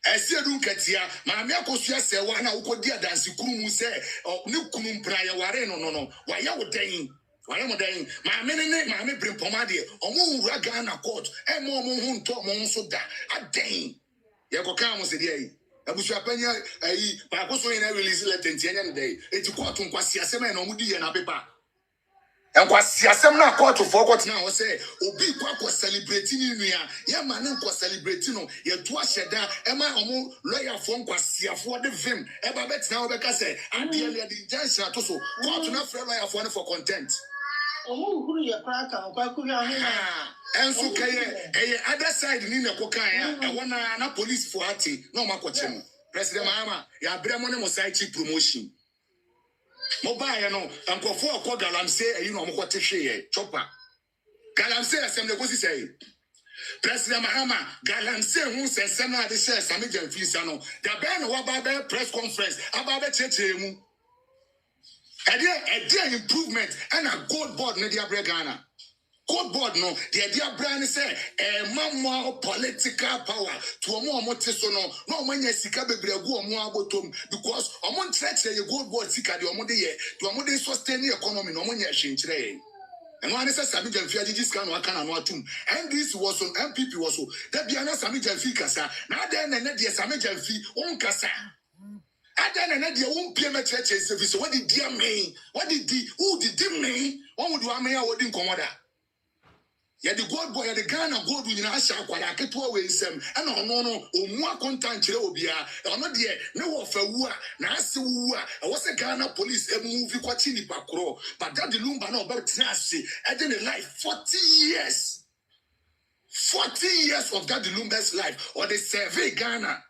I see a Dunkatia, my go say one who could dear dance Kumu say or Nukum Praia Wareno no. Why you dying? Why am I dying? My men, my bring pomade or moon Ragana court and more moon to Monsoda at day. Yakokamo said, yea. Abushapanya Pacoso in a release let in day. It's quite on Quasiasema and Omudi and Abepa. And Quasiasema court to forget now say, Obi Quaco celebrating in ya man was celebrating, ya Tuasheda, Emma Omo, lawyer from Quasia for the vim, Ebabet now because and dearly the injunction to so, court not for lawyer for content. Oh, you crack and so other side Nina Kokaya, and one police for Ati, no Makochemo. President Mahama, ya Bremone Mosaichi promotion. Mobile, no, and before called Galamse, you know what to share, chopper. Galamse, as the Gosi say. President Mahama, Galamse, who says, Sana, the share, Samijan Fisano, the Ben Wababe press conference about the church. A dear improvement and a gold board media Ghana. Gold board no, the idea brand say a more political power to a more motisono, no when you seek a baby go more bottom because among church a gold board seek the omode to a modern sustaining economy no money exchange today. And one is a Samijan Fiadis can work on Watum. And this was on MPP was so that be an Samijan fee Casa. Now then and the Samijan fee on Casa. And then another won't pay my church service. What did dear me? What did the who did me? What would I may I wouldn't come on that? Yeah, the gold boy, the Ghana gold in Asha, what I get to away some, and no, more content, Chirobia, or not yet, no of a woo, Nasi woo, I was a Ghana police, a movie, Quachini Pacro, but that the Lumba no better Nasi, I didn't life 40 years. 40 years of that the Lumba's life, or the survey Ghana.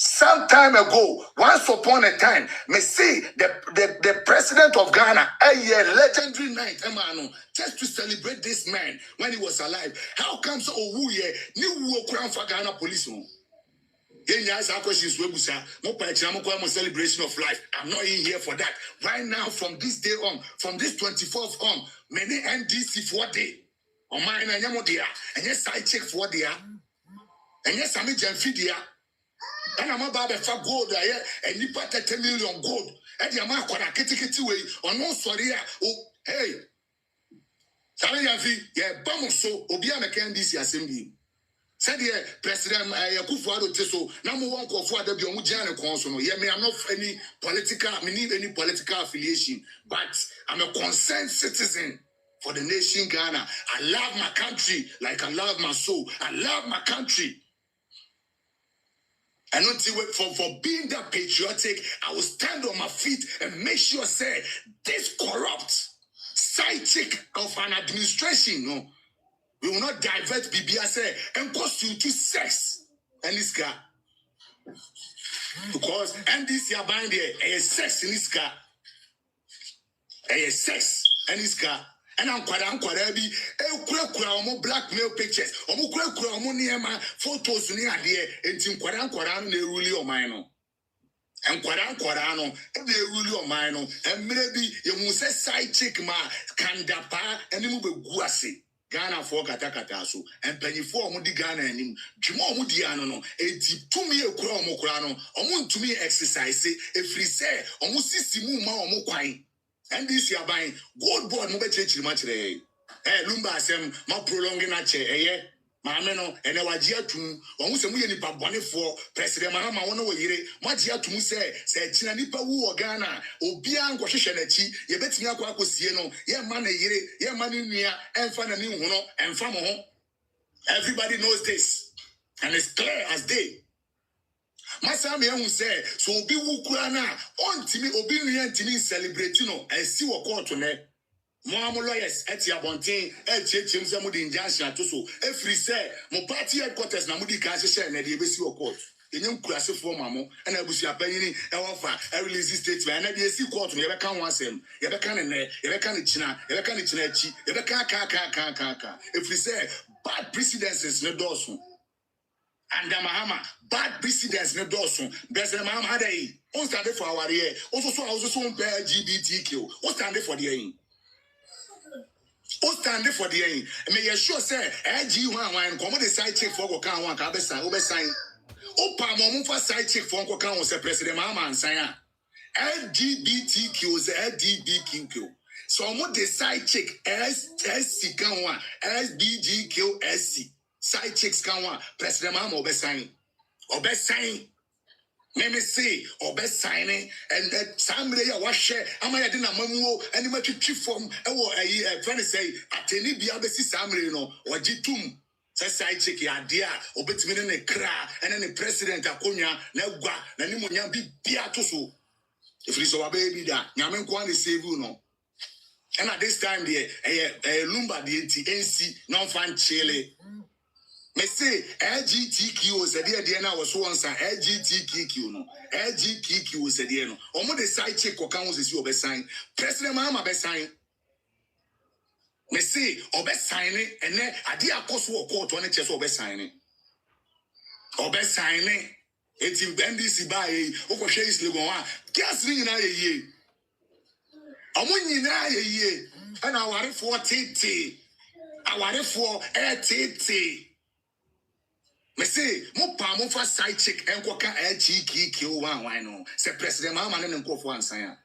Some time ago, once upon a time, me see the president of Ghana, a legendary night, Emmanuel, just to celebrate this man when he was alive. How comes Owuye, new crown for Ghana police? Questions celebration of life. I'm not in here for that. Right now, from this day on, from this 24th on, many NDC for day. On mine and Yamodia, and yes, I check for dia, and yes, I'm a Janfidia, and I'm about to gold there, and you put 10 million gold, and the amount of a way on no sorry. Oh, hey, Sally Yafi, yeah, Bamuso, Obiana Candice Assembly. Said the President Yakufuado Teso, number one call for the Biomujana Consul. Yeah, me, I'm not any political, I need any political affiliation, but I'm a concerned citizen for the nation Ghana. I love my country like I love my soul. I love my country. And not for being that patriotic, I will stand on my feet and make sure, say, this corrupt side chick of an administration, no. We will not divert BBS and constitute sex and this car. Because NDC are buying there a sex in this car. A sex and this car. And I'm quite blackmail pictures. Photos near there and Tim Quadan, they really or mine. And Quadan, they really or mine. And maybe you must say side chick ma kandapa and you move guasi. Ghana for katakataso and penny for Mudi Ghana and him. Jumo Mudiano no, to me a cromocrano, to me exercise, if we say, almost 60 more quine. And this year buying gold board mobile church much day. Lumba sem, ma prolonging a chair, Mameno, and a wajia to almost a million pabone for President Mahama one way, Majia to say, said Chinanipa Wu Ghana, Obian Quashanechi, ye bet me a quacosieno, ye money, ye money near, and find a new one, and famo. Everybody knows this, and it's clear as day. Masami who say, so be Wukurana, on Timmy Obinian Timmy celebratino, and see what court on it. Moamo lawyers at Yabontin, at James Amudi Junction to so. If we say, Mo party headquarters Namudi Cassia and the ABC court. In your class for Mamo, and I wish you a penny, a offer, a release statement, and I see court, you ever can once him, you ever can in there, you ever can China, you ever can Chinechi, you ever can. If we say, bad precedences, no dorsum. And the Mahama, bad precedents, no dorsum. There's a Mahama day. What's standing for our year? Also, so I was also LGBTQ. What's standing for the aim? What's standing for the aim? May you sure say, LG1 come on the side check for Wakan one Cabessa, Obesign. Opa Momufa side check for Wakan was a President Mahama and Saya. LGBTQ is LGBTQ. So I'm on the side check SC can one SBGQSC. Side chicks can one President Mahama Obesign. Let me see, Obesign and that somebody I was share. Am I didn't know any much chief from a trying to say at any Biabesi Samri no or Jitum. Side chick idea, Obetmin and a cra and then the president Akonya, Negua, Nanimunya be Piatoso. If it's our baby that Yaman Kwan is save you no. And at this time there, a Lumba the NC non-fan Chile. Me say LGBTQ was a dear now was once an LGBTQ no. LGBTQ was a dear no. Omo the side check or council is your best sign. President Mahama best sign. Me say sign it and then I did a course work court on it just sign it. Sign it. It's in NDC by Okoshe is Legon. Gas ring na ye. Amun na ye. And I want for TT. I want for TT. Me say, mo pa mo fa side chick and kwaka LGBTQ one no. Say President Mahama ne nko fo ansan ya.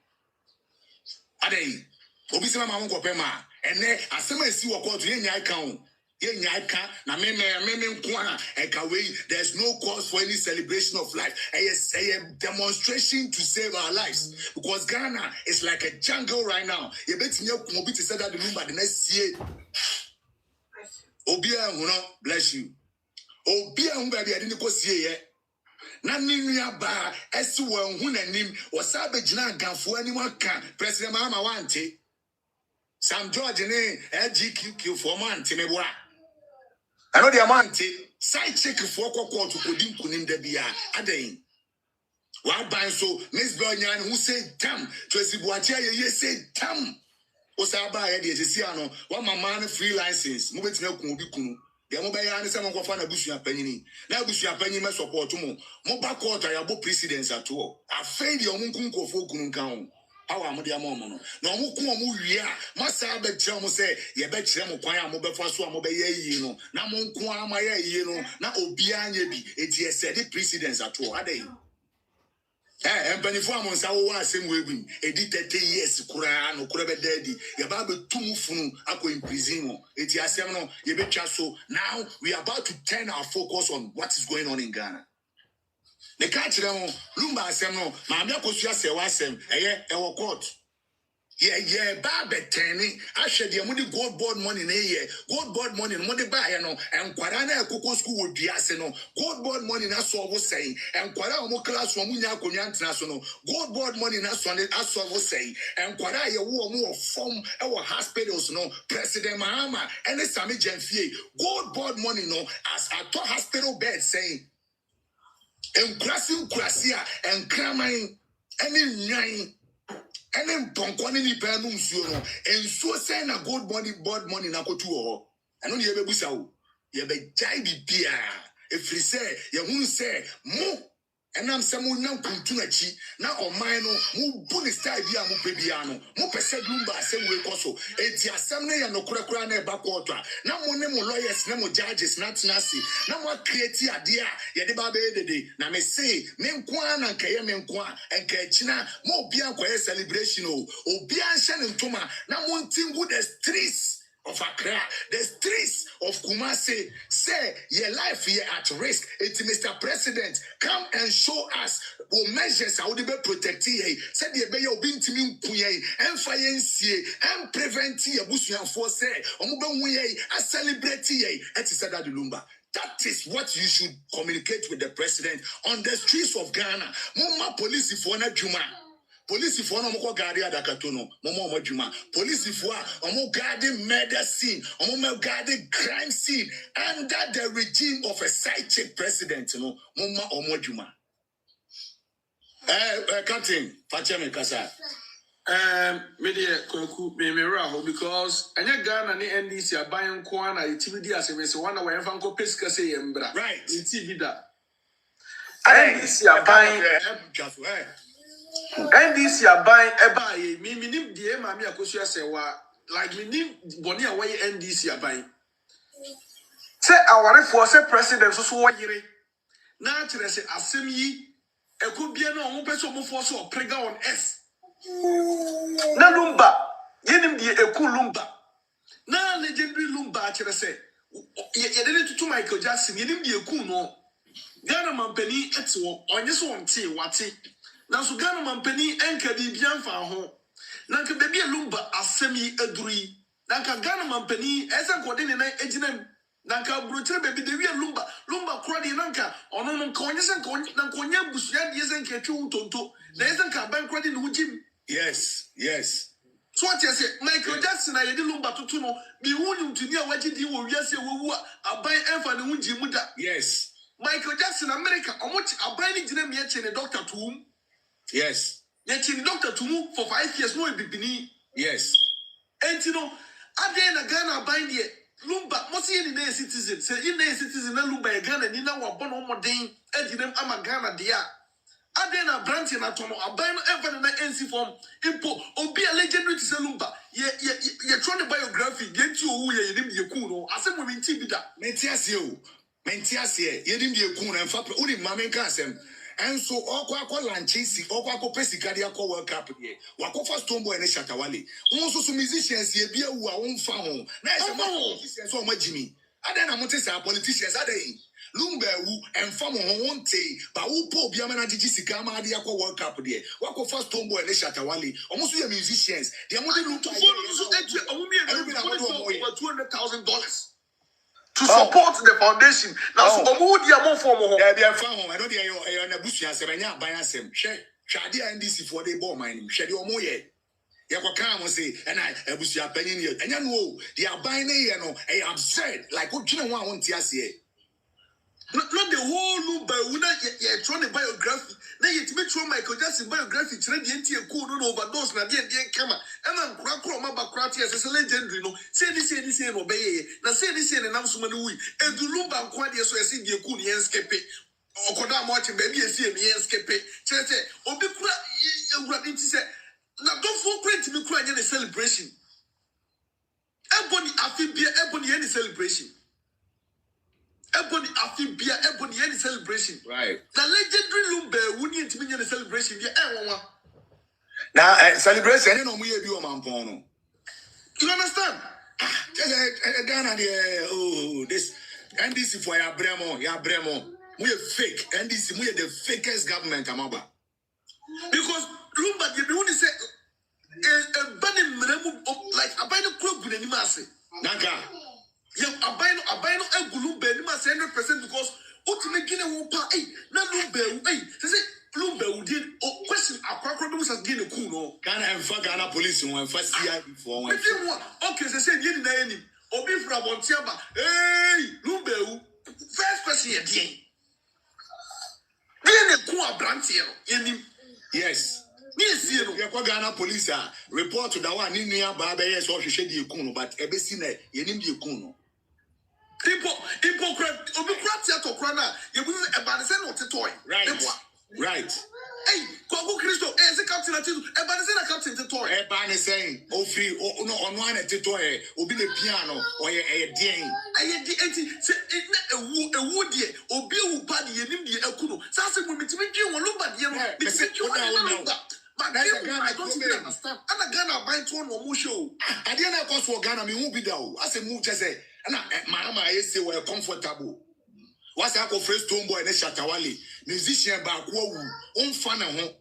Adai. Obi se mama nko pe ma. Ene asema esi wo court ye nyai kan. Ye nyai kan na me nko a e ka we there's no cause for any celebration of life. A demonstration to save our lives because Ghana is like a jungle right now. You bet me obi to say that the number the next year. Obi bless you. Obi a baby I didn't go see ye. Na ninya ba esi wan hu nanim wasabe gina ganfo animal kan President Mahama wante Sam George ne LGBTQ for man me boa. I know the amount side check for court to kodim kunim da bia adan. Wa ban so Miss Bonyan who say damn Tracy Boatia ye say damn. Osaba ye de sisi ano wa mama no free license mo betina kun obi kunu. The mobile and some of Fana Bushia Penny. Now Bushia Penny must support to mo back quarter abo presidents at all. I failed your munkunko for Kunkan. How am I mono? No muku ya. Masa bet chamo say, ye bet chamo kwaya mo befaso mo be ye no. Na monku ama ye no. Na obianye bi. Eti said the presidents at all. Are they? And before I'm on Sawa, same way, a 30 years, Kurano, Kuraba Daddy, Yababe Tumufunu, Ako in prison. It's Yasemno, Yebecha. So now we are about to turn our focus on what is going on in Ghana. The catch them, Lumba Semno, Mamia Kosia Sewasem, our court. Yeah, Baba Tenny. I said, the money gold board money in a year, gold board money, money buy, and Quarana Coco School would be aseno, gold board money, that's what was saying, and Quaramo class from Munya Konya International, gold board money, that's what was saying, and Quaraya war more from our hospitals, no, President Mahama, and the Sami Jenfie, gold board money, no, as a top hospital bed saying, and Krasim Krasia, and Kramine, and in nine. And then Ponkoni ni penum suno, and so send a gold money, board money na go to I know you be busao. You be jaibi beer. If you say, you won't say, mo, and I'm someone now kuntunachi, now or mine, mo bunista via mo pebiano, mo pesedumba, same way also. It's your Sunday and no crackwane backwater. Now more name lawyers, no more judges, not nasi, no more creative idea, Yadibabe de day. Now me say, Menkwan and Kayemenkwan and Kachina, more bianco celebration, or bian shannon toma, now one thing with the streets of Accra, the streets of Kumasi, say your life here at risk. It's Mr. President, come and show us what measures I would be protected. Said the bay of being to me, and fire and prevent a Bushian force, I celebrate at Sada Lumba. That is what you should communicate with the president on the streets of Ghana. Mama police for na Juma. Police if one of guard adakatono, Momo Juma. Police if one guarding murder scene, guarding crime scene under the regime of a side chick president, no, Moma Omojuma. Captain, Fachame Kasa. Media Koku, Miraho, because any Ghana and NDC are buying Kwana, TV as a mess, 1 hour and Fanco Pesca say, right, in TV that. NDC are buying. NDC are buying a buy. Me, dear Mamma Kosia say, like me, Bonnie away NDC are buying. Say, our force president, so what year? Naturally, say, Assemi, a could be an open person force or prega on S. Na lumba, yenim die eku lumba. Na legendary lumba chere say. Ye didn't to Michael Jackson, yenim die eku no. Ghana mampani etwo, onye so onte wate. Na so Ghana mampani enka bibian fa ho. Na nka bebi lumba asemi aduri. Na nka Ghana mampani esa nkode ne na ejinem. Na nka brochire bebi de wi lumba krodi na nka ono no nka onye se nka onye busuya de ese nka twu tonto. Na ese nka ban krodi ne wujim. Yes. So what you say, Michael Jackson, I did lumba to tuno, be wounded to near what you do, yes, we are buying Evan and Winjimuda. Yes. Michael Jackson, America, how much are buying Jim yet in a doctor to whom? Yes. Yet in doctor to whom for 5 years, no bibini. Yes. And you know, I dare a Ghana buying the lumba, must see in a citizen, say in a citizen, and lumba a Ghana, and you know what, one more day, and you know, I'm a Ghana, dear. Adena branch na tono aban ever na NC form impo obi a legendary to Lumba ye trying to biography get you who ye nim ye ku no asem we nti bi da mentiase ye nim ye ku na mfa uri mame ka asem enso okwa lanchisi okwa pesika dia ko World Cup ye wakofa Stoneboy ne Shatawale won so musicians ye bia wu a won fa ho na ese ma musicians so ma jimi adena motese politicians adai Lumba wu and farm on tea, but who po Biamana Sika dia ko World Cup there. Wako first Stoneboy and Shatawale. Almost your musicians. They are more than look over $200,000 to support the foundation. Now, so who dia more for more? They are farm. I know they are on a bush and Sabanya by us. Shadi and DC for the ball mining. Shadi or moye. Yakakam say, and I was your opinion. And you know, they are buying a absurd like what you know. Want to say. Not the whole Lumba, you're trying to biography. Now you to make sure Michael Jackson biography, trade the NT cool no overdose, Nadia, dear Kama. And I'm crackle, my background as a legendary. No, say this, and obey. Now say this, and announcement we. And to Lumba and Quadia, so I see the cool Yanscape. Or Kodam watching baby, and see a Yanscape. Chete, or be crack, say, now don't forget to be crying in a celebration. Everybody, I feel be everybody any celebration. Everybody, I feel be everybody any celebration. Right. The legendary Lumbe, we need to be in a celebration. Now, celebration, you know, we have you on Pono. You understand? Ghana, oh, this NDC for ya Bremo. We are fake. NDC, we are the fakest government, Amaba. Because Lumba, you only say, a banning like a banner club with any mass. Naka. Yeah, a bino, a Lumbe, you must 100% because ultimately, Guinea will pay. Not Lumbe, hey, say Lumbe did question a crocodile has gained a cool. Ghana and Ghana police when first year before. Okay, they said, you didn't any. Or be from Montiaba. Hey, Lumbe, first question again. Then a cool branch here. Yes. Yes, you know, Ghana police report to the one in near Barbe, so she said you kuno, but a besine, you need you kuno. Hypocrite, Obicratia to Crana, you will about the same of the toy. Right. Hey, Coco Christo, as a captain, about the same captain to toy. A ban is saying, oh, free, or no, on one at the toy, or be the piano, or a ding. I had the anti, a wood, or Bill Paddy, and India Kuno. Sassi will be to make you look at you. But I don't understand. I'm a Ghana by one or show. I didn't cost for Ghana, me won't be down. I say, move just say, and my mama, I say, we're comfortable. What's up for first tomboy and a Shatawali? Musician back, whoa, fan and home.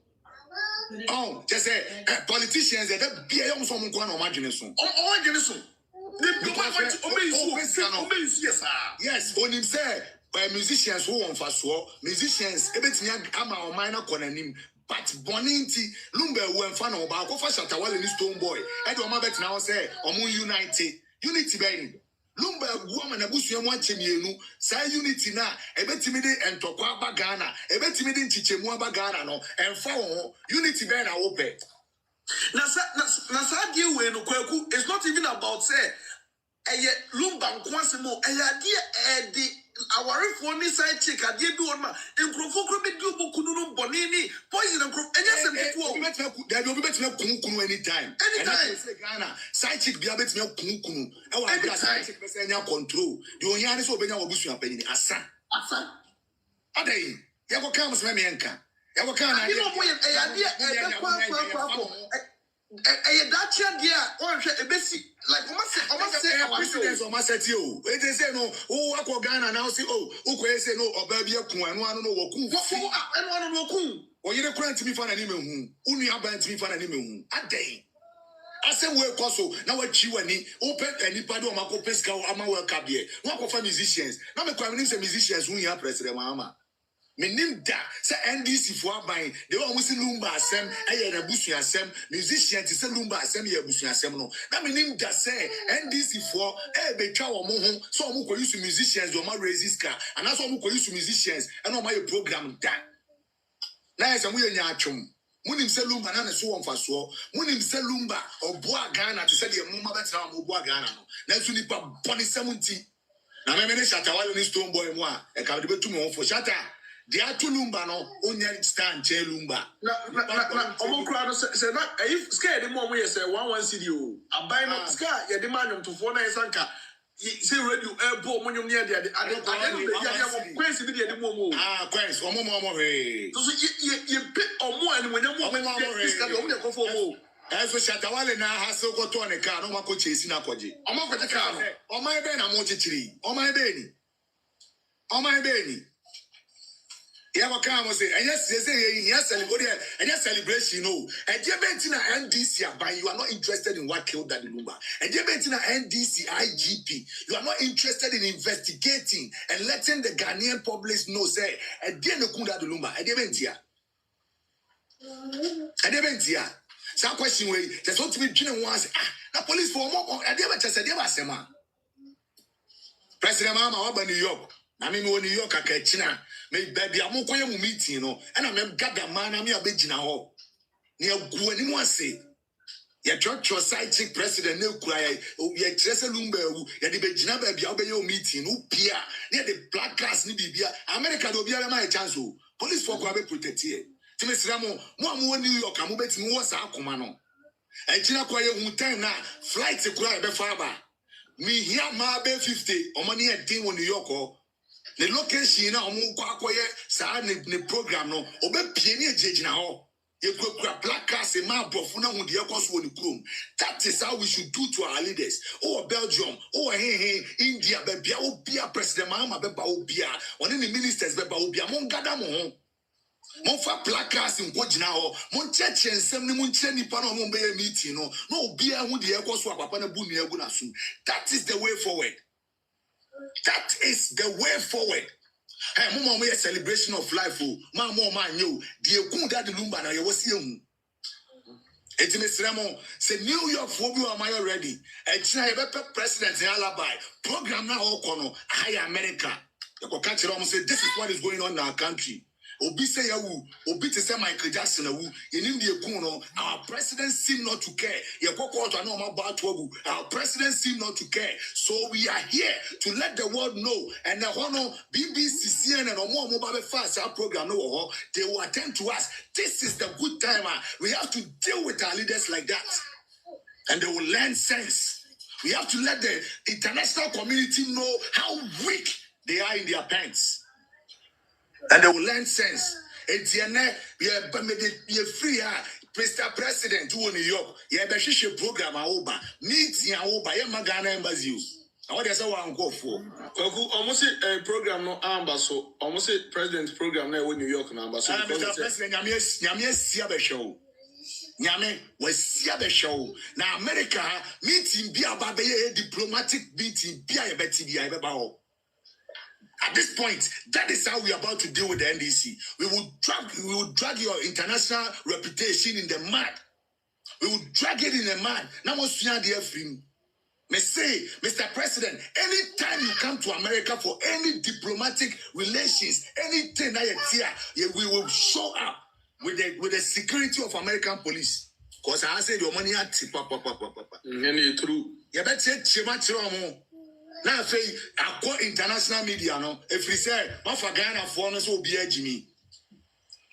Oh, just say, politicians that be a young someone going on margination. Oh, margination. Yes, when him say, by musicians who on fast war, musicians, everything I'm a minor conanim. But Boninti, Lumbe went fan of Bako Shatawal and his stone boy. I don't matter now say, Omu Unity, Unity Bain. Lumbe woman a bush and one chimney, say Unity now, a betimide and Tokwa Bagana, a betimide in Chichemua Bagana, no, and for Unity Bain I open. Nasa deal when Kweku, it's not even about say, a Lumba Quasimo, a idea, our phone side chick, I did do on my improfocrobit do Kunum Bonini, poison and crop, and yes, there will be better Kunkunu anytime. Anytime, Ghana, side chick be a bit no Kunkunu, our side chick control. The only answer will be our bush and penny, Asa. A day, Yako comes Mamianka. Yako can I don't that dear, or a basic like almost say, presidents of Massachusetts. They say no, oh, I Ghana now say, oh, who say no, or baby, and one know what and one know who. Or you're crying to me for an email who, only about to me for an email. A day. I said, we're also now what you and me open any pado, Marco Pesca, or my work up here. What for musicians? Now, the communist musicians who are President Mama. Meaning that say NDC for buying they always see Lumba Assem, a Bushi Assem, musicians to say Lumba Assem, a Bushi Assem. No, that meaning that say NDC for a betra or moho, so I'm going to use musicians or my raise car, and that's what I'm going to use musicians and all my program that. Nice, and we are Yachum. Munim say Lumba and so on for so, Munim say Lumba or Boa Ghana to say the Mumma Betra or Boa Ghana. That's when you put Bonnie 70. Now, my minister, I will stone boy, a cabinet to me for shatter. The Atulumba no only stand Lumba. Omo crowd say not if scared the more we say 1 city. A buy no scar, you demand to 49 sanka. Say radio airport when you near the Quincy the Momo. Ah, Quincy, Omo. So you pick or more and when you move for as we Shatawale now has so got on a car, no one could chase in a koji. Omo for the car. Oh my ben, I'm watching tree. Oh my baby. Oh my baby. Yabaka was saying, and yes, and yes, celebration, no. And Jebentina NDC, but you are not interested in what killed that Lumba. And Jebentina NDC IGP, you are not interested in investigating and letting the Ghanaian public know, say, and then the Kunda Lumba, and Jebentia. Some question way, there's what to be doing once. The police for more, and they were just a Sema. President Mama, New York. na me New York akachina me baby amokoye mu meeting no and I'm gather man am ya begina ho ne agu ani mu ase ya church side chick president ne kura ya trese lumba wu ya de begina ba bia obeye meeting no pia ne de black class ni bibia America do bia ma chance o police for kwa be protect here ti me sira mo am New York am betimi wo sa akoma no e gina kwa ye hu time na flight kura be fa ba me here ma be 50 omani e din wo New York o the location na omo kwa akoye sa ne program no obepie ne agegina ho ye kura black cars e ma brofo na hu de ekoso woni krom. That is how we should do to our leaders. Oh Belgium, oh India bebia obia president Mahama beba obia one the ministers beba obia mon gada mo ho mon fa black cars nko gina ho mon cheche nsem ne mon kire nipa na mo be meeting no obia hu de ekoso apapa na bu nu egu na so. That is the way forward. That is the way forward. Hey, mama, we a celebration of life. Oh, mama, man, you. The kun that the lumba na you was young. It's Miss Ramon. Say New York for you am I ready? And China president in Alibi program now all corner higher America. You can catch it on say this is what is going on in our country. Obi say yawu, Obi to say Michael Jackson awu. In the kuno, our president seem not to care. Our president seem not to care. So we are here to let the world know. And the honor BBC, CNN, and more mobile fast our program no, they will attend to us. This is the good time. We have to deal with our leaders like that, and they will learn sense. We have to let the international community know how weak they are in their pants. And they will learn sense. Etienne, you're free, Mr. President, who in New York, you have a program, meeting, Magana embassy. What is our go for? Almost a program no ambasso, almost a president program now in New York number. So Mr. President, Yami show. Nyame was the show. Now America meeting be about a diplomatic meeting, be a better about. At this point, that is how we are about to deal with the NDC. We will drag your international reputation in the mud. We will drag it in the mud. Now, may say, Mr. President, anytime you come to America for any diplomatic relations, anything that we will show up with the security of American police. Because I said your money at true. You better now say I international media no if we say Mafagana for no so be a Jimmy.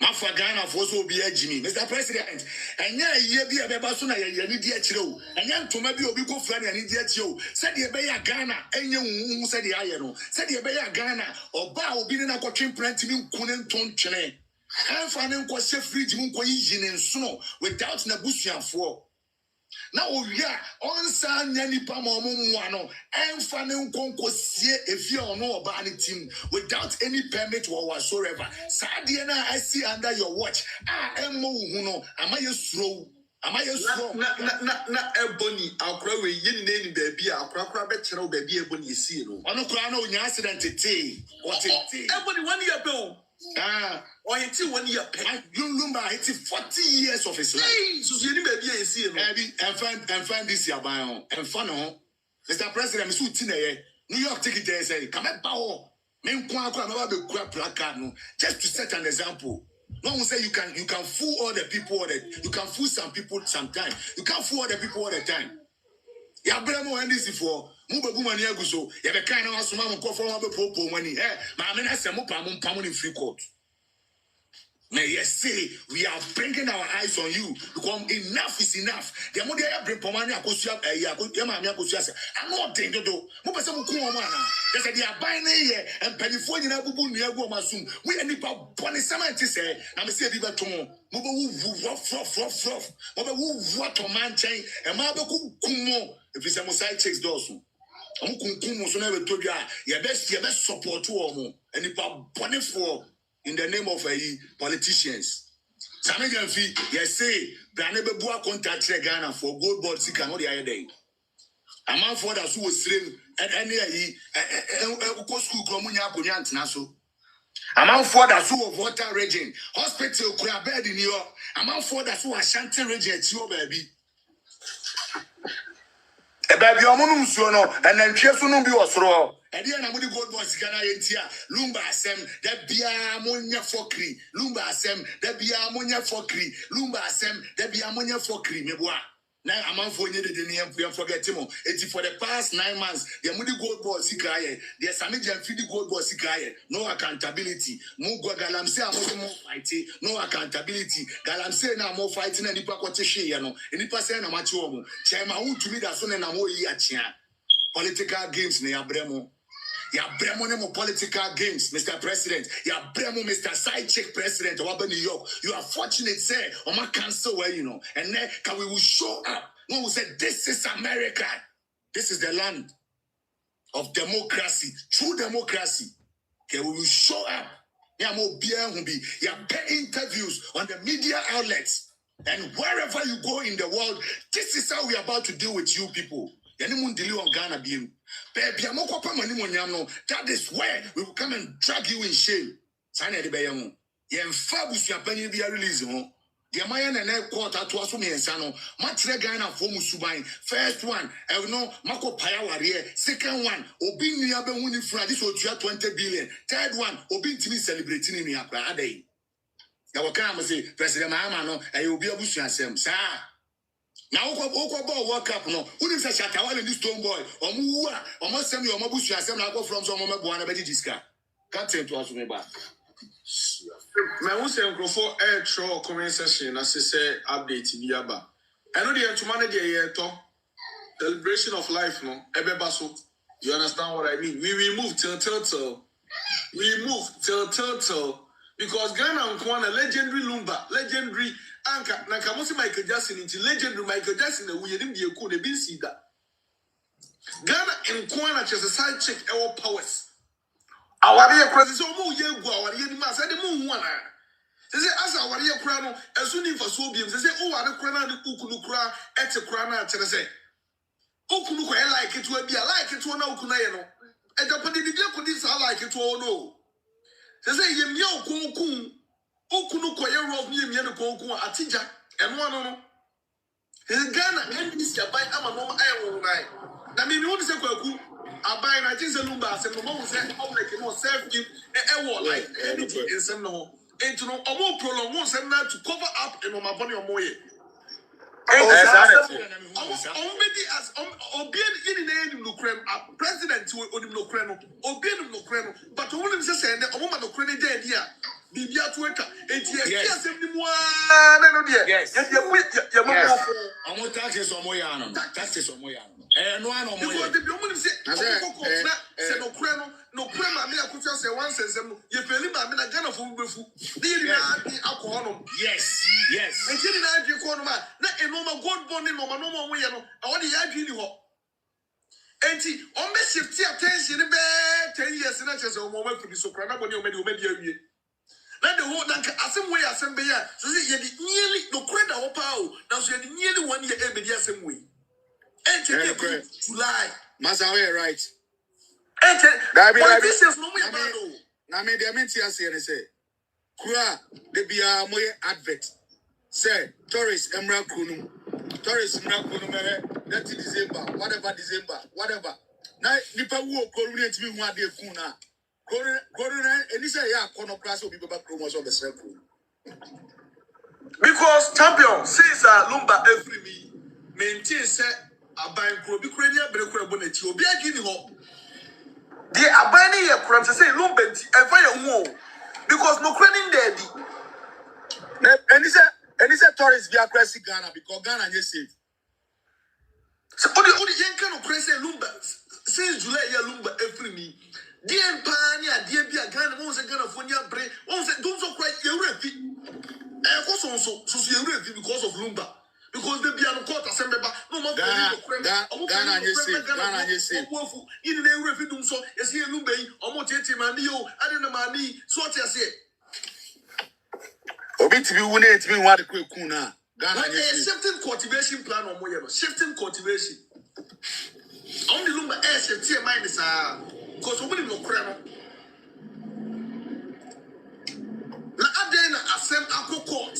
Mafagana for so be a Jimmy. Mr. President, and yeah, ye be a babasuna ya need chiro. And young to maybe obi go friend and idiot you. Said ye be a Ghana, and you said the iron. Said ye be a Ghana or bow be in a coaching plant in Kunen Ton Chene. And finding quite safe free Jim Quayin and snow without Nabusian for. Now we are on San Yanipa Momuano and Fanning Conco see if you know about any team without any permit or whatsoever. Sadiana, I see under your watch. I am Mohuno. Am I a slow? Am I a slow? Not Ebony. I'll cry with yin name baby. I'll cry better baby when you see you. On a crown of accident to tea. What it tea? Ebony 1 year bill. Or it's 1 year pay. You lumber, it's 40 years of his life. So you baby and see and find this year by on and fun on. Mr. President, New York ticket there say, come at power. Men just to set an example. No one say you can fool all the people you can fool some people sometimes. You can't fool all the people all the time. Ya bremo NDC for Mubabu mani aguso. Ya be kind of asuma mo kofo mo be popo money. Ma me na se mo pam in free court. May yes say we are bringing our eyes on you because enough is enough. The more they bring pomani akosia ya ma me akosia se. I'm not doing do. Mo pese mo ku o ma na. They say they are buying here and penifo nyina bubu nu egu o masum. We anipa boni cement say na me say bi beton. Mo be wu frof. Mo be wu to man chen e ma be ku kumo. If it's a side checks doors, I'm going to never told you, your best support to them, and if I'm bonnet for in the name of politicians. Some of them feel, yes, say, they never bought contact Ghana for gold board, sick and all the other day. A man for that who was slim and any school, Cromunia, Puniant Naso. A man for that who of water region, hospital, Crabed in New York, a man for that who Ashanti region, it's your baby. Baby, I'm on and then Chesunum be was raw. And then I'm going to go to Ghana Yentia, Lumba Asem, that be ammonia fokri, Lumba Asem, that be ammonia fokri, Lumba Asem, that be ammonia fokri, Meboa. Now I'm on for you the name we forget him. It's for the past 9 months, the Moody Gold Ball Sikaye, the Samijan Fidi Gold Ball Sikaye, no accountability. Mugo Galamse, I'm more fighting, no accountability. Galamse now more fighting and the Pacotishi, and the person I'm at home. Chairman, who to me that soon and I'm more yachia. Political games near Bremo. Ya bremo nemo political games, Mr. President. Ya bremo, Mr. Side Check President of New York. You are fortunate, sir. On my council, where you know, and then we will show up. No, we say this is America. This is the land of democracy, true democracy. Okay, we will show up. Yeah, more beer will be. Ya pay interviews on the media outlets, and wherever you go in the world, this is how we are about to deal with you people. On Ghana being. That is where we will come and drag you in shame. Sanya de Bayamo. Yen Fabus Yapani be a release. The Mayan and Air Quarter to us from Yensano. Matre Ghana for Musubain. First one, I know Mako Payawarie. Second one, Obin Niabe winning for this will 20 billion. Third one, Obin to me celebrating in Yaka Day. Yawakama say, President Mahamano, and you will be a bush yourself, sir. Now, Oko World Cup, no. Who is a Shatawal in this stone boy? Or Mua, or must send me or Mabush, I go from some of my Bediska. Can't say to us, me back. My own say, for air troll comment session, as I say, update Biaba. I know the manage a year talk, celebration of life, no, Ebebaso. You understand what I mean? We move till turtle. We move till turtle. Because Ghana and Kwana, legendary Lumba, legendary Anka, Nakamosi Michael Jackson, into legendary Michael Jackson, we didn't be a cool, they didn't see that. Ghana and Kwana just a side check our powers. Our dear president, so more year go, our year mass, and the moon one. They say, as our year crown, as soon as Sobians, they say, oh, I don't crown the Ukunukra, at a crown, I say, Ukunuka, I like it will be a like it to an Okunayano. And the Padidis, I like it to all know. They say, Yemio Kunkun, Okunukoya of Yemiano Kunkun, Atija, and one on. Ghana, and this by Amano, I will lie. I mean, you want to say, I buy 19 Lumba, and the mom said, oh, like you know, serve him, and war like anything in some no. And to know, a more prolonged one, some to cover up and on my body or more. Already as Obian in the name of Ukraine, a president to Ukraine, Obian of Ukraine, but all of us saying that a woman of Ukraine dead here. Bibia to work, and yes, yes, I'm going to taxes on Moyano, taxes on Moyano, and one on Moyano. The woman said, no crema, I could just say one says, you feel him, I'm in a gun of food. Alcohol. Yes, yes. And didn't I drink one man? Not a normal gold bonding or no way. I want the idea. And see, on the shift, attention in bed 10 years and I just a moment to be so crap when you made you. Now the whole same way as some so you nearly no credit or power. Now so you nearly 1 year every year same way. And to lie. Masawe right. And this is no way about. Now me the mentia say Kura de bia moye advert. Say tourist Emra Kunu. Tourist Emra Kunu that December, whatever. Now nipa wo coordinate me one day kuna. Corona and this ya kono class will be back promotion of the circle. Because champion says Lumba every me maintain say a buying pro Ukrainian breakaway bonnet will be a guinea hop. They are buying your crime to say Lumbenti and fire more because no credit there. And it's a tourist via crazy Ghana because Ghana is safe. So only young kind of crazy Lumba since July Lumba every me. Dear Pania, dear Bia Ghana, once a Ghana for your brain, once a don't so quite your refi. And also, so you refi because of Lumba. Because they be on court assembly, no more Ghana, you see, in the refi, so is here Lumba, or more Manio, I don't know money, so what I say. Obit to be winning to me what a quick kuna. Ghana, shifting cultivation plan or more, shifting cultivation. Only Lumba air shift mind is because we no crema. Na adena asem akọ court.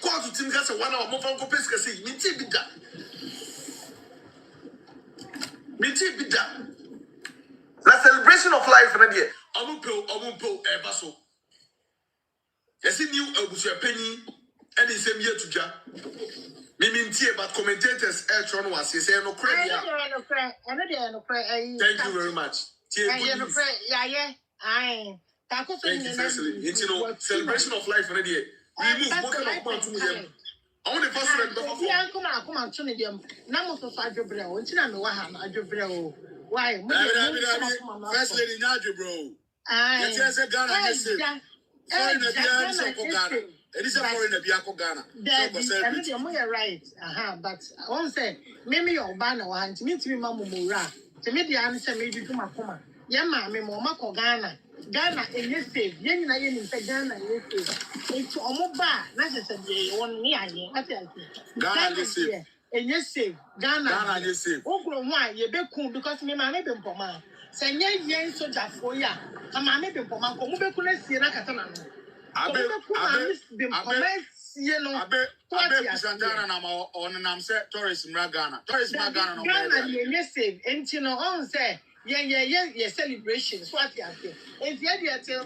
Court to think say 1 hour mo fan ko pese say minti bi da. Na celebration of life na de omo pe eba yes new abusu penny and the same year to ja me but commentators tron was say no credit. Thank you very much. Thank you, Cecily. You know, celebration of life na de we move more kind of man to them. I want the first red before. Come on, to them. Now, so adjobre o. Ntina me wa ha adjobre o. Why? First lady Nadjo, bro. Yes, yes, Ghana, yes, foreign Ghana. It is a foreign Ghana. You're right. But I won't say, maybe your banner one to meet me, Mamma Mura. To me, the answer may be to my coma. Yama, me, Mako Ghana. Ghana, and yes, save. Yen, I in Ghana, yes, it's almost bad. Not just a day, 1 year. Ghana, yes, save. And yes, save. Ghana, yes, save. Oh, why? You're cool because me, my neighbor, Poma. Say, yen, so just for ya. A man, maybe Poma, come over, couldn't see a catana. I tourism Ghana. Tourism Ghana. Ghana, yes, and you know, on say, yeah, celebrations. What you say? If you are till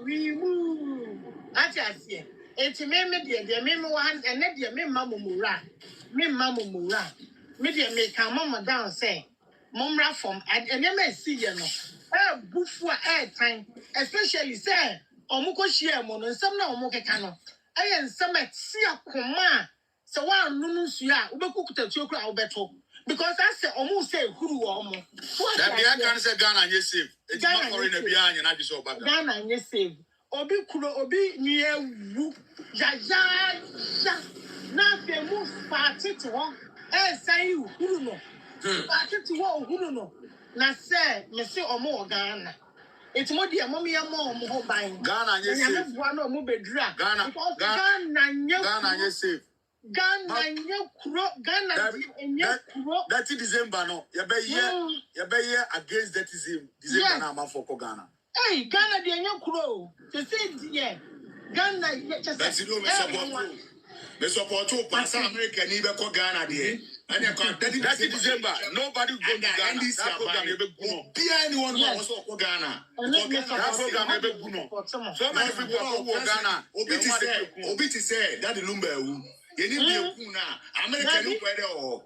we move. I just say, it's a memory, the memo one, and let your Mamma Mura. Me, Mamma Mura. Media make our mamma down say, Mumra from, and you may see, you know, before air time, especially say. Omuko share mono nsam na omuke kano aye nsam ati akoma se wa nunu nsuya ubekukuta tuokura obeto because I say omu say huru wo omo that the can say Ghana nye save it's not foreign na bia anya na just oba Ghana nye save obi kuro obi ni ewu ya na fe mu party to ho say huru no party to ho huru no na say me say omo Ghana. It's more dear, mommy, and more buying Ghana, yes, one or more bedra. Ghana, yes, safe. Ghana, that's December, no. You be here against that December now for Ghana. Hey, Ghana, the young crow. The same, yeah. Ghana, that's it. The support to pass America, neither Ghana, dear. And that's December. Nobody go to Ghana. That program never go. Be anyone who wants to Ghana. That program never go. So many people go Ghana. Obi to say that the Lumber. You need to be a American Lumber.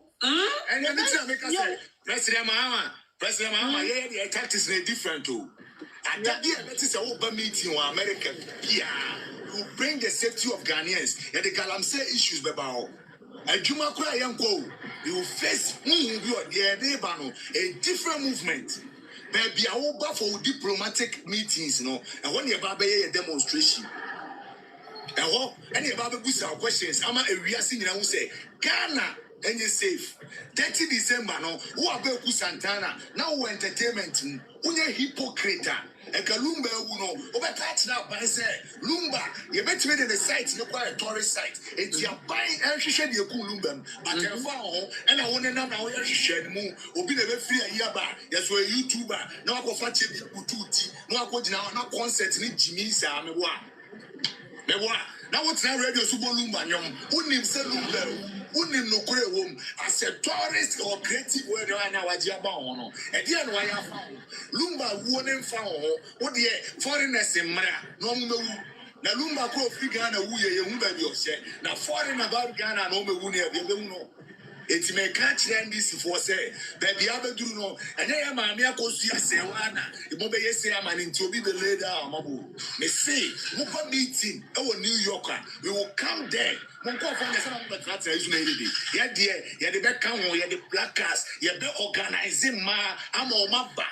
And then America say, President Mahama, yeah, the tactics are different too. And that is a open meeting in America. Yeah. You bring the safety of Ghanaians and the Galamsey issues, Bebao. And Juma Kura Yanko, you will face a different movement. Maybe I will go for diplomatic meetings, you know, and when you're about a demonstration. And what any about the questions, I'm a reason who say Ghana and you're safe. 30 December, no, who are Beku Santana, now entertainment, when you're hypocrite. And Kalumba, over touch now by say, Lumba, you bet me in the site, you quite a tourist site. It's your buying and she shed your Kulumbum, but your phone, and I want to know how you shed more, or be the free a year back. That's where YouTuber, no go fetch it, no go now, no concert, ni Jimmy Sam, now what's that radio Super Lumba, young, who names Lumba? Unim no kure wom as a tourist or creative word na wajaba ono e dia no ya fa Lumba wo ne mfa ho wo de foreigners mra no mmewu na Lumba ko fi Ghana wu ye hu ba bi o hye na foreigner ba Ghana no mewu ne e be hu no eti me ka kire ndisi for say baby abeduru no enye ya maami akosu asewa na ibo be yesi amani nti obi be leader amabo me say mo pa meeting e wo New York we will come there mon ko fa nesa na betrata isu na edi ye de be kan ho ye de placards ye be organizing ma ama o maba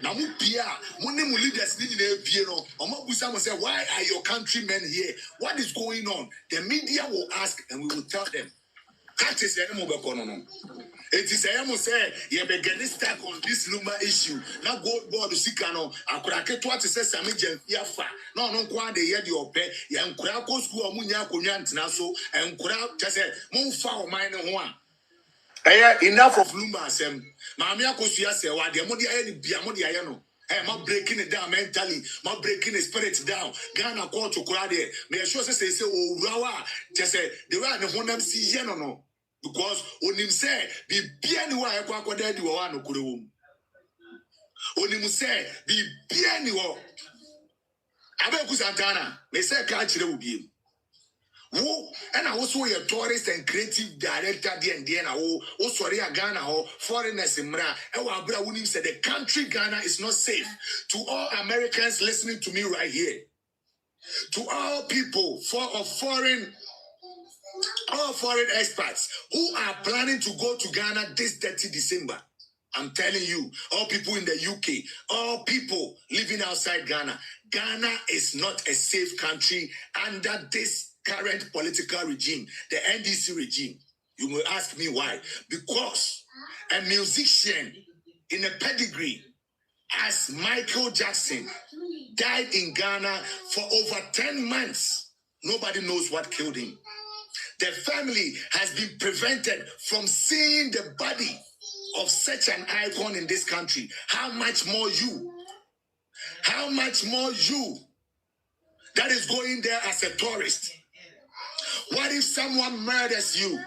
na mu pia mo ne mu leaders ni na pie no o mabusa mo say why are your countrymen here, what is going on? The media will ask and we will tell them. That is any mobile economy. It is a say you be getting stuck on this Lumba issue. Now gold board sikano. I could get what to say Sami Yafa. No, kwa de ye di ope. Yan kura ko school munya kunyantina so and kura just say mon fa mine one. Enough of Lumba asem. Mammy Akosia say what the money I any biamodi ayano. Hey, I'm breaking it down mentally. I'm breaking the spirit down. Ghana call to Kurade. Me sure say oh rawa. Just say the way the one them see no. Because on him say the bien wa ekwa kwada di wa no kure wom Onimu say be biani wo. Abeku Santana, me say catch the ubi. Wo and I also a tourist and creative director and sorry Ghana or foreigners in Mra. Abra Wunim said the country Ghana is not safe. To all Americans listening to me right here, to all people all foreign experts who are planning to go to Ghana this 30 December. I'm telling you, all people in the UK, all people living outside Ghana, Ghana is not a safe country under this current political regime, the NDC regime. You will ask me why. Because a musician in a pedigree as Michael Jackson died in Ghana for over 10 months. Nobody knows what killed him. The family has been prevented from seeing the body of such an icon in this country. How much more you? How much more you that is going there as a tourist? What if someone murders you?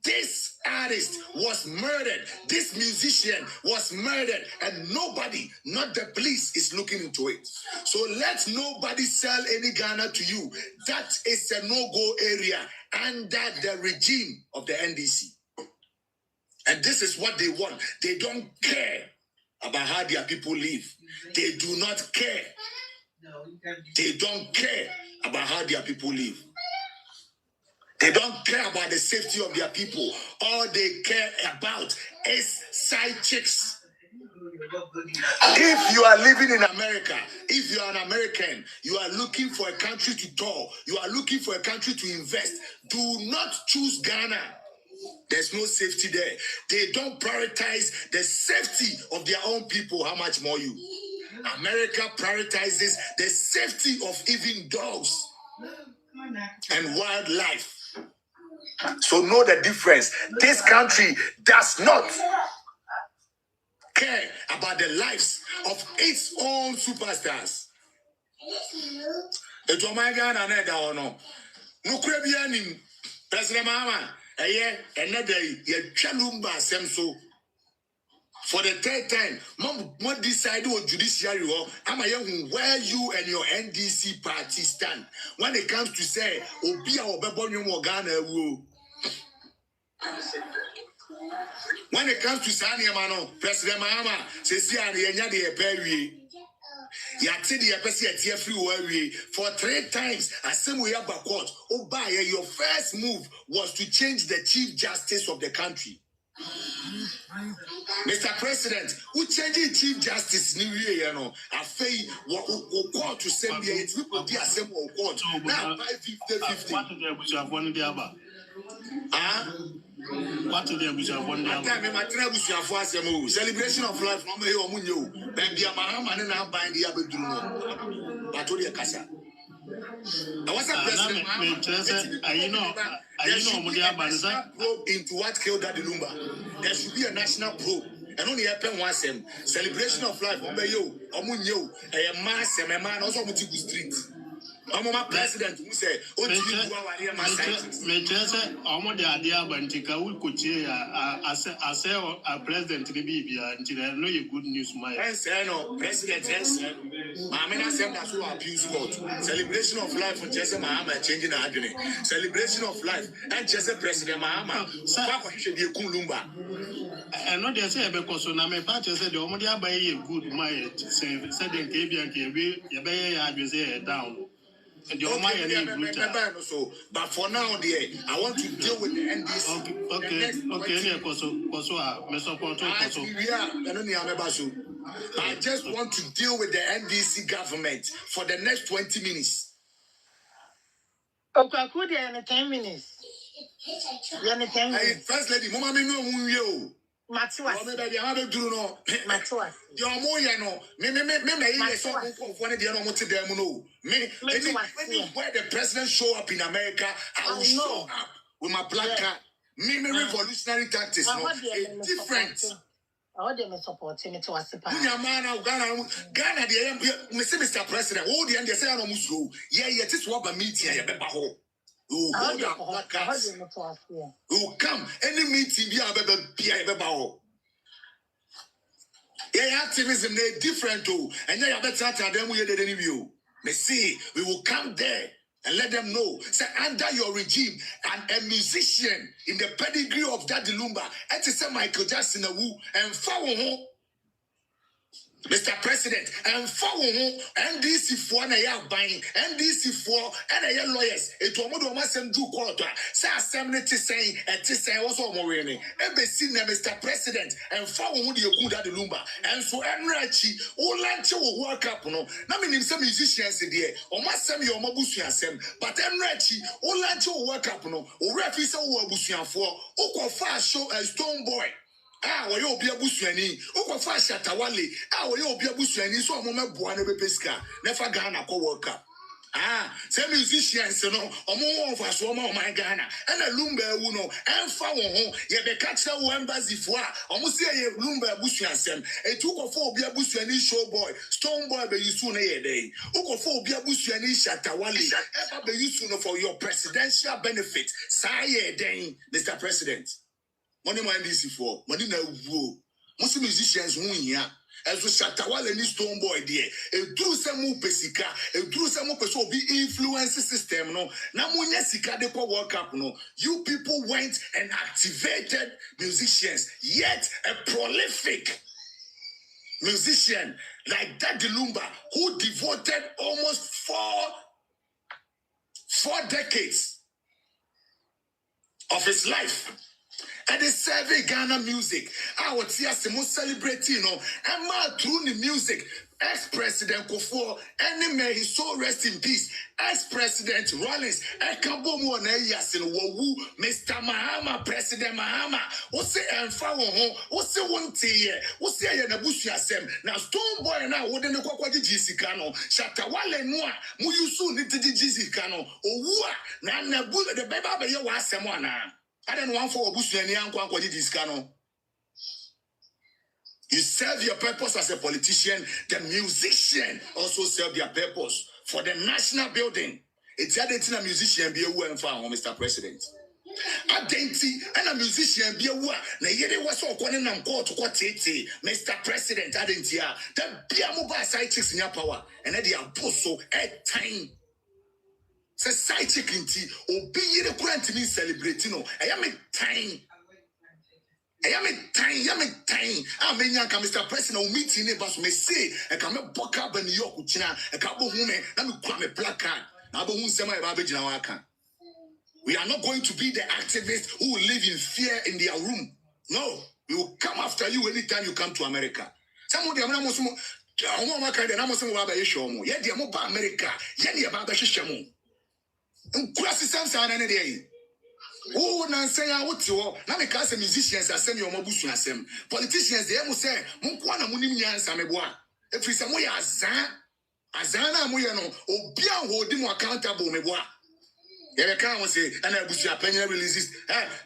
This artist was murdered. This musician was murdered. And nobody, not the police, is looking into it. So let nobody sell any Ghana to you. That is a no-go area under the regime of the NDC. And this is what they want. They don't care about how their people live. They do not care. They don't care about how their people live. They don't care about the safety of their people. All they care about is side chicks. If you are living in America, if you are an American, you are looking for a country to tour, you are looking for a country to invest, do not choose Ghana. There's no safety there. They don't prioritize the safety of their own people. How much more you? America prioritizes the safety of even dogs and wildlife. So know the difference. This country does not care about the lives of its own superstars. President Mama, for the third time, Mom decided what judiciary am where you and your NDC party stand when it comes to say Obia or Bebonium Ghana. When it comes to Sanya Mano, President Mahama says, Yanya de Perry. Yatidi Apesi everywhere for 3 times. As same way about court. Obaya, your first move was to change the Chief Justice of the country. Mr. President, who changed Chief Justice New Year, you know, I say what court to send the assembly court. Now 50-50. What did they have one the other? What did they have one the other? Celebration of life, no me o munyo. Baby Mahama na bind the abeduru. Batodi Kasa. I was a president. Probe into what killed Daddy Lumba. There should be a national probe. And only happen once. Celebration of life. Omunyo. A mass and a man also Mutigu Street. I'm my president who say, "Oh, you are my scientist." Me just I'm the idea when Tika will coach I say a president to be until I know your good news. My no president, Mamma said that's who abuse God. Celebration of life for Jesse Mahama changing the agony. Celebration of life and Jesse President Mahama. What should be a Kulumba? I know they say because so now my party said the only buy a good my said the KB you buy down. So, but for now, dear, I want to deal with the NDC. I just want to deal with the NDC government for the next 20 minutes. Okay, could you 10 minutes? First lady, Mama, me know who you. Matua. Where the president show up in America, I will show up with my black card. Revolutionary tactics. It's different. I didn't support him to us. Ghana, Mr. President, all the end, they say, I'm almost low. Yeah, it is what a meeting. You hold up placards. You come any meeting, you have a Yeah, activism, they're different too. And yeah, better than them we did any view. They see, we will come there and let them know. Say, under your regime, and a musician in the pedigree of that Lumba, and to say Michael Jackson, and follow Mr. President, and follow NDC for na buying NDC for and lawyers. It will almost do quarter. Say assembly to saying and to say also more really. Ebesi na Mr. President and follow who the good at the Lumba. And so Enrachi, all lunch will work up. No, now meaning some musicians in there, or must send your Mabusian sem, but Enrachi, all lunch will work up. No, or refuse or Busian for, or fast show a stone boy. We will be a busuani. Oko fa shatawale. We will be a busuani. So a moment buana be pesca. Never Ghana co work up. Some musicians, no, more of us, my Ghana, and a lumber uno, and found home, ye be catch a one bazifua, almost say a lumber busuansem, a tukophobia busuani show boy, stone boy be you soon a day. Ukophobia busuani shatawale, ever be you soon for your presidential benefit. Say day, Mr. President. Money mind this for money na wo. Most musicians who here as we shatawale ni stone boy there. A true samu pesika, a true samu peso be influence system no. Na munya sika de ko work up no. You people went and activated musicians, yet a prolific musician like Daddy Lumba who devoted almost four decades of his life. And they serve Ghana music. Our tears most celebrating, you know, and my through the music. Ex-President Kofo, any may his soul rest in peace. Ex-President Rollins, Ekabomo Neyasin, Wowu, Mr. Mahama, President Mahama, what's it and follow home, what's it one tea, what's it and Abushi Asem. Now, Stone Boy now, what in the Kwakwaji Jisikano, Shatawale Noa, Muyusu Nitiji Jisikano, Owa, Nana Bull, the Baba Yawasemwana. I don't want for Obusu and Yankwa Discano. You serve your purpose as a politician, the musician also serve their purpose for the national building. It's a musician be a woo and found, Mr. President. Identity and a musician be a woo. Na yede was all calling them call to what Mr. President, identity. That be a mobile side chicks in your power, and then they are so at time. Say side chicken tea or be the quarantine celebrating. I am a time. I mean, Mr. President, meeting neighbors may say, I come a book up in New York, China, a couple of women, let me cram a black card. We are not going to be the activists who will live in fear in their room. No, we will come after you anytime you come to America. Some of them are America, oh, Nansaya, what you are? Now, because musicians are sending your Mabusu Assem. Politicians, they must say, Munkwana Munimian Sameboa. If we say, Azana Muyano, or Bian holding accountable Meboa. There can say, and I wish your penny releases.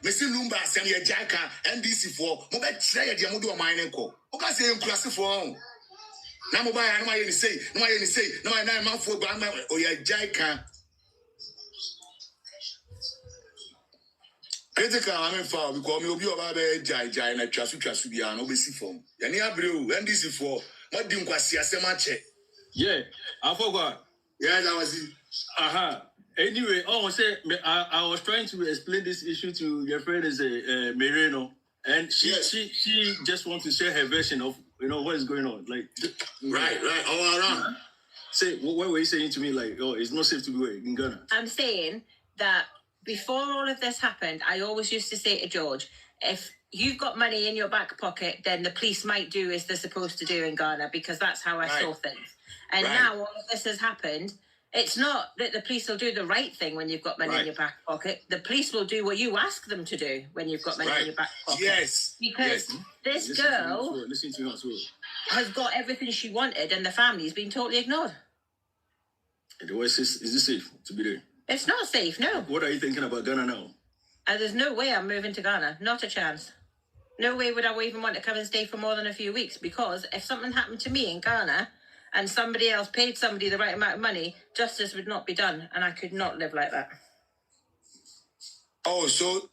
Mr. Lumba, send your Jacka, NDC for Mobile Trade, Yamudu Minenko. Okay, say, class for now, mobile, I say, no, I'm not for Bama or your Jacka. Critical, I'm in foul because me will be about a jai and a trasubian, obviously form. Yani Abreu, NDC for what didn't quasi a semache. Yeah, I forgot. Yeah, that was it. Anyway, I was trying to explain this issue to your friend is Merino, and she just wants to share her version of what is going on. Like right, all around. Say what were you saying to me? Like, oh, it's not safe to be in Ghana. I'm saying that. Before all of this happened, I always used to say to George, if you've got money in your back pocket, then the police might do as they're supposed to do in Ghana, because that's how I saw things. And now all of this has happened. It's not that the police will do the right thing when you've got money in your back pocket. The police will do what you ask them to do when you've got money in your back pocket. Yes. Because this girl has got everything she wanted and the family's been totally ignored. Is this safe to be there? It's not safe, no. What are you thinking about Ghana now? There's no way I'm moving to Ghana. Not a chance. No way would I even want to come and stay for more than a few weeks, because if something happened to me in Ghana and somebody else paid somebody the right amount of money, justice would not be done, and I could not live like that. Oh, so...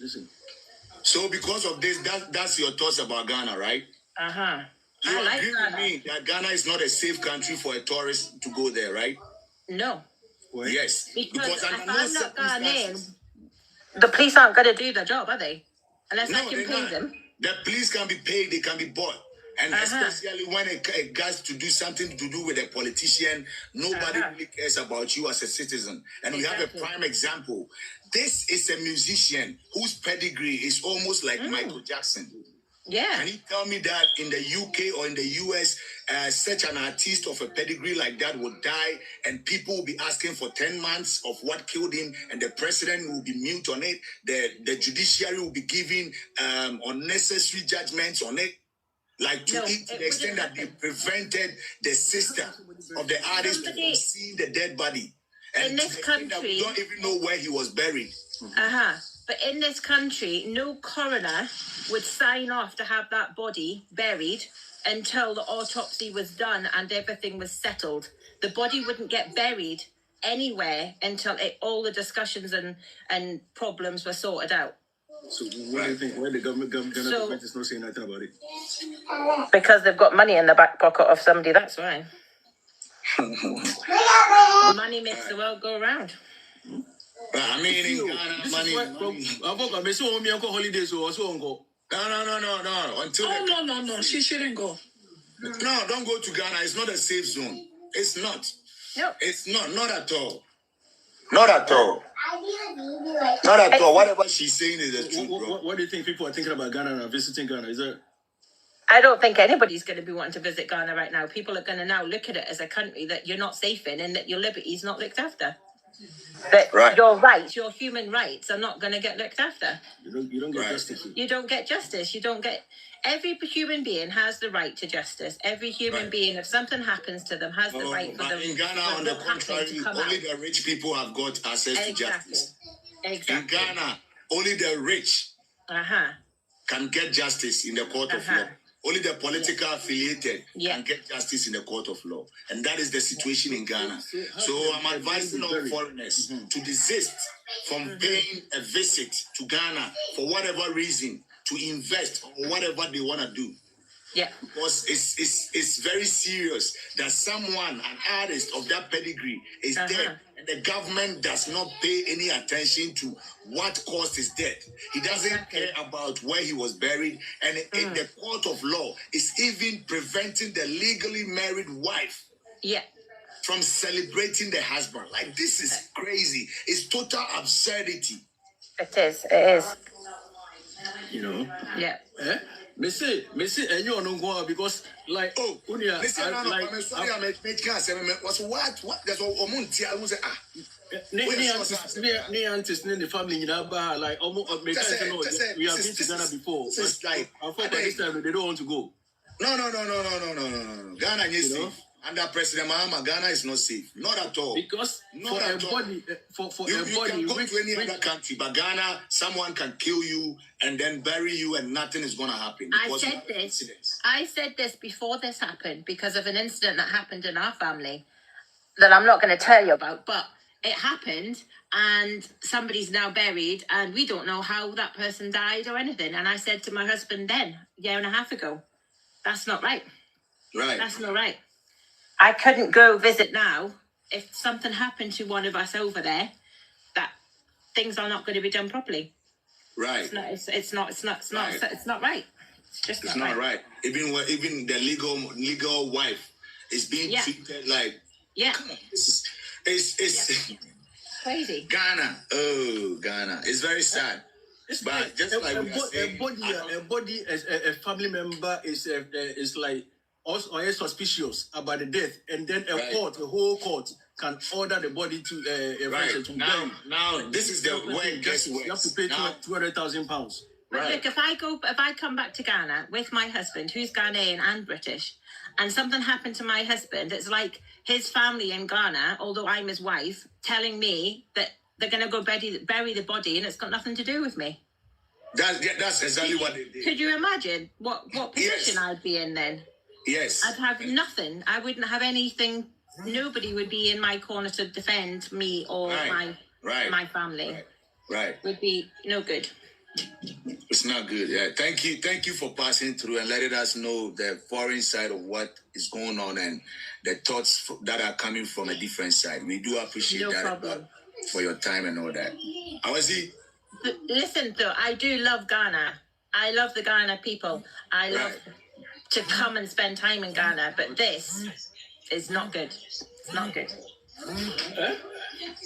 Listen. So because of this, that's your thoughts about Ghana, right? You I like agree with Ghana. me that Ghana is not a safe country for a tourist to go there, right? No. Yes. Because under if no I'm not circumstances. Ghanaian, the police aren't going to do their job, are they? Unless I No, can they're pay not. them. The police can be paid, they can be bought. And especially when it gets to do something to do with a politician, nobody really cares about you as a citizen. And we have a prime example. This is a musician whose pedigree is almost like Michael Jackson. Yeah. Can you tell me that in the UK or in the US, such an artist of a pedigree like that would die and people will be asking for 10 months of what killed him and the president will be mute on it? The judiciary will be giving unnecessary judgments on it. Like to the extent that they prevented the sister of the artist from seeing the dead body. And in this country, we don't even know where he was buried. But in this country, no coroner would sign off to have that body buried until the autopsy was done and everything was settled. The body wouldn't get buried anywhere until all the discussions and problems were sorted out. So what do you think? Why the government is not saying nothing about it? Because they've got money in the back pocket of somebody, that's why. Money makes the world go round. I mean, in Ghana, money. I may so me uncle holidays or so uncle. No. Until No. She shouldn't go. No, don't go to Ghana. It's not a safe zone. It's not. No. It's not at all. Not at all. Not at all. Whatever she's saying is the truth, bro. What do you think people are thinking about Ghana and visiting Ghana? Is that? I don't think anybody's going to be wanting to visit Ghana right now. People are going to now look at it as a country that you're not safe in and that your liberty is not looked after. That your rights, your human rights, are not going to get looked after. You don't get justice. You don't get justice. You don't get. Every human being has the right to justice. Every human being, if something happens to them, has the right for them. In Ghana, on the contrary, only the rich people have got access to justice. Exactly. In Ghana, only the rich can get justice in the court of law. Only the political affiliated can get justice in the court of law. And that is the situation in Ghana. So I'm advising all foreigners to desist from paying a visit to Ghana for whatever reason, to invest or whatever they want to do. Yeah. Because it's very serious that someone, an artist of that pedigree, is dead. And the government does not pay any attention to what caused his death. He doesn't care about where he was buried. And in the court of law is even preventing the legally married wife from celebrating the husband. Like, this is crazy. It's total absurdity. It is. You know? Yeah. Messi, and you don't go because like listen, I'm sorry, I make was what that's all Omunti. I was the family in Abba, like almost we have been to Ghana before. It's like I thought this time they don't want to go. No. Ghana is safe. Under President Mahama, Ghana is not safe. Not at all. Because not for at a all. body, You can go to any other country, but Ghana, someone can kill you and then bury you, and nothing is going to happen. I said this before this happened because of an incident that happened in our family that I'm not going to tell you about, but it happened and somebody's now buried and we don't know how that person died or anything. And I said to my husband then, a year and a half ago, that's not right. Right. That's not right. I couldn't go visit now if something happened to one of us over there, that things are not going to be done properly. Right. It's not right. It's not right. Even the legal wife is being treated like, come on, this is crazy. Ghana. It's very sad. But just like we are saying, a body as a family member is like also is suspicious about the death, and then the whole court can order the body to to now this is the way it gets worse. You have to pay £200,000. Right. Look, if I come back to Ghana with my husband, who's Ghanaian and British, and something happened to my husband, it's like his family in Ghana, although I'm his wife, telling me that they're going to go bury the body, and it's got nothing to do with me. That's exactly what they did. Could you imagine what position I'd be in then? Yes. I'd have nothing. I wouldn't have anything. Nobody would be in my corner to defend me or my family. Right. Would be no good. It's not good. Yeah. Thank you for passing through and letting us know the foreign side of what is going on and the thoughts that are coming from a different side. We do appreciate No that problem. for your time and all that. How is he? Listen, though, I do love Ghana. I love the Ghana people. I love to come and spend time in Ghana, but this is not good. It's not good.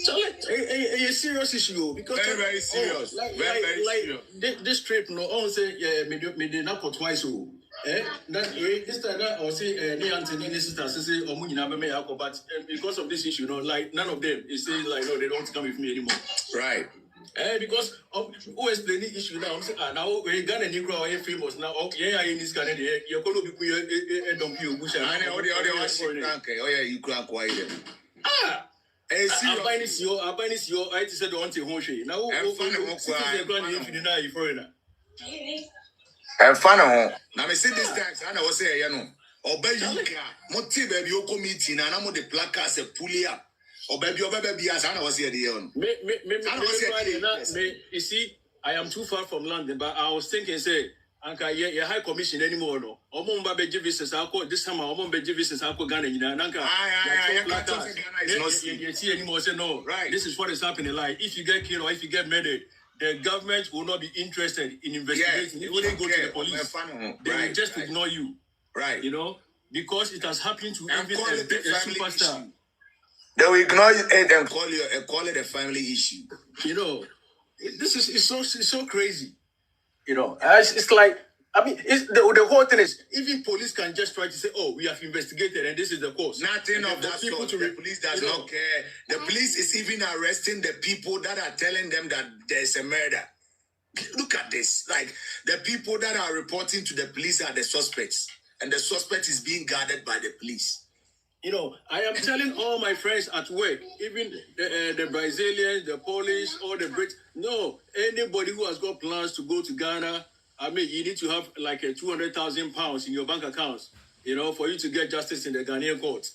So a serious issue because Very serious. Very serious. This trip no on say me did not put twice this time I say ni auntie ni sister say omu nyina be me yakọ but because of this issue like none of them is saying like no they don't come with me anymore. Right. Because of who explain the issue now I'm saying now we Ghana ni grow famous now yeah in this Ghana you go be ku don't you bush and all the you can't quiet them. I buy this your I said don't say home now And fun now me see this times I was say you know obey you motive baby you committee na mo the placards a pulley up or baby as I was here the you see I am too far from London but I was thinking say Anka ye high commission anymore no. Omomba be visas alco this time omomba be visas alco Ghana Nanka. You see anymore say no. Right. This is what is happening. Like if you get killed or if you get murdered, the government will not be interested in investigating. They wouldn't go to the police. They will just ignore you. Right. You know, because it has happened to even a superstar. Issue. They will ignore it and call it a family issue. You know, this is so crazy. You know, it's like I mean, it's the whole thing is even police can just try to say, "Oh, we have investigated and this is the cause." Nothing of that sort. The police does not care. The police is even arresting the people that are telling them that there's a murder. Look at this. Like the people that are reporting to the police are the suspects, and the suspect is being guarded by the police. You know, I am telling all my friends at work, even the Brazilians, the Polish, or the Brits, no, anybody who has got plans to go to Ghana, I mean, you need to have like a 200,000 pounds in your bank accounts, you know, for you to get justice in the Ghanaian court.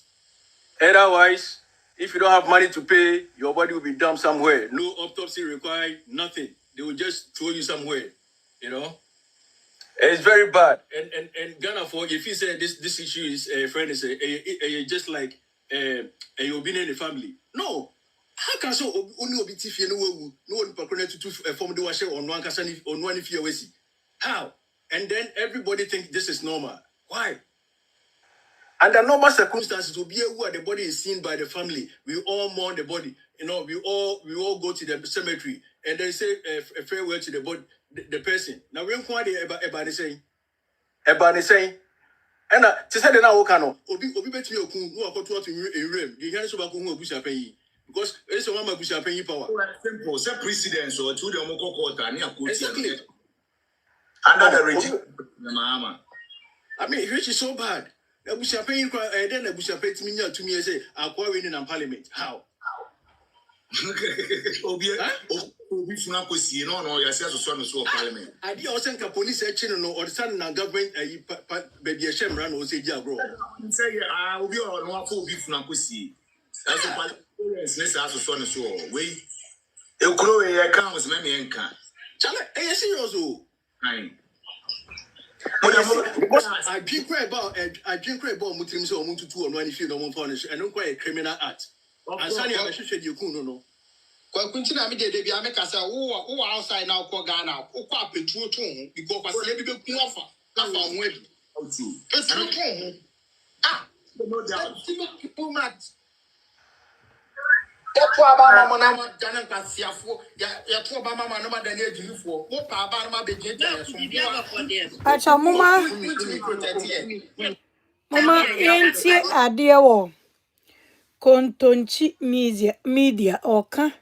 Otherwise, if you don't have money to pay, your body will be dumped somewhere. No autopsy required, nothing. They will just throw you somewhere, you know. It's very bad. And Ghana for if you say this issue is friend is just like you've been in the family. No. How can so only be tiff no one to form the washer on one person on one if you how? And then everybody think this is normal. Why? Under normal circumstances, will be where the body is seen by the family. We all mourn the body. You know, we all go to the cemetery and they say a farewell to the body. The person. Now we inquire about the saying. About the saying. And to say that now Okano, Obi bet me okun who are to a room. The hands of Akun Busha pay. Because it's a woman Busha pay power. Simple, say precedence or to the Moko quarter near Exactly. Another regime. Mama. I mean, which is so bad. A Busha pay then a Busha pay to me and say, I'll call in parliament. How? Obi funa kwesi no yase asoso no so parliament. I did also think police action no or the government baby a shame run or say ja bro. Say obi o no afọ obi funa kwesi. That's the parliament nese asoso no so we ekuro we e kan was me enka. Chale e serious o. Fine. I drink about mutrim so omuntu tu ono ani feel no mo punish and no quite a criminal act. And Sani I should you no. Continue me dey be make say who outside now ko Ghana who kwa petrol tun because kwase bi be kun afa ho abi petrol tun no doubt too much to aba mama na dan kwasiafo ya to aba mama na dan ejirifo wo pa aba na ma be je dan so acha mama enti ade wo kontonchi media oka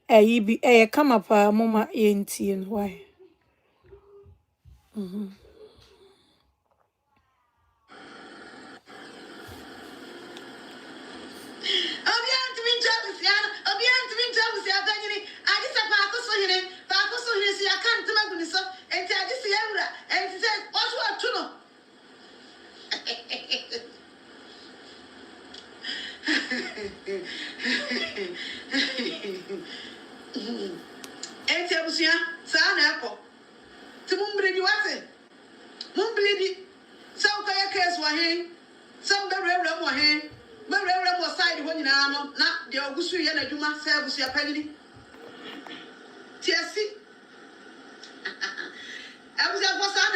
bi kama pa mama enti no why Enti abusia sa na akọ wahin. Some very wahin. Very was side when you know, not the Augustu Yana Juma service your penny. TSC. I was a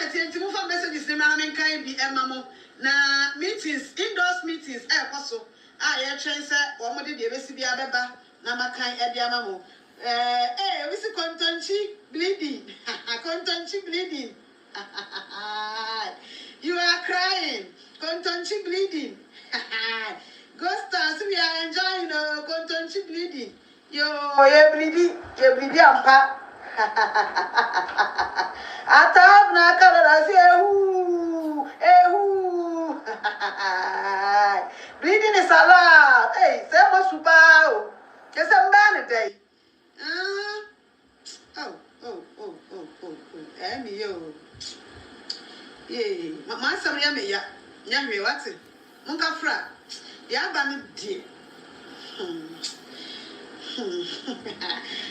person to move messages the man can be a mamma. Na meetings, indoors meetings, apostle. I train sir, or what did you see the Ababa, Namakai, Ediamamo. We see contention bleeding. Contention bleeding. You are crying. Contention bleeding. Ghosts, we are enjoying contention bleeding. You bleeding, ampa. Atab na kalala si ehu. Bleeding is allowed. Hey, say mo supao. Just a man a day. Oh. Emi yo. Yeah, my son yami ya. Nyami what's it? Munka fra. Ya ba me die.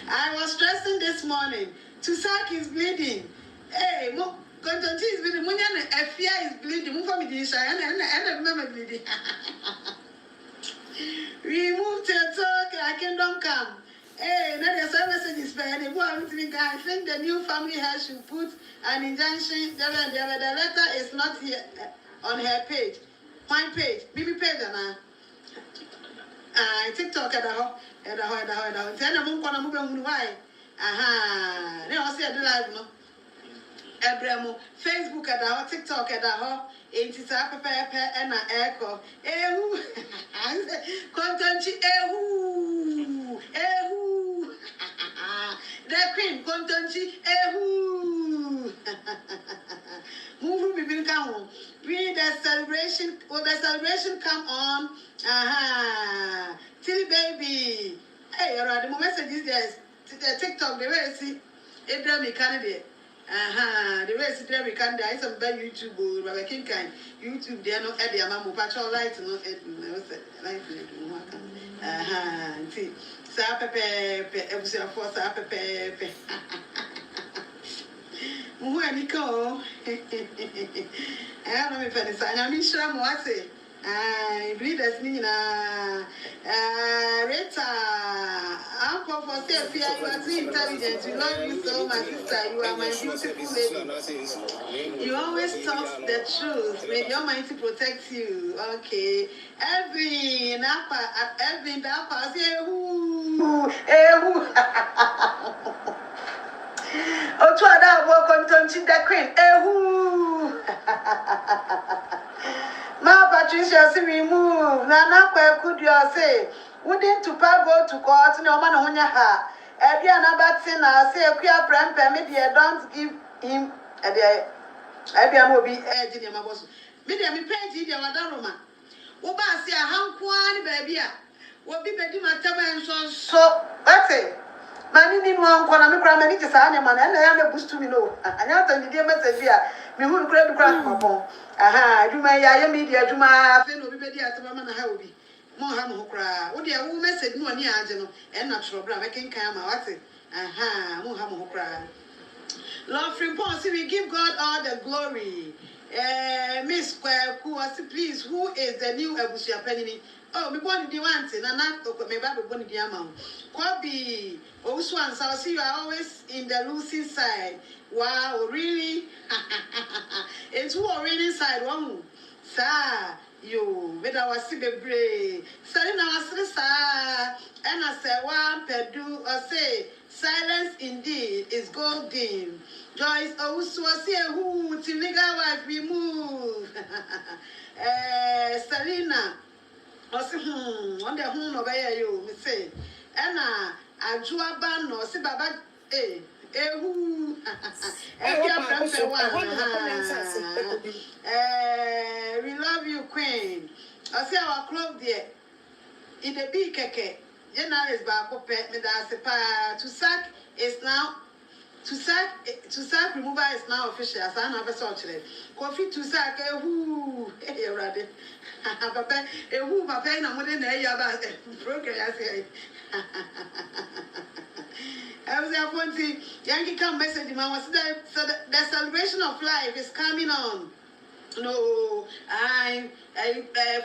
I was stressing this morning. Tusak is bleeding. Hey, Kontonchi is bleeding. Munyana Efia is bleeding. Move for me, Disha. And remember bleeding. Remove the talk. I don't come. Hey, now the same message is bad. I think the new family has should put an injunction. The letter is not here on her page. One page. Maybe page, Anna. TikTok at the home. Tell them why. Aha. They all say the live, no. Ebremo, Facebook at the TikTok at the home. It is a pepe and an echo. Ehu. Contenchi. Ehu. The queen. Contenchi. Ehu. Move me come. Read the celebration. Will the celebration come on? Aha. Tilly baby. Hey, alright. The message is there. The TikTok. The way see. Abraham candidate. Aha. The way see Abraham candidate. I some bad YouTube. But I can't kind YouTube. They are not at the amount patrol lights. No, light. Aha. See. Sa pepe. Ebusia for sa pepe. Muaniko. I don't know if I'm sure what say. I believe that's Nina. Rita, Uncle for safe. You are too intelligent. We love you so, my sister. You are my beautiful lady. You always talk the truth. May your mind to protect you. Okay. Every Napa, say who. Otu ada wo kontonchi the queen. Ehu. Ma Patricia si remove. Na kwa could you say? Wouldn't to go to court no man honya ha. Ebi anabati na say akua prempe me dey don't give him ebi am obi ejini ma boss. Me dey me page dey wadaroma. Wo ba say ahankoa ni ba bia. Wo bi bedi matama enso so. That's it. Mani ni mwa nkwa na mikra mani kisa anya mana na ya me boost me no anya ta ndie message bia me hu nkra bi kra mabon aha aduma ya media aduma fe no bi bedi atama na ha obi mo ha mo kra wo de wo message no ani age no e na tro bra making kan ma wate aha mo ha mo kra Lord Frimpong, see we give God all the glory. Miss Kwaku, please, who is the new Ebusia Penny? Oh, me born the one thing, and not me baby born the amount. Kwabi, Oswan, so I see you are always in the losing side. Wow, really? It's who are really side one. Sir, you, but I was super brave. Selling our sister, and I say, one pedu, or say, silence indeed is golden. Joyce also say who to legal wife remove. Selena, on the home of you, me say. Anna, I drew a ban or see Baba, who? We love you, Queen. I see our club there. In the big keke. General is back up me that to sack is now to sack removal is now official. As I never saw today. Coffee to sack who ready. Papa who papa na mo de na ya ba program ya say. I was appointing Yankee come message man was the celebration of life is coming on. No, I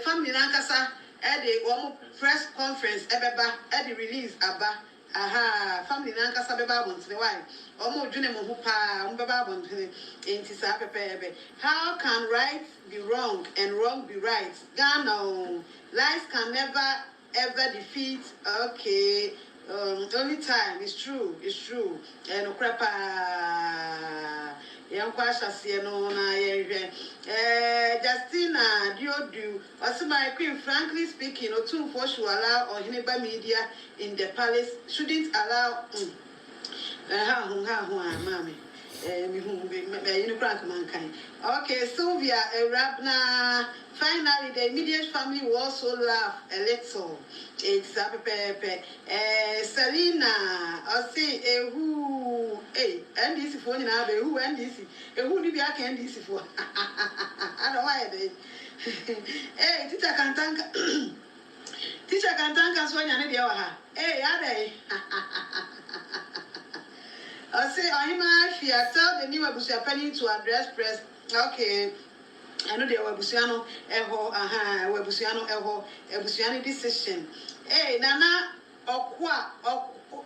family nankasa at the one press conference ebeba at the release aba. Aha, family nankasa beba bonte why? Omo dwene mo ho pa, beba bonte enti sa pepeebe. How can right be wrong and wrong be right? Ghana, lies can never ever defeat. Okay. Only time it's true, and crapa young quasha no na Justina Diodu also my queen frankly speaking or two for should allow or Hineba media in the palace shouldn't allow mommy. Okay, Sylvia, Rabna. Finally, the immediate family will also laugh a little. It's a pepe. Selena, I say, who, and this for now, who and this, who did I can this for? I don't know why they. Hey, teacher can thank. Teacher can thank us when you're there. Hey, are they? I say, I'm I tell the new Abusia Penny to address press. Okay. I know they were Busiano, Webusiano decision. Hey, Nana,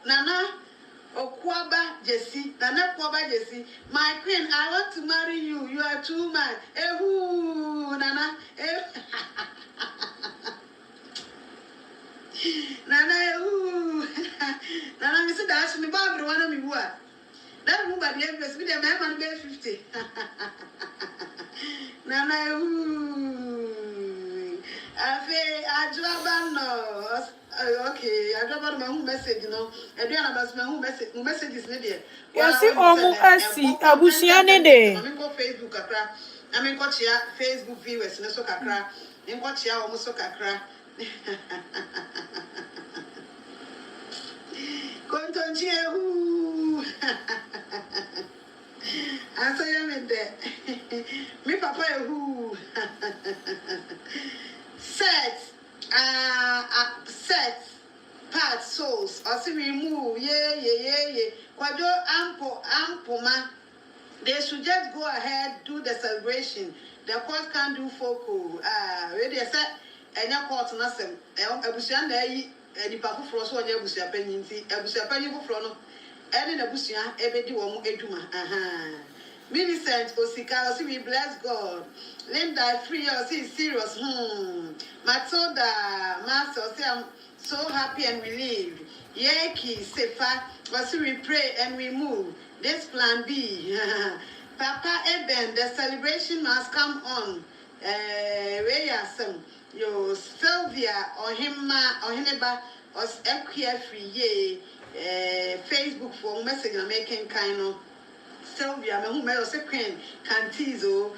Nana, Okwaba Jesse, Nana Kwaba Jesse, my queen, I want to marry you. You are too much. Nana, Nana, Nana, Mr. Dash, me Barbara, one of me what? That woman by the end of the man, 50. Nana, I drop okay, I drop my home message, and then about my home message is needed. Yes, asi abusiane de. I'm go Facebook akra. I mean, watch ya Facebook viewers, no so kakra. In watch ya almost so kakra. Contonchie, who? I say I'm in there. Me papa who set part souls. I see we move. Yeah. Kwado ample man. They should just go ahead, do the celebration. The court can't do focal. Ready, I said, and your court nothing. Abusian day, and the papa frost on your busia penny, Abusia penny for no. And in Abusia, every one eduma. Millicent Osika, we bless God. Linda free or see serious. Matilda, Master, say I'm so happy and relieved. Yeki, Sefa, was we pray and we move. This plan B. Papa Eben, the celebration must come on. Where are some? Yo, Sylvia, or him, or Hineba, or Equia free, Facebook for message I'm making kind of. Sylvia, who may also queen, Cantizo,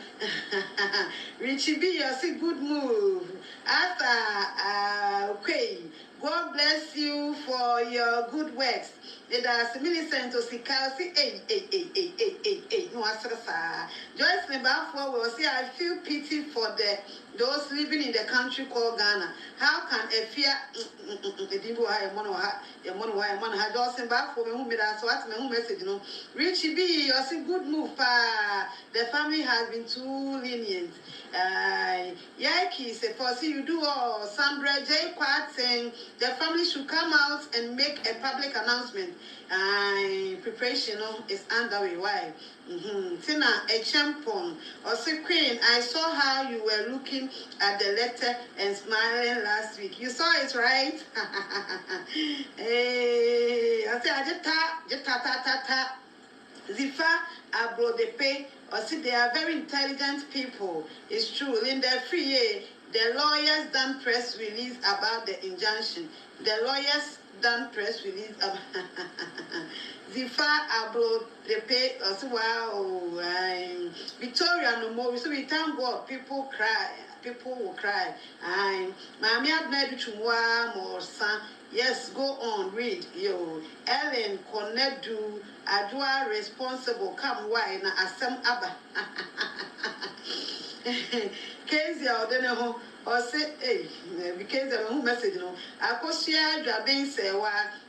Richie B, you see good move. After, okay, God bless you for your good works. It has Millicent Osika, see, no, Joyce Nebafo will say, I feel pity for those living in the country called Ghana. How can a fear, Richie B, you see good move, pa. The family has been too lenient. Yaki said, for see you do all. Sandra J. Quad saying the family should come out and make a public announcement. Preparation is underway. Why? Tina, a champion. Or say, Queen, I saw how you were looking at the letter and smiling last week. You saw it, right? Hey, I said, I just ta. Zifa Abrodepe, or see, they are very intelligent people. It's true. In the free, the lawyers done press release about the injunction. The lawyers done press release about Zifa Abrodepe, or see, wow, Victoria no more. So we thank God, people cry. People will cry. Mami Abnedu Chumwa more son. Yes, go on, read. Yo, Ellen Konedu Adwa responsible. Come why na asem aba. Kezia Odeneho or say, hey, because of who message no. Akosia Drabin say,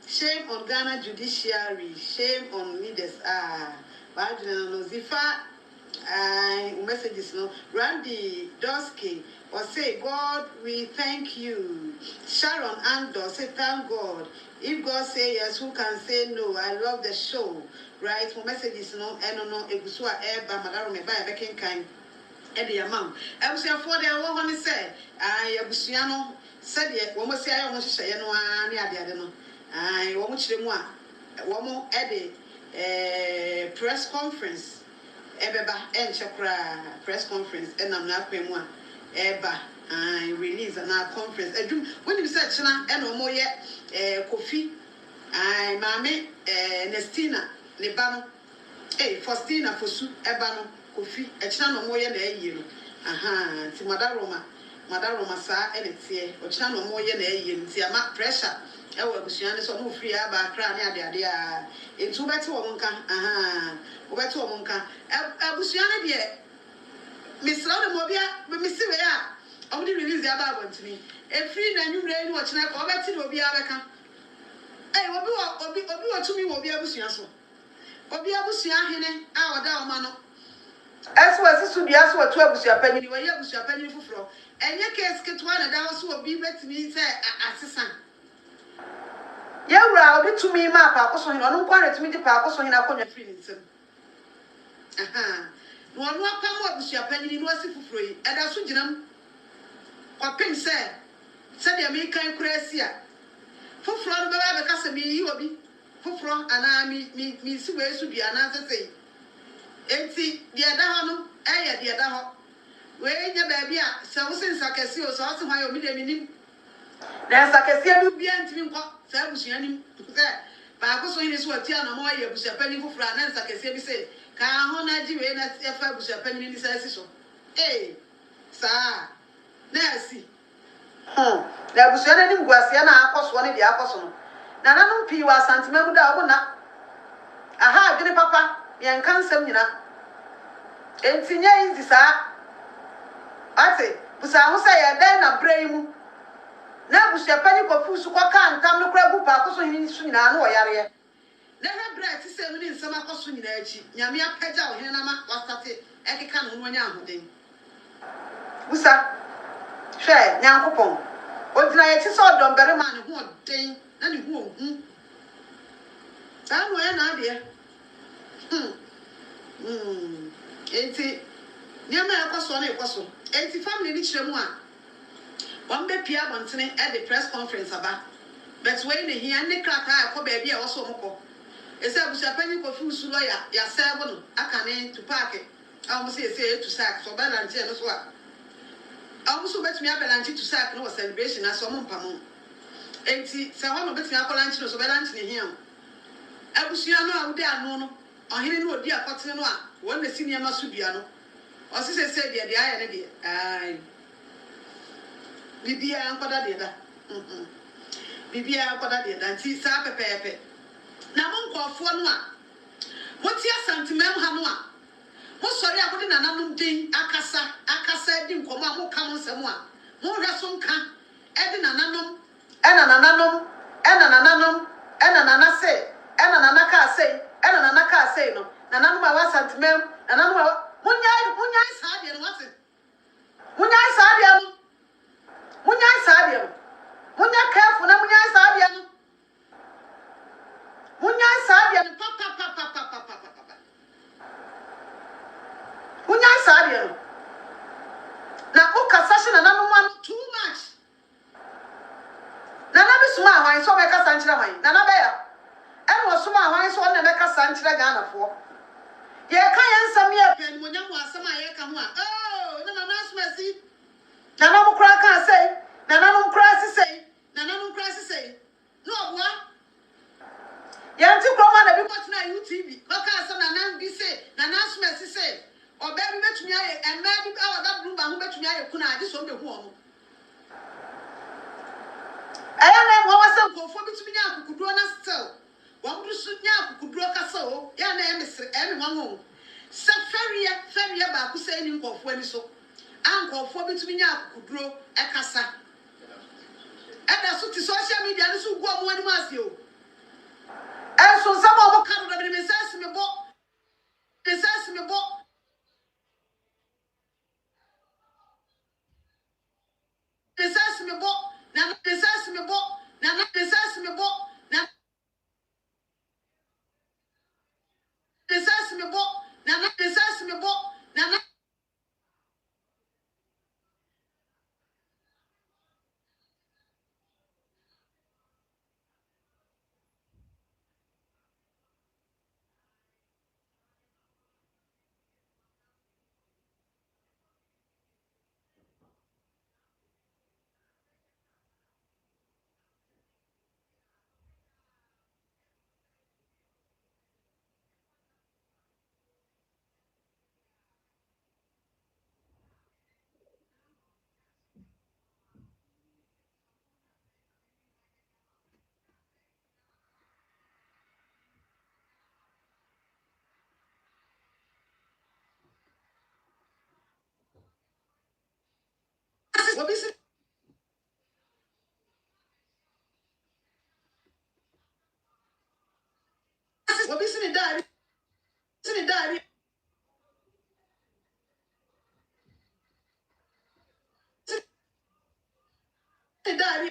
shame on Ghana judiciary, shame on leaders. Zifa Messages no. Randy Dosky or say, God, we thank you. Sharon Andor say, thank God. If God say yes, who can say no? I love the show. Right? Messages no. No. Egusua eba madaro me by baking kind. Eddie amount. Ebusia for the one say, Ebusia no. Said ye, one say I want to say no ani ade no. One much the one. One more Eddie press conference. Ebeba enchekra press conference enam na kwemu a eba release na conference adum when you search na eno moye kofi mame Nestina ne ba no Faustina fosu eba no kofi echina no moye na eyi no aha ti madaroma sa enetie ochina no moye na eyi nti ama pressure ewo abusua ne so no free aba kra ne ade a entu beti wo nka aha obeto wo nka abusua ne de misra de mobia misi we a omdi release aba abantini e free na nwure ni wo china ka obeti de obi abeka obi wo tumi wo obi abusua so obi abusua hene a oda oma no eso asisu bia so watu abusua panyini we abusua panyini fufuro enye case ketwa na da so obi betimi se asesa yawura obi tumi ma pa akoso hene onu kwa retumi di pa akoso hene akonya free nsem aha no onu apam abusua panyini no asi fufuro yi eda so ginam kwapem se de me kan kura asia fufuro no baba be kasa me yi obi fufuro ana mi si we su bia na sesei enti de da ho no eye de da ho we nya ba bia se wo sensa kesi o so wo se hwan yo mi de minim na sakesi no bia ntimi nko se abusua nim se ba ko so yin so atia na mo ye abusua pani fufuro na sakesi bi se ka ho na ji we na e fa abusua pani ni sa si so sa na asi na abusua na nim guase na akoso ne de akoso no na nanom pi wa santima mu da wo na aha adwene papa yen kansam nyina entinya izi sa ate busa ho sa ya dan na brain mu na abusua pani ko fusu ko kan tam no kura gu pa akoso hini su nyina na oyare na he bra ti se mu ni nsama akoso nyina achi nyame apagya wo hene na ma wasate ekeka no no nya ahoden busa hwe nyankopon odina ye ti so dombere ma ne ho den na ne ho ohu ta no ya na ade enti nyama akoso na ekoso enti family ni chire mu a won be pia bontene at the press conference aba but when he and the kraka akọ ba bia wo so mko ese abusua pani ko fu su lawyer ya serve no aka ne to park am say to sack so balance no so a am so betumi abalance to sack no celebration na so mo mpamo enti se ho no betumi akolanche no so balance ne hia abusua no a wode anu no ohene no odi akotene no a won na sini ama so bia no o se de aye ne de ai bibia nkoda de da bibia nkoda de da nti sa pepepe na mo nkofo no a mo ti asantemam ha no a mo sori a mo de nananum din akasa di nkomo a mo ka mo nsem a mo hwe so nka e de nananum ena nanase ena nanaka sei no nananum a wasantemam nananum a munya sa de no wase munya sa de no munya sadia munya careful na munya sadia no munya sadia no papa munya sadia no na ko kasashe na nanu man too much na bi suma hwan so me kasa nchira hwan na be ya en wo suma hwan so na me kasa nchira Ghana fo ye ka ye nsam ye pen munya mu asam a ye ka ho a na suma si na mo kura kan sei na nanum krasi sei no obwa yanti kroma na bi kwatna YouTube baka sa na nan bi sei na nasuma si sei oba bi betumi aye enna bi awada blumba ho betumi aye kuna ade so mbehu ono aya na mo wasa nkofo betumi nya akukuduro na still wo mdu su nya akukuduro kasa o ya na emesre emi wanwo se ferie ba ku sei ni nkofo ani so ankofo betumi nya akukuduro ekasa eda so ti social media no so go mo ani mase o enso sama mo ka do da me sense me bo Obi sini daddy. Sini daddy. Sini daddy.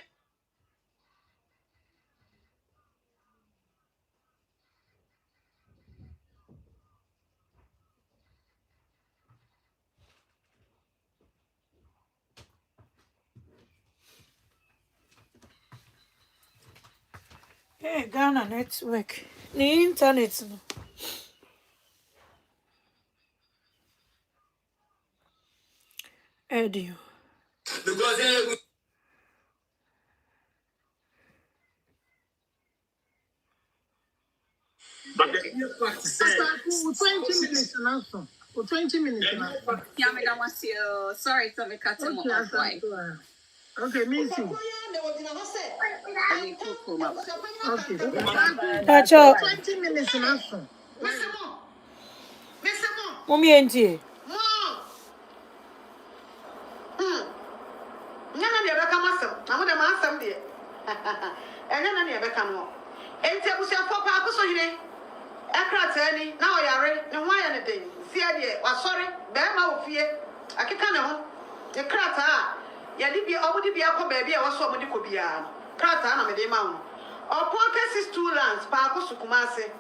Hey, Ghana network. The internet. No. Edio. Because but the mere fact is that 20 minutes now. 20 minutes now. Yeah, I was here. Sorry to make cut him off. Why? Okay, me see. Okay. 20 minutes now. Mommy auntie. Nyana de beka masem na mo de masem de enya na ne beka no enti abusuafo pa akoso hire ekrata ni na oyare ne ho aye ne den sia de wasori be ma ofie akeka ne ho e krata a ya de bi obudi bi akọ ba bi e waso omudi ko bia krata na me de ma ho upon cases 2 lands pa akoso kumase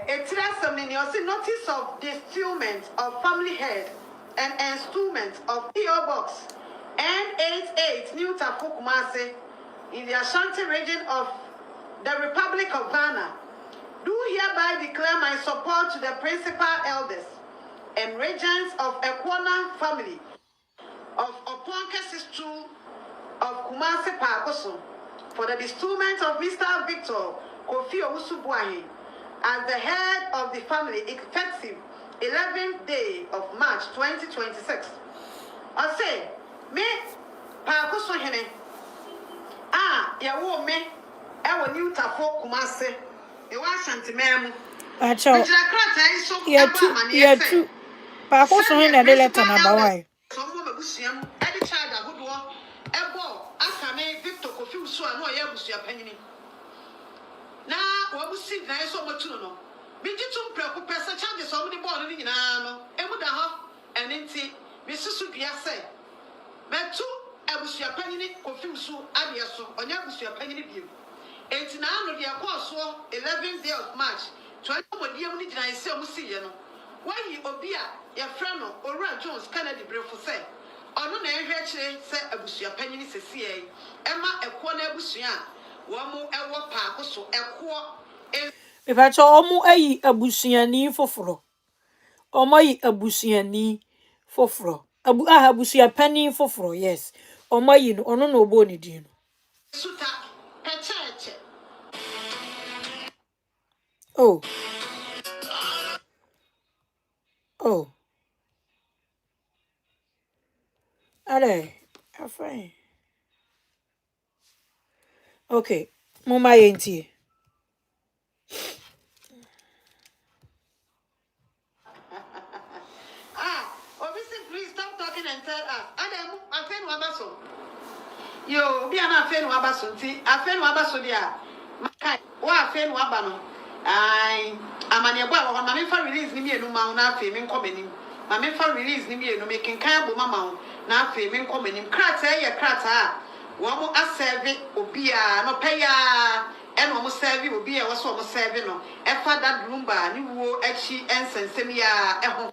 etirasem ni o notice of distilment of family head and installment of PO Box N88 New Tafukumase in the Ashanti region of the Republic of Ghana, do hereby declare my support to the principal elders and regents of Ekwana family of Oponke Sistu of Kumase Pakoso for the bestowment of Mr. Victor Kofi Owusu-Boahen as the head of the family effective 11th day of March 2026. I say, me, Pakoso Hene, ya wo me, ewa New Tafo Kumase, ewa Ashanti Memu. Acho. Yeah, two. Pakoso Hene de letter number why? Somo mebusiam, edi child ahuduo, ebo aka me Victor Kofi Owusu no ya busua panyini. Na wabusi na eso motu no. Bijitum preko pesa charges so many board ni nyina no emu da ho enenti bisusu bia se metu abusua panyini Kofi Owusu ade so onya abusua panyini biem enti na anu de akoso 11th day of March 20 modiem ni gyina ese omu siye no wayi obi a ye fra no Owura Jones Kennedy brefo se ono na ehwe kire se abusua panyini sesie ema eko na abusua wo mu ewo pa akoso eko If I saw omu ayi abusiani foforo. Omo yi abusiani foforo. Abusia penny foforo, yes. Omo yi no ono no obo ni di no. suta pecheche. Oh. Oh. Ale. Afai. Okay. Mama yenti. Obviously, please stop talking and tell us. Adam, I feel wabaso. Yo, be an affair wabaso. Affair wabaso dia. Makai, wa affair wabano. I'm an yabo. My for release ni me no ma na affair me nkomenim. My for release ni me no making kan bo mama na affair me nkomenim. Krata ye krata. Wo mo aserve obi a no paya. And wo mo serve obi a wo so mo serve no. E fa that rumba ni wo echi ensensem ya eho.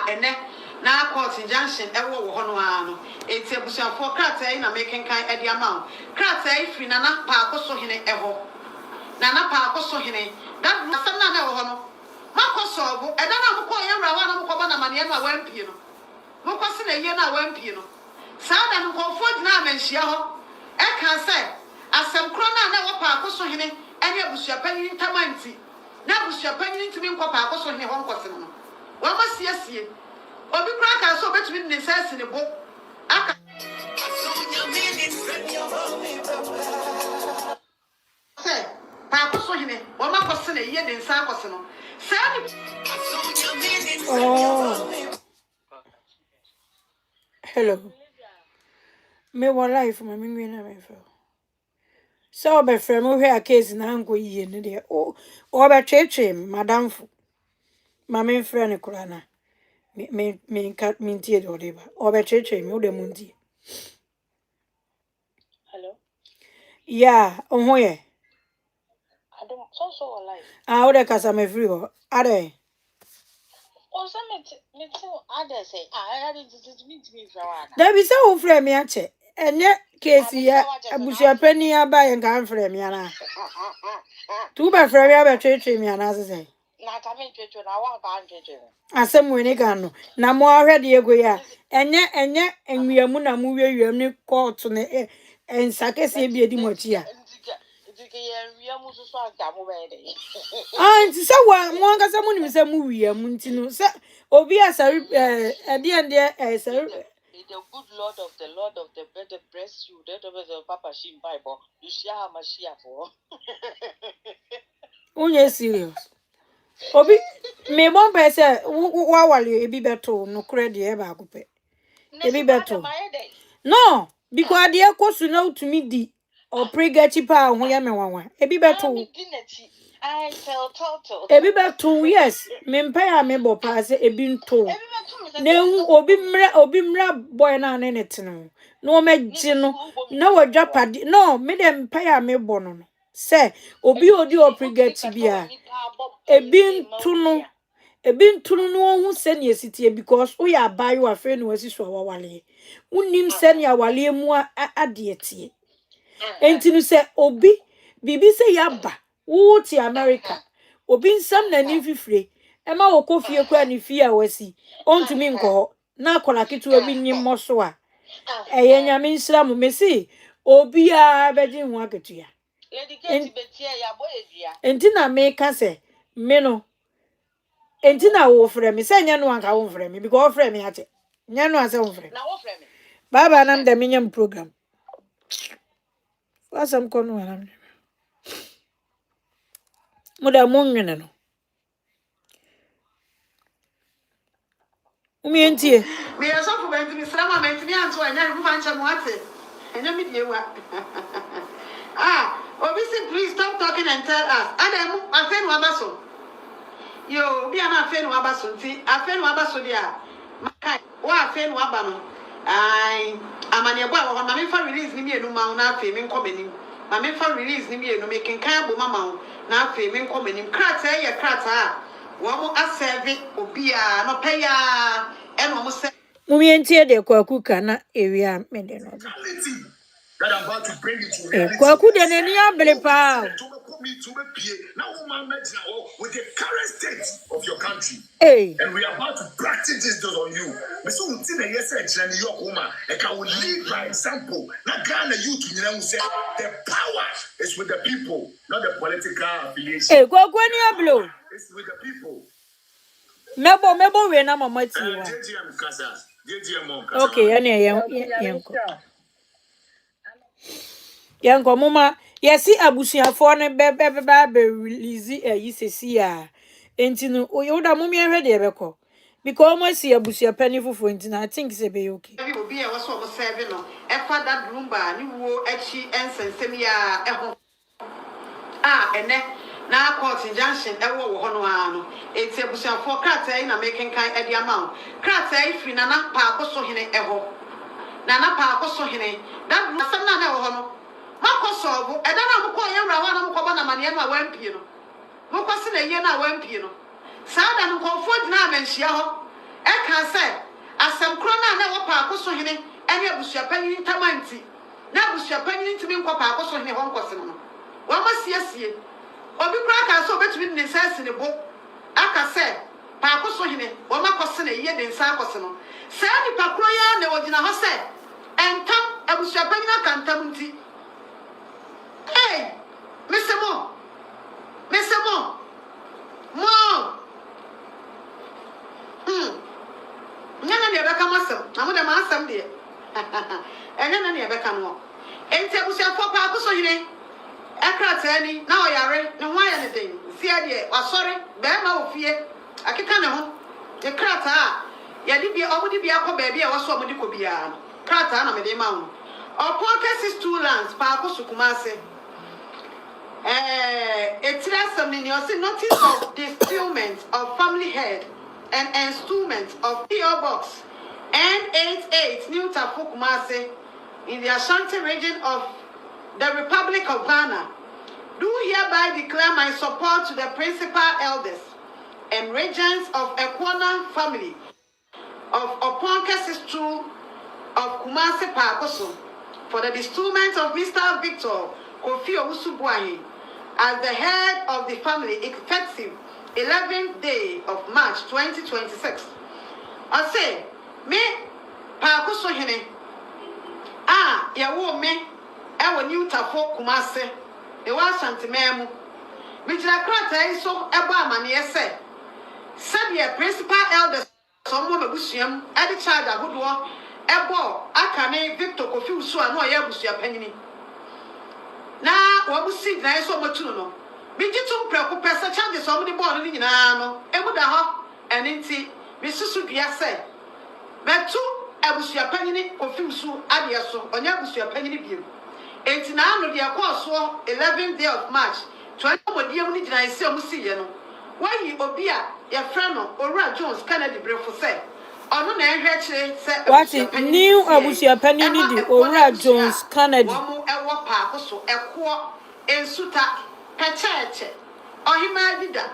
Ene na court injunction ewo wo hono ano enti abusuafo krata na making kan edi amount krata free na pa akoso hene eho na pa akoso hene that asem na wo hono makoso bu eda na mko ye wura wa na mko ba na mane na wampie no mko se na ye na wampie no sa da no komfort na amanhia ho e kan se asem kro na wo pa akoso hene ene abusuapanyin tamanti na abusuapanyin ntimi nko pa akoso hene ho nkose no wa masiesie obi kra ka so betumi ne sense ne bo aka se pa ko so hine wa makose na ye de nsa akose no se Oh. Hello. Me wa life ma mi na me feel. So be frame we a case na anko yie ne de. O be twetwe madam fo. Ma me frɛ ne kura na. Me ka me ntie de ode ba. O be twetwe me o de mu ntie. Hello. Yeah, ho ye. I don't so alive. Ah, o de kasa me free ho. Ade. O se me others say I had to meet me for one. Da bi se wo frɛ me ache. Enye case ya abusua pani aba ye kan frɛ me ana. Tu be frɛ me aba twetwe me ana se. Na ka me twetwe na wa ka twetwe. Asem we ne kan no. Na mo ahwɛ de ego ya. Enye enwiamu na mu wiewiem ne court ne ensakese bi edi mochi a. Nti se wa mo ankasa mo nim se mo wiamu nti no se obi asari de the good Lord of the bed bless you. That of the Papa Shin Bible. You share how much she for. Unye serious. Obi me bon pese wa wale ebi beto no credit e ba ko pe. Ebi beto. No, because the ekosu na utumi di or pregachi pa ho ya me wanwa. Ebi beto. I tell total. Ebi beto yes. Me mpa ya me bo pa se ebi nto. Na obi mra boy na ne netino. No megye no. Na wadwa pade. No, me dem mpa ya me bo no. Se obi odi o pregachi bia. Ebi ntunu no ohun se ne esitie because we are buy you afa no asiso awale. Unim se ne awale mu ade tie. Entinu se obi bibi se yaba wo ti America. Obi nsam na ni fifire. Ema wo kofie kwa ni fie awasi. Ontumi nko na akola ketu obi nyimmo so a. Eye nyame nsira mu mesi obi a beji hu aketua. Entina me ka se me no entina wo frɛ me se nya no anka wo frɛ me because wo frɛ me ate nya no ase wo frɛ na wo frɛ me baba nam da menyam program wasam kono anam mo da mo nwene no umientie Me yourself went to me, Srama, meant me, and so I never find some water. And you meet you. Obviously, please stop talking and tell us. I feel Wabaso. You be an affair Wabaso. I feel Wabaso, dear. What feel Wabano? I'm an yabo. My main for release me no mount, not faming coming. My main for release me no making kind of mamma, not faming coming. Crats, a crats. One more a serving, Obia, no pay and almost say. umientie de kwaku kana area mede no That I'm about to bring it to reality. kwaku de nani abele pa With the current state of your country. eh And we are about to practice this on you. So we see the yes and New York woman. And can we lead by example? Not Ghana youth, you know, say the power is with the people, not the political affiliation. eh kwaku ani ablo It's with the people. mebo we na mama ti wa JGM Kasa. JGM Kasa. okay yanko yanko mama yesi abusuafo ne be release yi sesi a entinu oyoda mumie hwe de beko because mo si abusua pani fofo entina I think say be okay Every will be a was almost 7 no. Efa that rumba, you wo echi ensensem ya eho. And then na court injunction ewo wo hono ano. Enti abusuafo krataa na making kan e dia ma. Krataa ifi na na pa akoso hene eho. Na na pa akoso hene. That asem na na wo hono. Makoso bo e da na mko ye wra wa na mko ba na mane ma wampie no. Mko se na ye na wampie no. Saa da no konfo dina amanhia ho. E kan se asem kro na wo pa akoso hene ene abusua panyin tamanti. Na abusua panyin ntimi nkọ pa akoso hene ho nkose no. Wa masiesie. Obi kra ka so betumi ne sense ne bo. Aka se pa akoso hene wo makose na ye de nsa akose no. Saa ni pa kro ya na wogina ho se entam abusua panyin aka ntam nti. Hey, Mr. Mo. Nyana ne beka masem na mo de ma asem de enya na ne beka no enti abusia fo pa akoso hire ekrata ni na oyare ne ho aye ne den sia de wasore be ma ofie akeka ne ho de krata a ya di bia omo di bia ko ba bia waso omo di ko bia krata na me de ma ho opo cases 2 lands pa akoso kumase Notice of distilment of family head and installment of PO Box N88 New Tafo Kumasi in the Ashanti region of the Republic of Ghana. Do hereby declare my support to the principal elders and regents of Ekwana family of Oponke Sistru of Kumasi Pakoso for the bestowment of Mr. Victor Kofi Owusu-Boahen as the head of the family effective 11th day of March 2026. I say, me Pakoso Hene, yawo me, ewa New Tafo Kumasi, ewa Shantimemu, Mijila Krata iso eba amaniye said the principal elders someone Mabusiam, Eddie Child Abuduo, Ebo, Akane, Victor Kofi Usu, and no Yabusia Penny. Now, what we see now so much no. Bijitum Preco Pesa Chan is somebody born in Nano, Ebudaha, and Inti, Mrs. Supia said. But two Abusia Penny, Kofi Usu, Adiaso, or Yabusia Penny View. 89 of the Aqua 11th day of March, 20 what year we did I say Musiano. Why you obia your friend or Jones Kennedy Brefo say? On What is new Abusia Penny di Ora Jones Kennedy? Wamu ewa pa so ekwo ensuta pecheche. Ohima dida.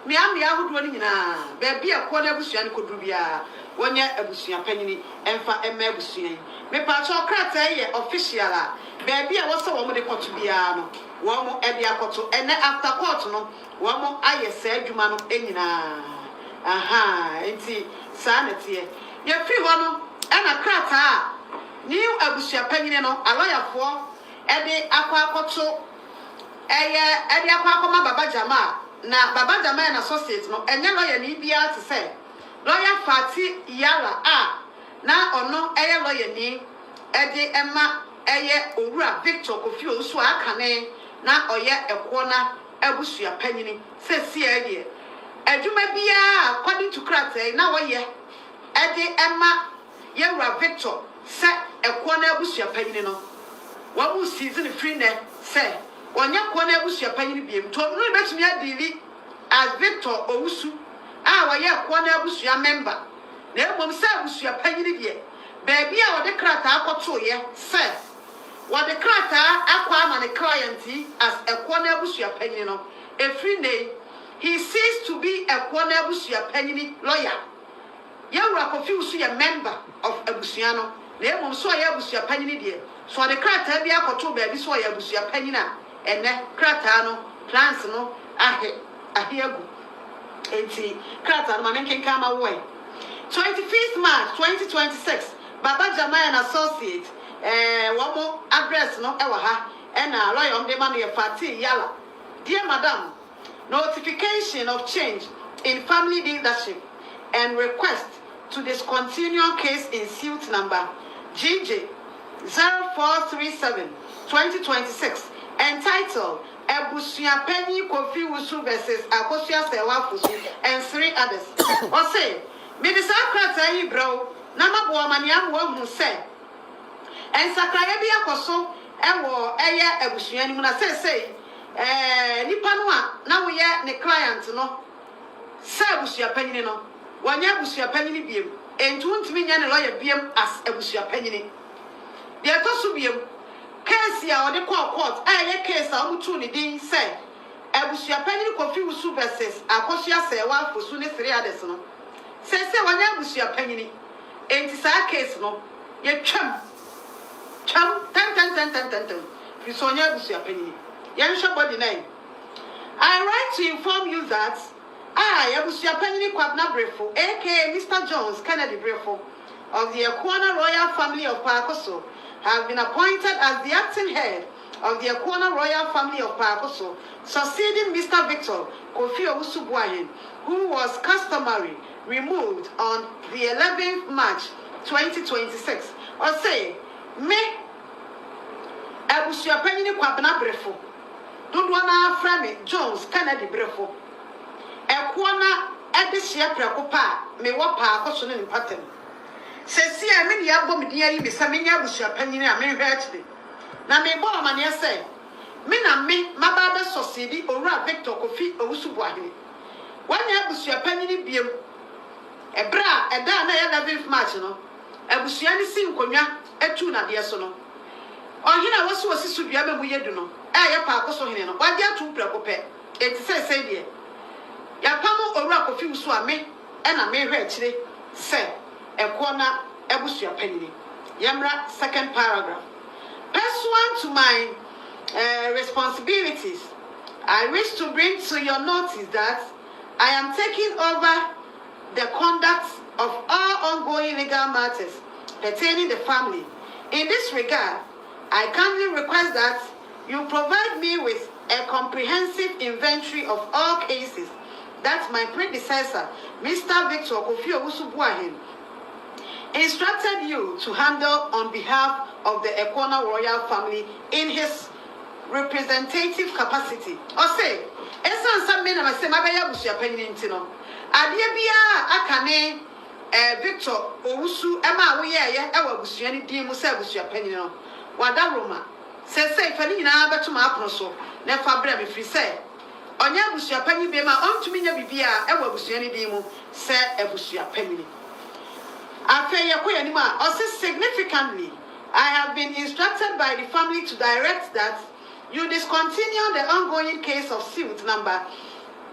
Miami ahuduo ni nyina. Baabi ekwo na abusua ni koduru bia. Wonye abusua panyin emfa ema abusua. Me pa cho krata ye official a. Baabi a wo se wo mo de koto bia no. Wo mo e bia koto ene after court no. Wo mo aye se adwuma no enyina. Aha, enti sanete. Ye free ho no ena krata new abusua panyin no aloyafo e de akwa akoto e de akwa akoma baba jama na baba jama and associate no enye lawyer ni bia to say lawyer Fati Yala na ono eye lawyer ni e de ema eye owura Victor Kofi Osu akane na oye ekwona abusua panyin se si eye adwuma bia according to krata na woye e de ema yewura Victor se ekwona abusua panyin no wabu season free ne se wonya kwona abusua panyin biem to no betumi adili as Victor Owusu woye kwona abusua member na emom se abusua panyin bie baabi a wode krata akoto ye se wode krata akwa ama ne client as ekwona abusua panyin no efri ne he ceased to be ekwona abusua panyin lawyer yewura Kofi Usu ye member of abusua no na emom so ye abusua panyin die so the krata bi akoto baabi so ye abusua panyin a ene krata no plans no ahiagu enti krata no manenken kama wo 25th March 2026 Baba Jamai and Associate womo address no ewa ha ena lawyer de man ye Fati Yala. Dear Madam, notification of change in family leadership and request to discontinue case in suit number GJ 0437 2026 entitled Ebusia Penny Kofi Usu versus Akosia Sewafusu and 3 others. Or say, Medisa Krata yi bro, Nama Boamania won't say. And Sakrayabia Koso, Ewo, Eya Ebusia, and Muna say, Nipanua, now we are the client, no. Sabusia Penny, no. One Yabusia Penny beam, and 2 million lawyer beam as Ebusia Penny. The Atosubium. Case ya on the court, case a mutuni din say, Abusia Penny Kofi Usu versus Akosia Sewa for Sunni 3 others. No, say one Abusia Penny, ain't this our case no, ye chum, 10. You saw Abusia Penny, Yansha body name. I write to inform you that I, Abusia Penny Kwabna Brefo, aka Mr. Jones Kennedy Brefo, of the Ekwana royal family of Pakoso, have been appointed as the acting head of the Ekwana royal family of Pakoso, succeeding Mr. Victor Kofi Owusu-Boahen, who was customary removed on the 11th March 2026. Or say, me Abusia Penny Kwabna Brefo, Dudwana Frame Jones Kennedy Brefo, Ekwana Edishia Precopa, me wapa Pakoso in pattern. Say, I mean, ya bomb dear, you be some abusua penny, I mean, virtually. Now, me bomb and yes, say, me mababa sosidi owura Victor Kofi Owusu Buahini wanya abusua panyin biem ebra eda na ya 11th March no abusua ni si nkonwa atu na de so no ohina wosu wosisu dua be mu yedu no ya pa akoso hene no wade atu preko pe eti se de ya pamo owura Kofi Owusu ame na me hwe akire se ekwo na abusua panyin yamra second paragraph pursuant to my responsibilities, I wish to bring to your notice that I am taking over the conduct of all ongoing legal matters pertaining the family. In this regard, I kindly request that you provide me with a comprehensive inventory of all cases that my predecessor, Mr. Victor Kofi Owusu Buahini, instructed you to handle on behalf of the Ekwana royal family in his representative capacity. Or say, esan some men am say mabaya busua panyin ntino. Ade bia akane Victor Owusu ema wo ye ewa busua ni din mu say busua panyin no. Wada Roma say fani nyina beto ma apono so na fa bra me firi say onya busua panyin be ma ontumi nya bibia ewa busua ni din mu say busua panyin. Significantly, I have been instructed by the family to direct that you discontinue the ongoing case of suit number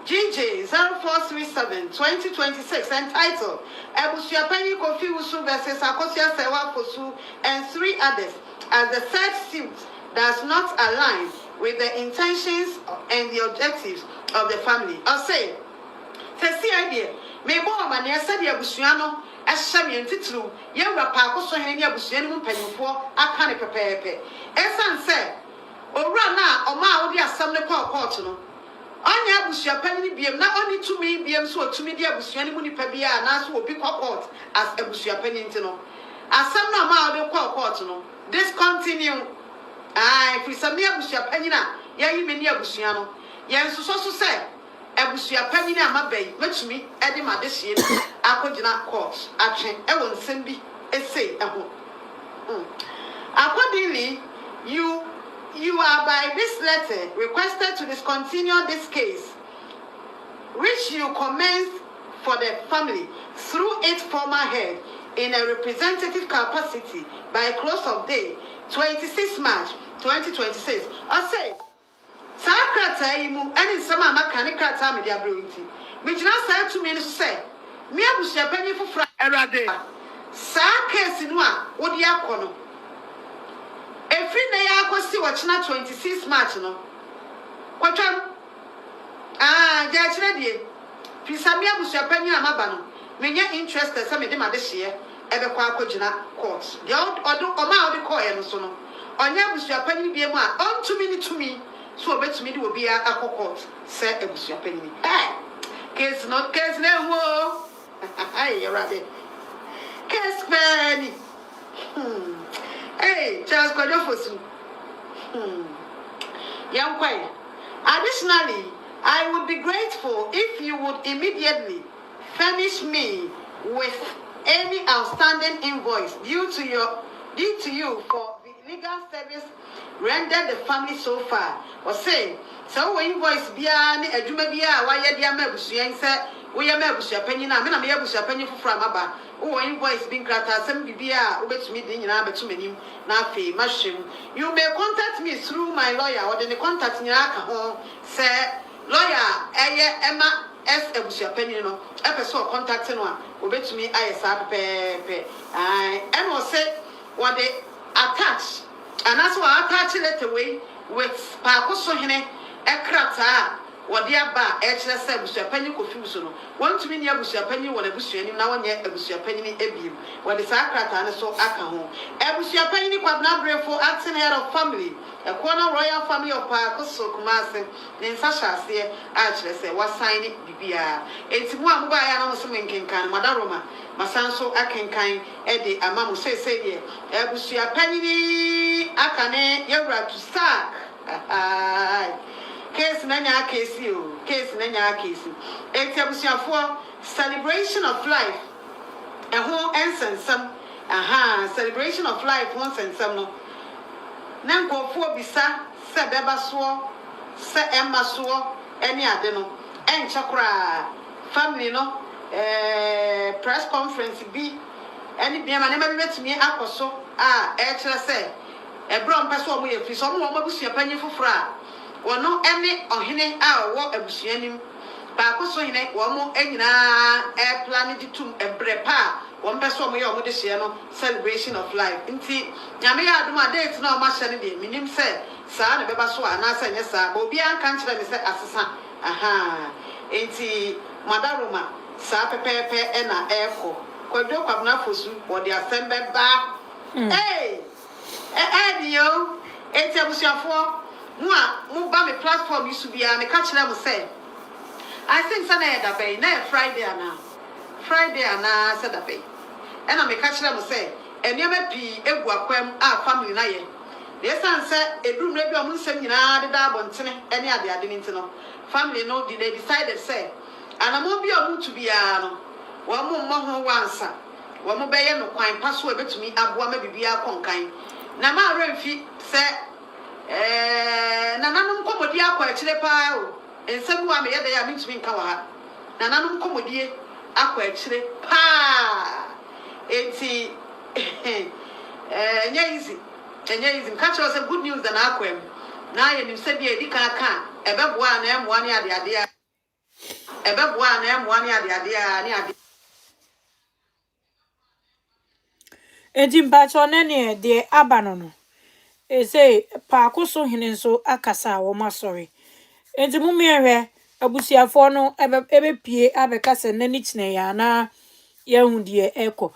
GJ0437-2026 entitled Ebusua Panyin Kofi Owusu versus Akosia Sewa Fosu and 3 others, as the third suit does not align with the intentions and the objectives of the family. I'll say, idea, may more money as said Abusuano. As Shamian Titru, Yanga Parko so any Abusian Pennyfo, I can't prepare. Esan said, O Rana, or Ma, dear Samle Portuno. Anya Abusia Penny Beam, not only to me, Beam so to me, dear Abusian Munipabia, and as will be court as Abusia Pennington. As some no ma de Portuno. Discontinue. I, for some Abusia Penina, Yay many Abusiano. Yes, so say. Ebusua panyin amabai metumi ede ma de hie akogina court atwen ewo nsem bi esei eho accordingly you are by this letter requested to discontinue this case which you commenced for the family through its former head in a representative capacity by close of day 26 March 2026. I say Sakrata imu any sama makani krata me dia bronti. Me jina say to me no say me abusua panyin fofra erade. Sa case no a wo dia akono. Efri na ya akosi wo china 26 March no. Kwatwam ja chira die. Fisa me abusua panyin amaba no. Me nya interest say me de ma de hye ebe kwa akogina court. Dia odo oma odi call no so no. Onya abusua panyin bia mu a ontumi ni tumi. So bet me do be a court, say Ebusua Penny. Case not case no wo. Ay, rabbit. Case Penny. Hey, Charles Kodofosu. Young quiet. Additionally, I would be grateful if you would immediately furnish me with any outstanding invoice due to you for the legal service rendered the family so far. Or say, so when invoice bia ni adwuma bia wa ye dia ma abusua nse wo ye ma abusua panyin na me na me abusua panyin foforo amaba wo invoice bin krata asem bibia obetumi din nyina betumanim na afi mahwem. You may contact me through my lawyer or the contact nyina aka ho say lawyer Emma S abusua panyin no epeso contact no a obetumi ayesa pepe and we say what they attach. And that's why I attach it away with Pacoso Hene, Ekrata, what dear bar, Edge Busia Penny Confusion. Want to mean Yabusia Penny, when a Busia, now one yet a Busia Penny Ebim, when the Sakrata and so Akaho. Ebusia Penny Quabnabre for acting head of family, a corner royal family of Pacoso Kumase, then Sasha say, actually say, what sign it Bibia. It's one by an Osman Kinkan, Madaroma. Masanso akenkan ede amamu say Ebusia Penny akane yewra to sack case nanya case you case nanya case Ebusia for celebration of life and who ensensam celebration of life once and some no Nanko for bisa se beba so se emma so any ade no enche kra family no press conference bi any bi ma ne ma betimi akoso kire se ebro mpeso omo ye fi so omo abusua panyi foforo a wono ene ohene a wo abusuanim ba akoso hene wo mo anyina plan di tum ebre pa wo mpeso omo ye omo de hye no celebration of life nti nyame ya adom a date na omo hye ne de minim se saa na beba so ana sa nye saa ba obi an kan kire me se asesa nti madaroma saa pepepe na eko kwadwo kwabna fosu wo de asembe ba Dio, enti abusuafo mu ba me platform isu bia me ka kire mo say I think say na da bay na Friday ana say da bay e na me ka kire mo say eniema pi egu akwam a family na ye de san say eduru na bi o mu nsem nyina de da abontene ene ade ni ntino family no they decided say anamo bi o mu tu bia no wo mu mo ho wansa wo mu be ye no kwan paso ebetumi aboa ma bibia konkan na ma remfi se nananum komodi akwa akire pa o ensemu a me yede ya mitumi nka wa ha nananum komodi akwa akire pa enti easy ka chiro se good news na akwam na ye nim se bi edika aka ebeboa na emoa ne ade ebeboa na emoa ne ade Enti mpacho ne de abano no say paako so hene nso akasa wo masori enti mu miehwe abusiafo no ebe pie abeka se nani kine ya na yehu de eko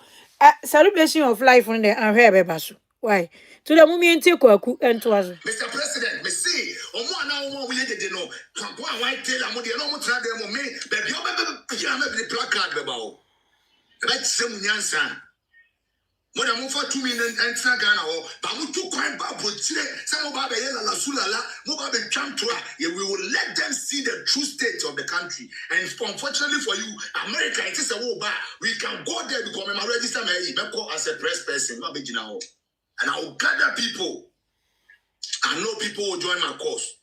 celebration of life on the anhwe beba so why to the mu mienti kwaku ento azo Mr. President, me see, omo ana omo we yede no, kwampo an white tail am de no mo tra dem me, baby obe be the placard beba o. Ebe tsem nyansa. Mo da mo fa 2 million entra Ghana ho, ba mo tu kwan ba botire, se mo ba be ye la sulala, mo ba be twam to a, we will let them see the true state of the country. And unfortunately for you, America, it is a war bar. We can go there because me register me call as a press person, ma be gina ho. And I will gather people. I know people will join my cause.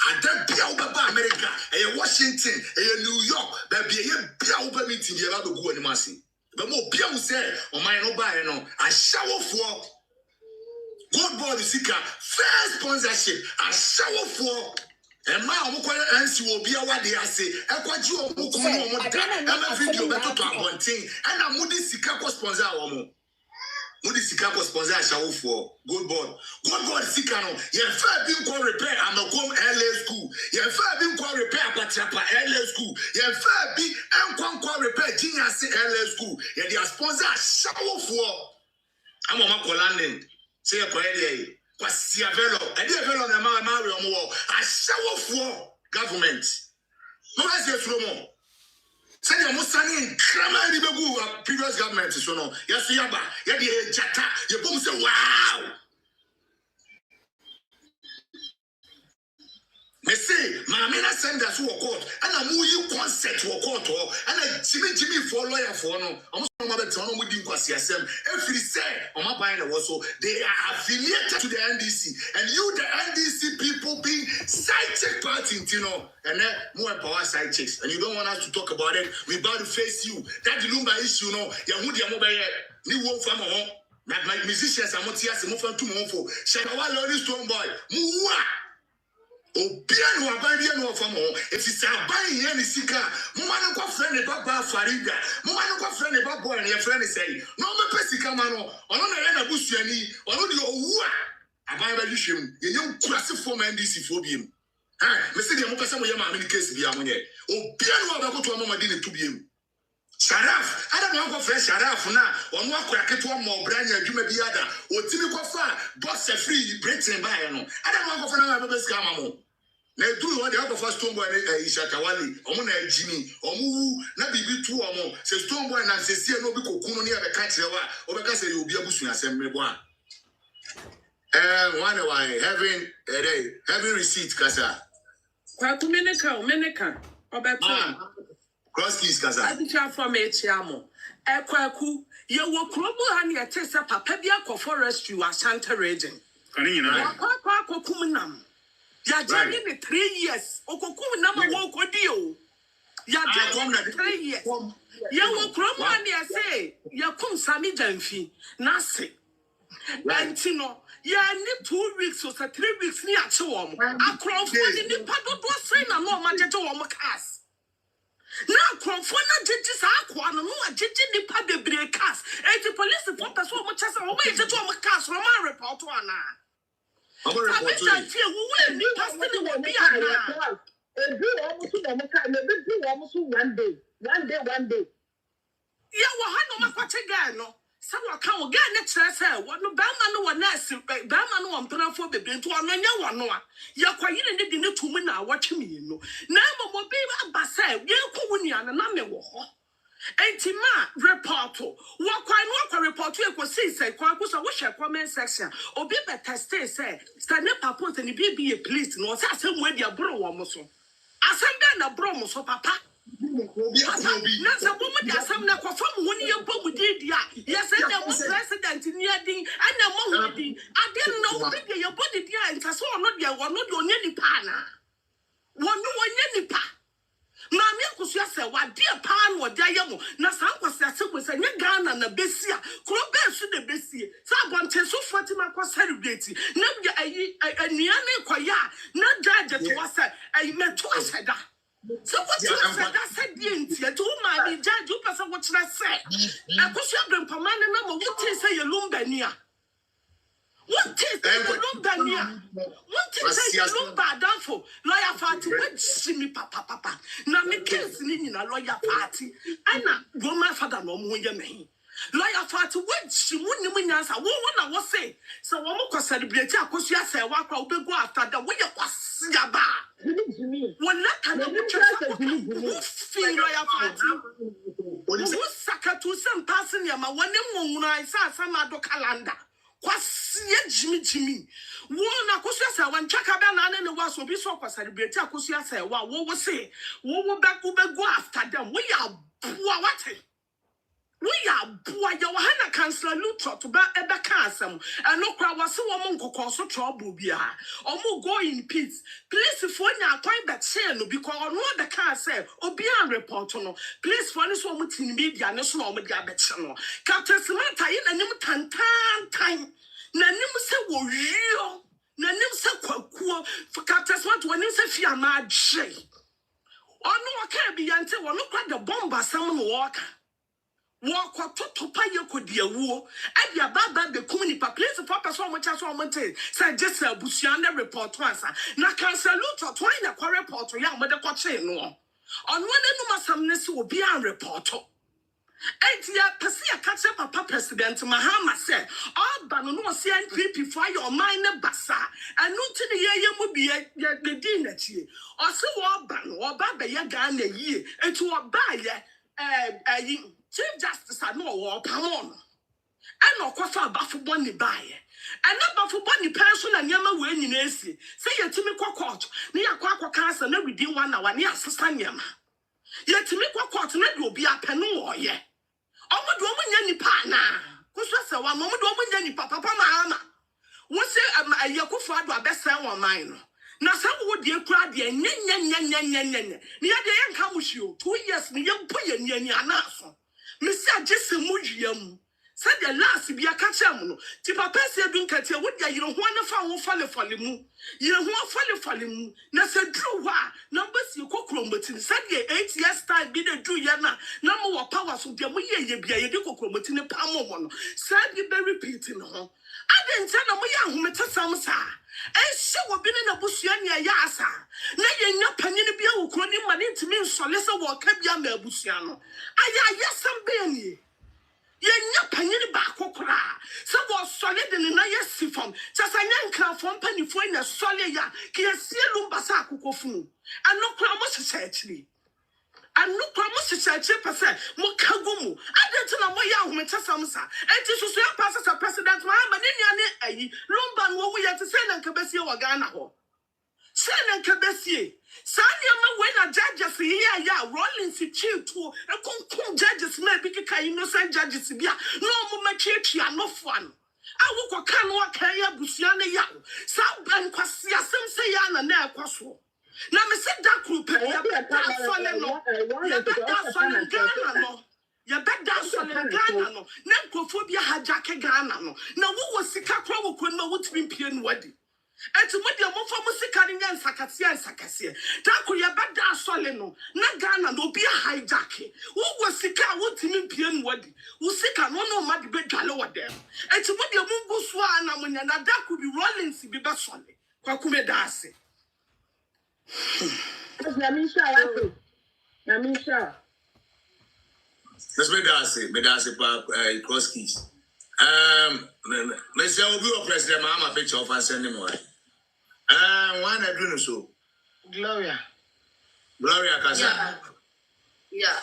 And then be out America, Washington, New York, baby, be out meeting the other go and massy. But more Pia will say, oh my no buy no, I shower for God boy the seeker, first sponsorship, I shower for. And my answer will be what they say. I quite you video better to a one thing, and I'm Moody Sika sponsor. Mudi sika ko sponsor ashawo for good board sika no ye fa bi nko repair amakom LA school ye fa bi nko repair Patrapa LA school ye fa bi nko repair Genius LA school ye dia sponsor ashawo for amoma ko landing say ko area kwasi avelo e dia velo na ma re omo ashawo for government no as ye suromo Send your Musani Krama previous government so no. Yes, Yaba, Yadi Jata, your boom say wow. Me say, Mamina send us to a court, and I move you concert to a court, and I Jimmy for lawyer for no. Almost no matter to with you CSM. Every say, on my buying also, they are affiliated to the NDC, and you, the NDC people, being side check party, you know, and then more power side checks, and you don't want us to talk about it. We about to face you. That the Lumba issue, no, Yamudia mobile, new one from home. My musicians are not here, so move on to Monfo. Shakawa Lori Stone Boy, Mua. Obiano ababia no famo etisi aban ye ni sika moma no kwa friend baba Farida moma no kwa friend baba and your friend say no me pesika ma no ono na ye na busuani ono de owu a aban ba hwehwem ye nyem kurase form NDC fo biem me se de mo pesa mo ye ma me case bia mo nye obiano abakoto mama di ne to biem Sharaf, I don't know what fresh Sharaf na ono akora keto mo branya adwuma bi ada otimi kofa boss free Britain by no I don't know what for na be scam mo na do what the other first Stone Boy Ishakawali omo na Jimmy omo na bibi tu omo se Stone Boy na sesie no bi kokunu ne be ka kirewa obeka se you obi abusu asem mebo a one why having receipt kasa kwa kumeneka obeto cross keys kasa adicha from echiamo ekwaku ye wo kromo ha ne etese papa bi akọ forestry wa Ashanti region kani nyina akọ kokum nam Ya jani ni 3 years. Okoku na ma wo kodi o. Ya jani ni 3 years. Ya wo kromo ani ase ya kum sami jamfi na se. Enti no ya ni 2 weeks or 3 weeks ni ache wo mo. Akrofo ni nipa dodo sei na no ma jeje wo mo cars. Na akrofo na jeje sa akwa no jeje nipa bebre cars. Enti police for person wo chese wo ma jeje wo mo cars wo ma report ana. One day. Yeah, well, I know my guy, no. Someone can't get it. What no Bama no one else, Bama no one for the brain to one. You're quite in the dinner 2 minutes watching me, you know. Now, my baby, Bassa, you're Kunia and I'm a Entima reporto. What quite report to a say, Quacus, I wish a comment section. Or be better stay, say, stand up, put and be a police, no, that's some way your bro almost. I send down a bromo, so papa. That's a woman that some like from 1 year book with Didia. Yes, and there was president in Yading and the Mohadi. I didn't know what your body dear and so not your one, not your nanny pana. One no one nanny pa. Mammy Kusia said, what dear pan or diamo, Nasan was a Ghana and a Bessia, Crobes to the Bessia, Saban Tesu Fatima was celebrating. Never a Niane Quaya, not judge to us, I met to us. So what you said, I said, Dinty, to my judge, you person what should I say? I push your grandpa number, what is a Lumbania? What is the Lumbania? What is a Lumba downfall? Lawyer party, what see me, papa. Now, me kids in a lawyer party. I know, my father no more than me. Lawyer party, what she wouldn't win answer. What I was say. So, one more celebrity, I could say, walk out, go after the way you was Yaba. One not can who feel lawyer party. Who sucker to some person, Yama, one name I saw some other calendar. Jimmy. One Acusia, one Chakabana and was will be so celebrate Acusia say, what will say? What will back go after them? We are poor. We are poor. Johanna Councillor Luther to back a castle, and no crowd was so among so trouble. Or more go in peace. Please, for now, quite that say no because I know the car say, or beyond report no. Please, for this one in media, no small media betchano. Captain Samantha in a new time. Nanim say, wo real. Nanim say, quack for Captain Samantha when you say, Fiamma Jay. Or no, I can't be until one look like the bomber, someone walk. Walk to pay you could be a war. And your baba the community, please, papa so much as one say, just a Busiana report once. Now, can salute or twine a quarry report or young mother coaching no. On one end of my will be a report. And ya Passia catch up papa president Mahama said, all Bano see and creepy for your minor bassa, and not to the year would be the dinner tea. Or so all Bano or Baba Yagan a year, and to a buyer, Chief Justice I know or Pamon. And no quafa bafu bonny buy. And not bafu bonny person and yama winning AC. Say your Timmy Quackot, near Quack Castle, and within 1 hour near Sasanyama. Yet Timmy Quackot, and it will be a penor, yeah. Oh, my woman, any partner. Who's a one moment woman, any papa, mamma. What's a Yakufa, best sell on mine. Now, some would dear crowd, near the young come with you 2 years, the young put your naso. Mr. Jesse Mujium said the last be a catchamuno. Tipa said, don't catch you, you don't want to follow mu. You don't want follow mu. Nasa drew wa, numbers you cook robotin, said ye 8 years time be the drew yana. No more powers of the way ye be a cook robotin a palm. Said you be repeating her. I didn't tell them we are some sa. And she will be in a busiania yasa. Nay, you're not penny be a crony money to me, so let's walk up your busiano. I yes, some benny. You're not penny back, some was solid in a nice siphon. Just a young crown from penny for in a solid ya, can see a lumbasaku coffin. And no promise actually. And no promise to 10%. Mokagumu. I didn't know my young Metasamsa. And this was your passes a president, Mamma Nini, Lumban, what we have to send and Cabesio or Ghana. Send and Cabessi. Sanya when a judge here, rolling to chill to a concrete judges, maybe innocent judges. No more church, no fun. I will canoa kaya busiana ya. Some ben quasia some say yana na quaso. Now me said that group ya better solid no. Ya better solid Ghana no. Ya better solid Ghana no. Nenkophobia hajake Ghana no. Now who was sika kwa wukwenma wutimi pien wadi. And to what your mother musicani and Sakasia and Sakasia. Taku ya bada solid no. Na Ghana no be a hijacking. Who was sika wutimi pien wadi. Usika no mad be galo them. And to what your mungu swana when that could be rolling si be solid. Kwakume dasi. Yamisha. Let's me dance pa cross keys. Me say obi o president ma ama picture of us any more. One I do no so. Gloria Kasa. Yeah.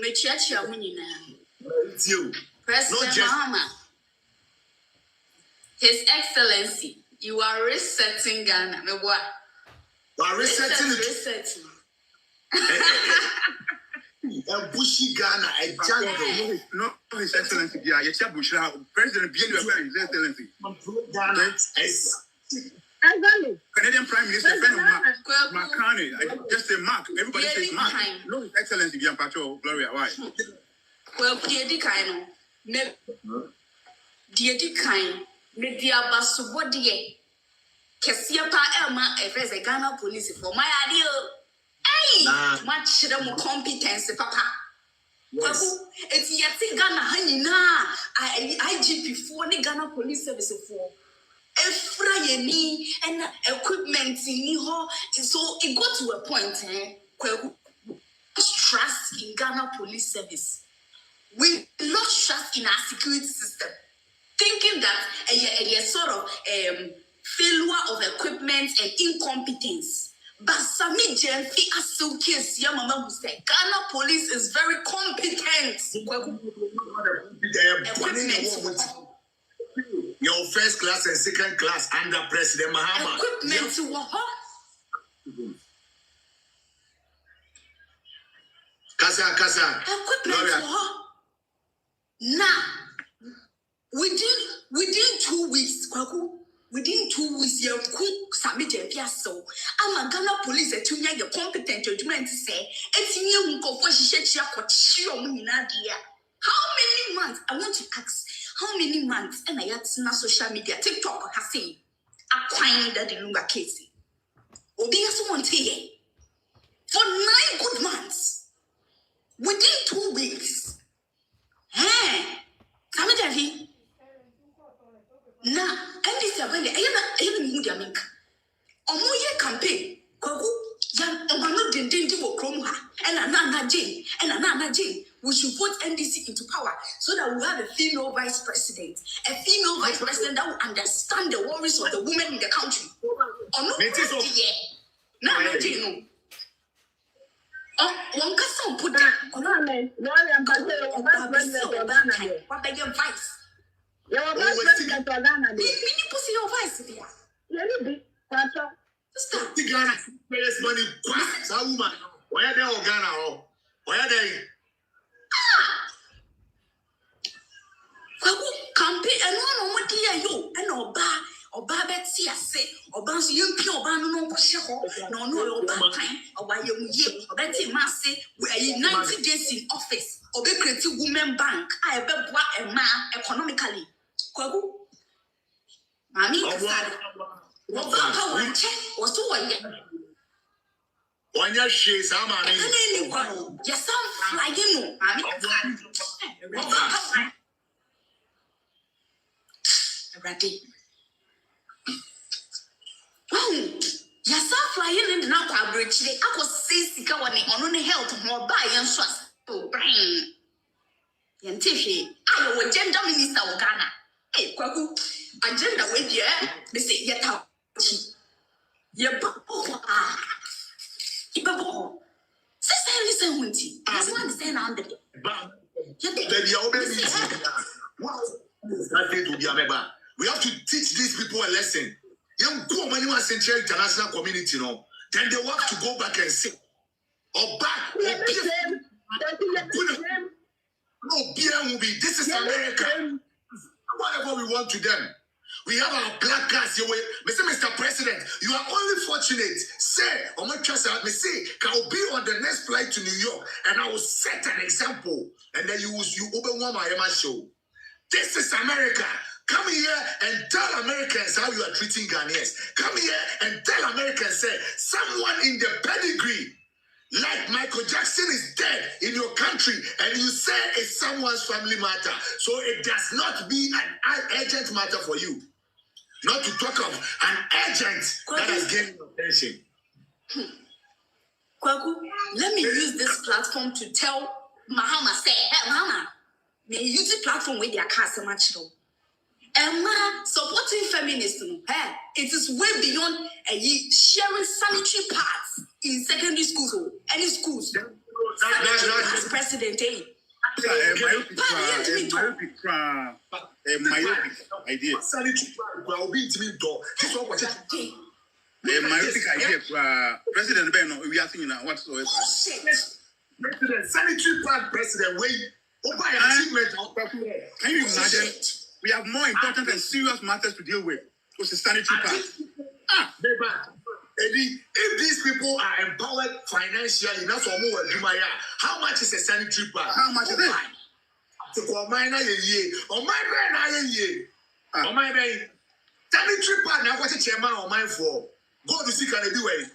Me chia mu nyina. It's you. President Mahama. His Excellency, you are resetting Ghana. Me what? You are resetting Resetting. A bushy Ghana, a jungle. No, His Excellency. Yeah, yes, President His Excellency. Ghana. Exactly. Canadian Prime Minister Macron. Just say Mark. Everybody says Mark. No, His Excellency. Yeah, Patrol Gloria. Why? Well, Diedi Kaino. Me Diedi Kain. Me diabasu bodie. Kesia pa Elma efes a Ghana police for my idea. Hey, much them competence, papa. Yes. It's yet Ghana Hanina. IGP for the Ghana Police Service for Efrayeni and equipment in Niho. So it got to a point, trust in Ghana Police Service. We lost trust in our security system, thinking that a sort of failure of equipment and incompetence. But Sami Jenfi Asuki Yamama who said Ghana police is very competent. Your first class and second class under President Mahama. Equipment Kasa. Equipment now within 2 weeks, Kwaku. Within 2 weeks, you cook Sami Jenfi so. I'm a Ghana police at your competent judgment to say, it's new for she how many months? I want to ask, how many months? And I had na social media, TikTok has said, acquiring that the Lunga case. Obi someone here for 9 good months. Within 2 weeks. Sami Jenfi. Na and this when the media make omoye campaign kwaku yan omano dindindi wo krom ha and anana jane we should put NDC into power so that we have a female vice president that will understand the worries of the women in the country. One person put that vice. Your president of Ghana. Mini pussy your vice there. You Patrol. Stop. The Ghana payers money. That woman. Why are they all Ghana? Why are they? Campaign and one dear you and Oba Betsy say Oba you pure Oba no Oba time or why you ye Betty Massey we are 90 days in office Obe creative women bank I bet what a man economically. Kwagu Mami Oba check was to one year she's a man. Yes, I'm flying. Ready. Yes, I'm flying in now. Bridge. I was saying, "Go on the health more buy and trust." Oh, brain. Yantifi, I was gender minister of Ghana. Hey, Kwaku, agenda with you. They say, "Yet out." Listen, Winty. I don't understand under it. We have to teach these people a lesson. Young go when you are central international community, then they will have to go back and say, or back. No, beer will be. This is America. we want to them. We have our black cars here. Mr. President, you are only fortunate. Say, on my trust, I say, can be on the next flight to New York, and I will set an example. And then you open one my show. This is America. Come here and tell Americans how you are treating Ghanaians. Come here and tell Americans, say, someone in the pedigree, like Michael Jackson is dead in your country, and you say it's someone's family matter. So it does not be an urgent matter for you. Not to talk of an agent that has gained your attention. Kwaku, let me use this platform to tell Mahama, say, hey, Mama, may use the platform with their customer much. And supporting feminists, it is way beyond sharing sanitary pads in secondary schools or any schools. That's president, myopic idea. Myopic idea. President Ben, we are thinking what's the President, sanitary pad president, can you imagine? We have more important and serious matters to deal with. What's the sanitary pad? If these people are empowered financially, that's what more do my how much is a sanitary pad? How much is it? On my sanitary pad now what's a chairman on my for? Go to see can do it.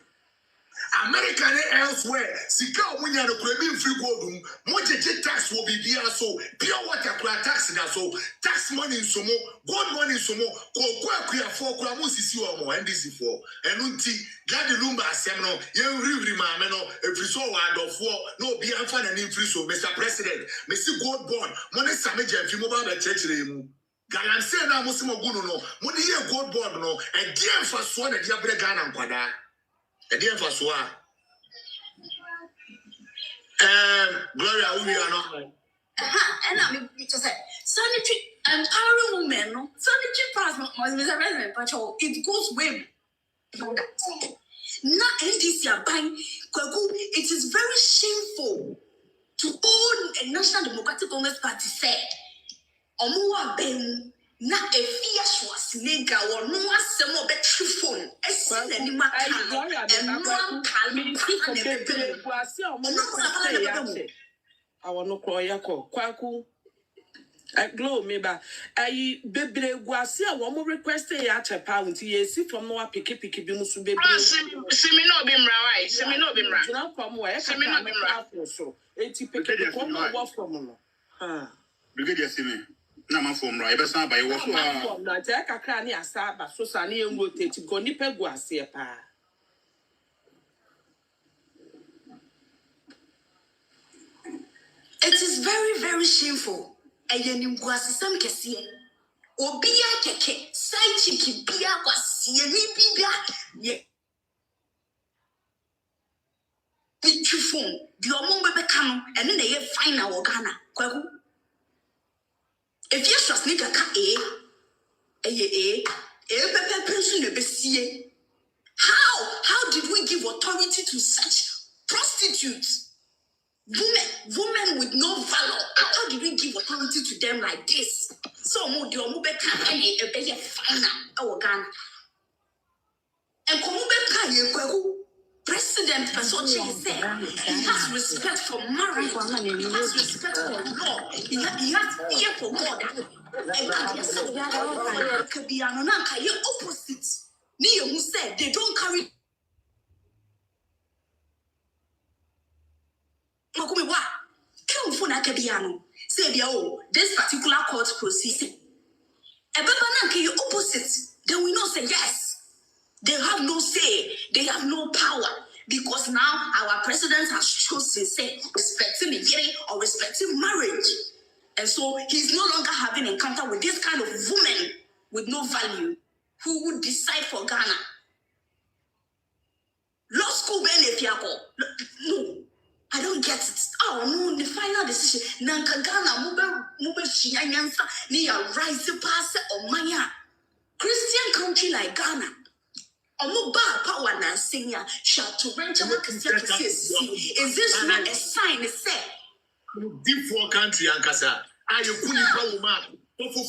America and elsewhere, Sika Munya no Krabin free gold, Moje tax will be there so pure water tax na so tax money in somo, gold money in somo, Kwa for Kramusisi or more NDC for and unti Gadi Lumba Semno, Yen River Mameno, if you saw word of war, no be unfan and in free so, Mr. President, Messi Gold Bond, Money Samaja, if you move out church remu. Galan say na Musimo Guno, Money Gold Bond no, and dear for Swan and Diabre Ghana and Quada. Again for Swa. Gloria, who you are not. And I mean, just say, sanitary, empowering women, no? Sanitary pads, Mr. President, but it goes way beyond that. Not NDC buying, it is very shameful to own a National Democratic Congress Party said, Omuwa Ben. Na efia was nigga or no asemo be phone esi na ni maka I want no call yako kwaku glow me ba ayi bebre guase a wo mo request ya chepa unti yesi from no apike bi musu bebre simi no be mra why simi no be mra na from where simi no be mra so eti peke ko no wo from no brigadier simi na ma from right besan by wo so from na te kakra ni asa ba so sa na en rotate go ni pe guase pa it is very, very shameful. Ayenim guasisam kese. Obia keke, side chick bia guasie ni bibia. Ye. Picture phone. The omong bebe kano, and then they fine our Ghana. Kwaku. If you trust nigga ka pepe pension ne besie. How did we give authority to such prostitutes? Women with no valor. How did we give authority to them like this? So mo do mo be ka any e fine our Ghana. And komo be ka ye kwaku President Pasochi said he has respect for marriage, he has respect for law, he has fear for God. And Kabiano Nanka, you're opposite. Nia who said they don't carry. Come for Nakabiano. Say, this particular court proceeding. A Babananka, you're opposite. Then we know say yes. They have no say. They have no power. Because now our president has chosen, say, respecting the gay or respecting marriage. And so he's no longer having encounter with this kind of woman with no value who would decide for Ghana. Law school benefiako. No, I don't get it. Oh no, the final decision. Nanka Ghana mube shiyanyansa ni a rise pass or maya. Christian country like Ghana. Omuba power na senior shall to rent is this not a sign? It said deep for country ankasa. Are you kuni power? for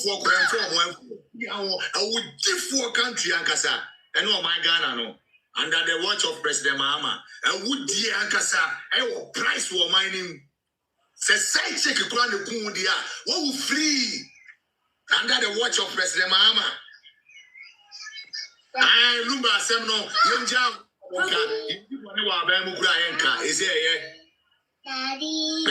I would differ country ankasa and no my Ghana no under the watch of President Mahama and would dear ankasa I price war mining say side check plan the kundia what will free under the watch of President Mahama. I remember some no young jam is here. Daddy.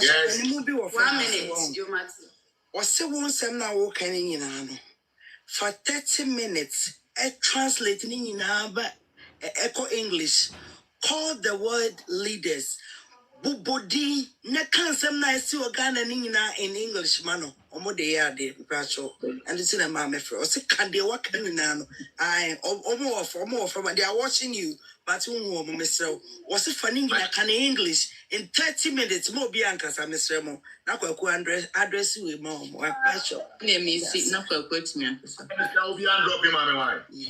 Yes. 1 minute, you matter. What's the one sem na wo kan nyina for 30 minutes translating nyina ba echo English. Call the word leaders. Bubodi na kansem na esi Ghana ni nyina in English mano. Omo de ya de pacho. And it's in a mama for us can de wa kan nyina no. I omo of they are watching you. But who Mr. Was it funny can English in 30 minutes more Bianca Mr. Mo. Now address you mom or passion. Name me see not quote me.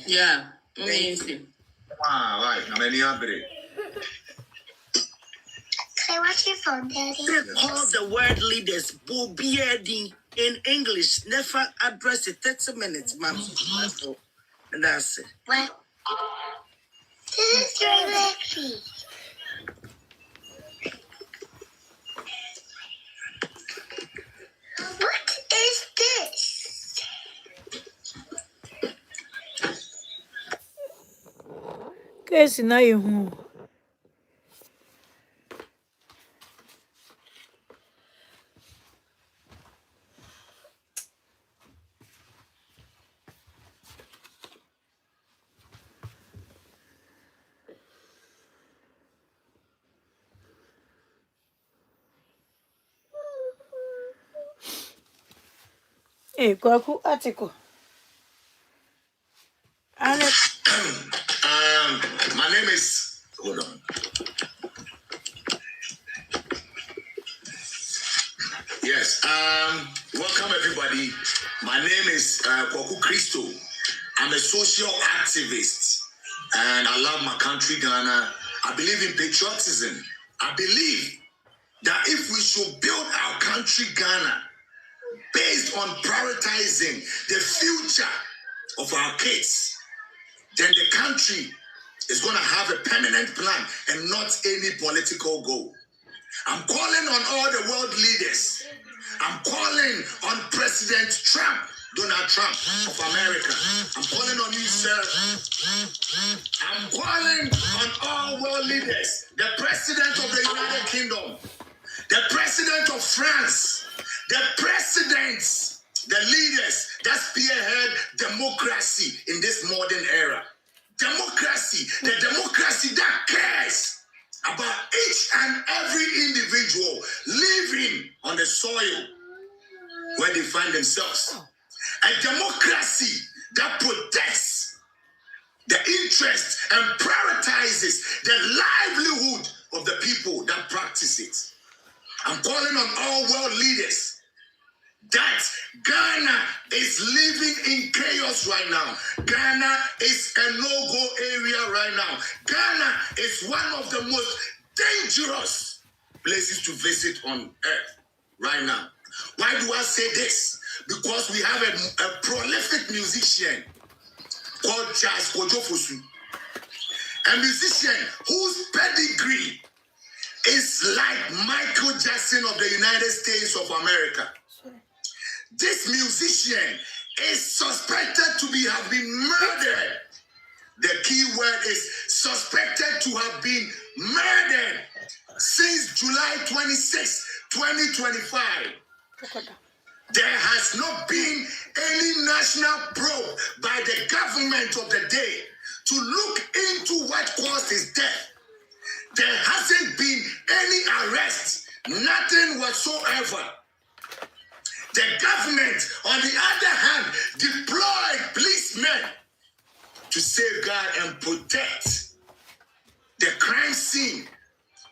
Yeah. Right. I'm any upgrade. Can I watch it for daddy? They call the word leaders Bobiadi in English. Never address it 30 minutes, ma'am. And that's it. What? This is very lucky. What is this? Case na you. Hey, Kwaku article. My name is. Hold on. Yes. Welcome everybody. My name is Kwaku Christo. I'm a social activist, and I love my country, Ghana. I believe in patriotism. I believe that if we should build our country, Ghana, based on prioritizing the future of our kids, then the country is going to have a permanent plan and not any political goal. I'm calling on all the world leaders. I'm calling on President Trump, Donald Trump of America. I'm calling on you, sir. I'm calling on all world leaders. The President of the United Kingdom, the President of France, the presidents, the leaders that spearhead democracy in this modern era. Democracy, the democracy that cares about each and every individual living on the soil where they find themselves. A democracy that protects the interest and prioritizes the livelihood of the people that practice it. I'm calling on all world leaders that Ghana is living in chaos right now. Ghana is a no-go area right now. Ghana is one of the most dangerous places to visit on earth right now. Why do I say this? Because we have a prolific musician called Charles Kojofosu. A musician whose pedigree is like Michael Jackson of the United States of America. This musician is suspected to have been murdered. The key word is suspected to have been murdered since July 26, 2025. There has not been any national probe by the government of the day to look into what caused his death. There hasn't been any arrest, nothing whatsoever. The government, on the other hand, deployed policemen to safeguard and protect the crime scene,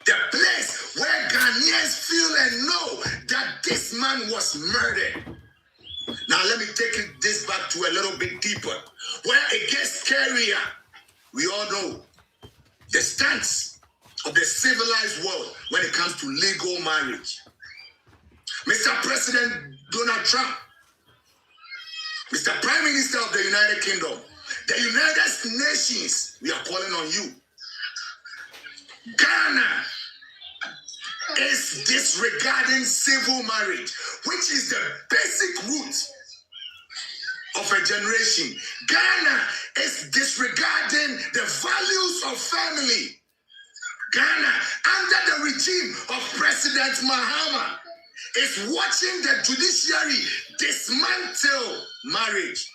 the place where Ghanaians feel and know that this man was murdered. Now let me take this back to a little bit deeper. Where it gets scarier, we all know the stance of the civilized world when it comes to legal marriage. Mr. President Donald Trump, Mr. Prime Minister of the United Kingdom, the United Nations, we are calling on you. Ghana is disregarding civil marriage, which is the basic root of a generation. Ghana is disregarding the values of family. Ghana, under the regime of President Mahama, is watching the judiciary dismantle marriage.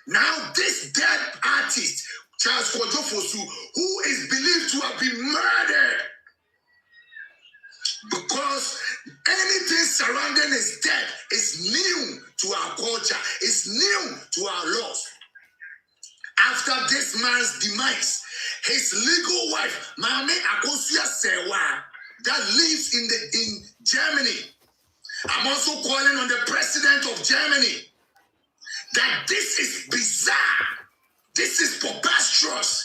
Now, this dead artist, Charles Kojofosu, who is believed to have been murdered because anything surrounding his death is new to our culture, is new to our laws. After this man's demise, his legal wife, Mame Akosia Sewa, that lives in Germany. I'm also calling on the president of Germany that this is bizarre. This is preposterous.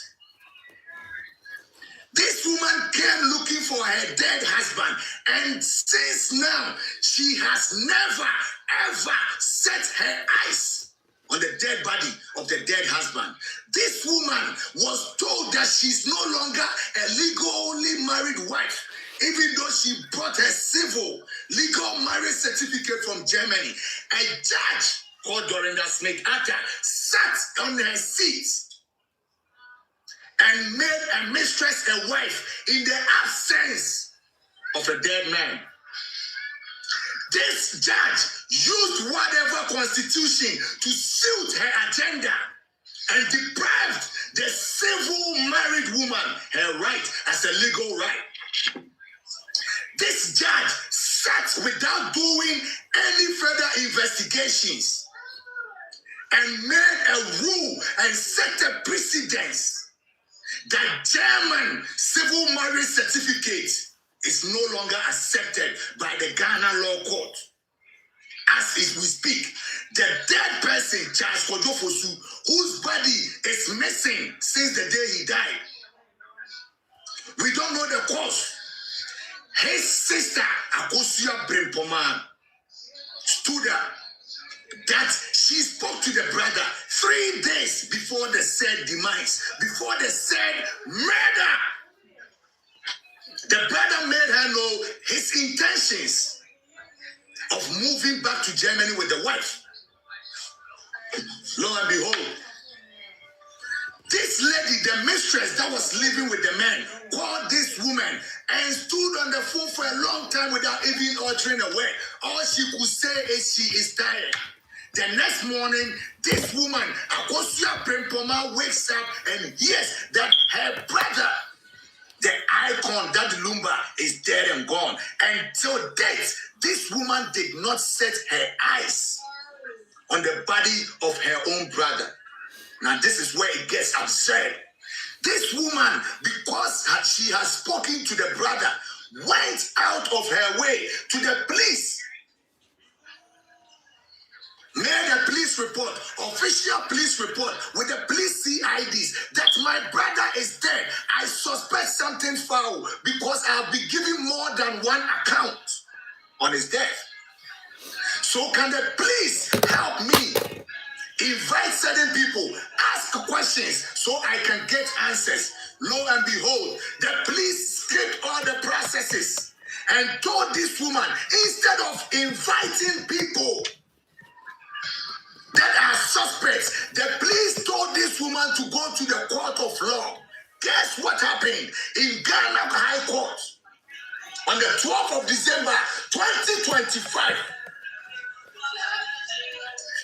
This woman came looking for her dead husband, and since now, she has never, ever set her eyes on the dead body of the dead husband. This woman was told that she's no longer a legally married wife, even though she brought her civil legal marriage certificate from Germany. A judge called Dorinda Smith-Atta sat on her seat and made a mistress a wife in the absence of a dead man. This judge used whatever constitution to suit her agenda and deprived the civil married woman her right as a legal right. This judge sat without doing any further investigations and made a rule and set a precedence that German civil marriage certificate is no longer accepted by the Ghana law court. As we speak, the dead person, Charles Kojofosu, whose body is missing since the day he died, we don't know the cause. His sister, Akosia Brimpoma, stood up that she spoke to the brother 3 days before the said demise, before the said murder. The brother made her know his intentions of moving back to Germany with the wife. Lo and behold, this lady, the mistress that was living with the man, called this woman and stood on the phone for a long time without even uttering a word. All she could say is she is tired. The next morning, this woman, Akosia Prempoma, wakes up and hears that her brother, the icon, that Lumba, is dead and gone. Until date, this woman did not set her eyes on the body of her own brother. Now, this is where it gets absurd. This woman, because she has spoken to the brother, went out of her way to the police, made a police report, official police report with the police CIDs that my brother is dead. I suspect something foul because I'll be giving more than one account on his death. So can the police help me invite certain people, ask questions so I can get answers? Lo and behold, the police skipped all the processes and told this woman, instead of inviting people that are suspects, the police told this woman to go to the court of law. Guess what happened in Ghana High Court on the 12th of December 2025?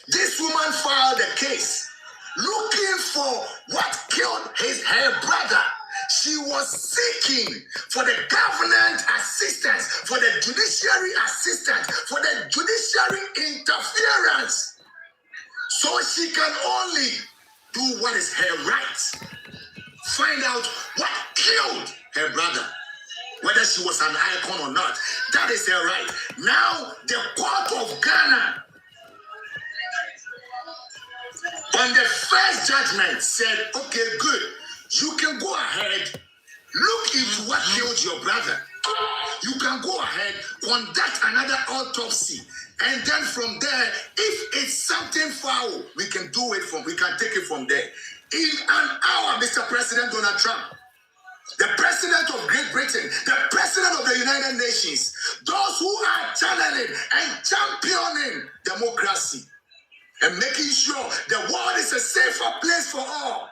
This woman filed a case looking for what killed her brother. She was seeking for the government assistance, for the judiciary assistance, for the judiciary interference, so she can only do what is her right. Find out what killed her brother, whether she was an icon or not. That is her right. Now, the court of Ghana, on the first judgment, said, okay, good. You can go ahead Look into what killed your brother. You can go ahead, conduct another autopsy, and then from there, if it's something foul, we can take it from there. In an hour, Mr. President Donald Trump, the president of Great Britain, the president of the United Nations, those who are channeling and championing democracy and making sure the world is a safer place for all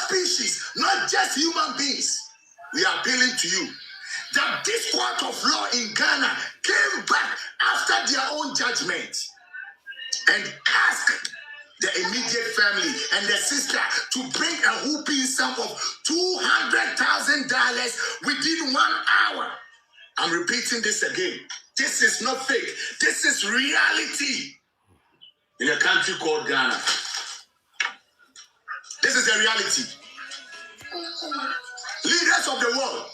species, not just human beings. We are appealing to you that this court of law in Ghana came back after their own judgment and asked the immediate family and the sister to bring a whooping sum of $200,000 within 1 hour. I'm repeating this again. This is not fake. This is reality in a country called Ghana. This is a reality. Leaders of the world,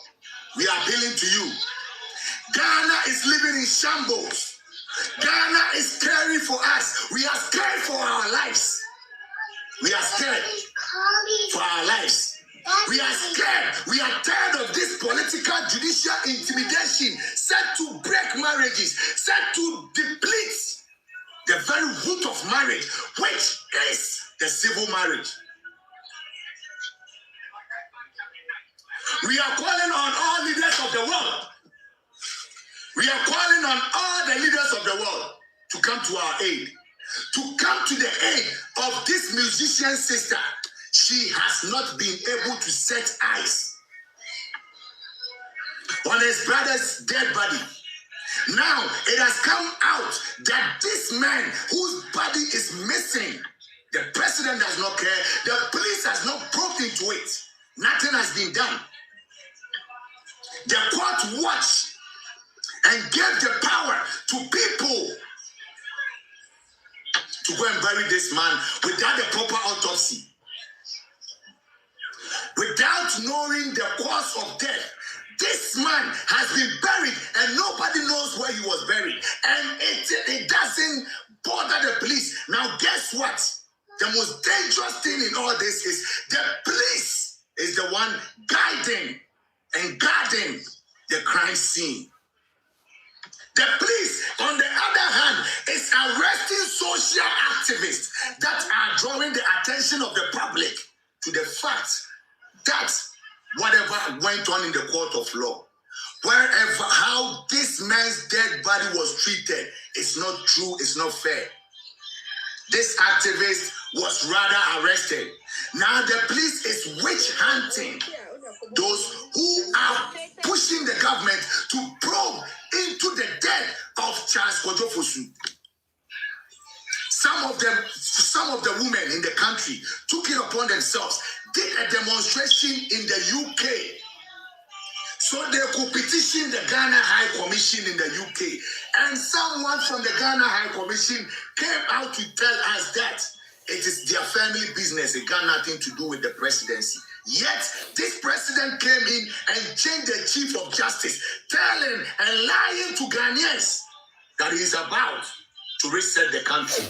we are appealing to you. Ghana is living in shambles. Ghana is caring for us. We are scared for our lives. We are scared for our lives. We are scared. We are tired of this political judicial intimidation set to break marriages, set to deplete the very root of marriage, which is the civil marriage. We are calling on all leaders of the world. We are calling on all the leaders of the world to come to our aid, to come to the aid of this musician sister. She has not been able to set eyes on his brother's dead body. Now it has come out that this man whose body is missing, the president does not care, the police has not probed into it. Nothing has been done. The court watched and gave the power to people to go and bury this man without the proper autopsy, without knowing the cause of death. This man has been buried and nobody knows where he was buried, and it doesn't bother the police. Now guess what? The most dangerous thing in all this is the police is the one guiding and guarding the crime scene. The police, on the other hand, is arresting social activists that are drawing the attention of the public to the fact that whatever went on in the court of law, wherever, how this man's dead body was treated, is not true, it's not fair. This activist was rather arrested. Now the police is witch hunting those who are pushing the government to probe into the death of Charles Kojo Fosu. Some of the women in the country took it upon themselves, did a demonstration in the UK so they could petition the Ghana High Commission in the UK. And someone from the Ghana High Commission came out to tell us that it is their family business. It got nothing to do with the presidency. Yet, this president came in and changed the chief of justice, telling and lying to Ghanaians that he is about to reset the country.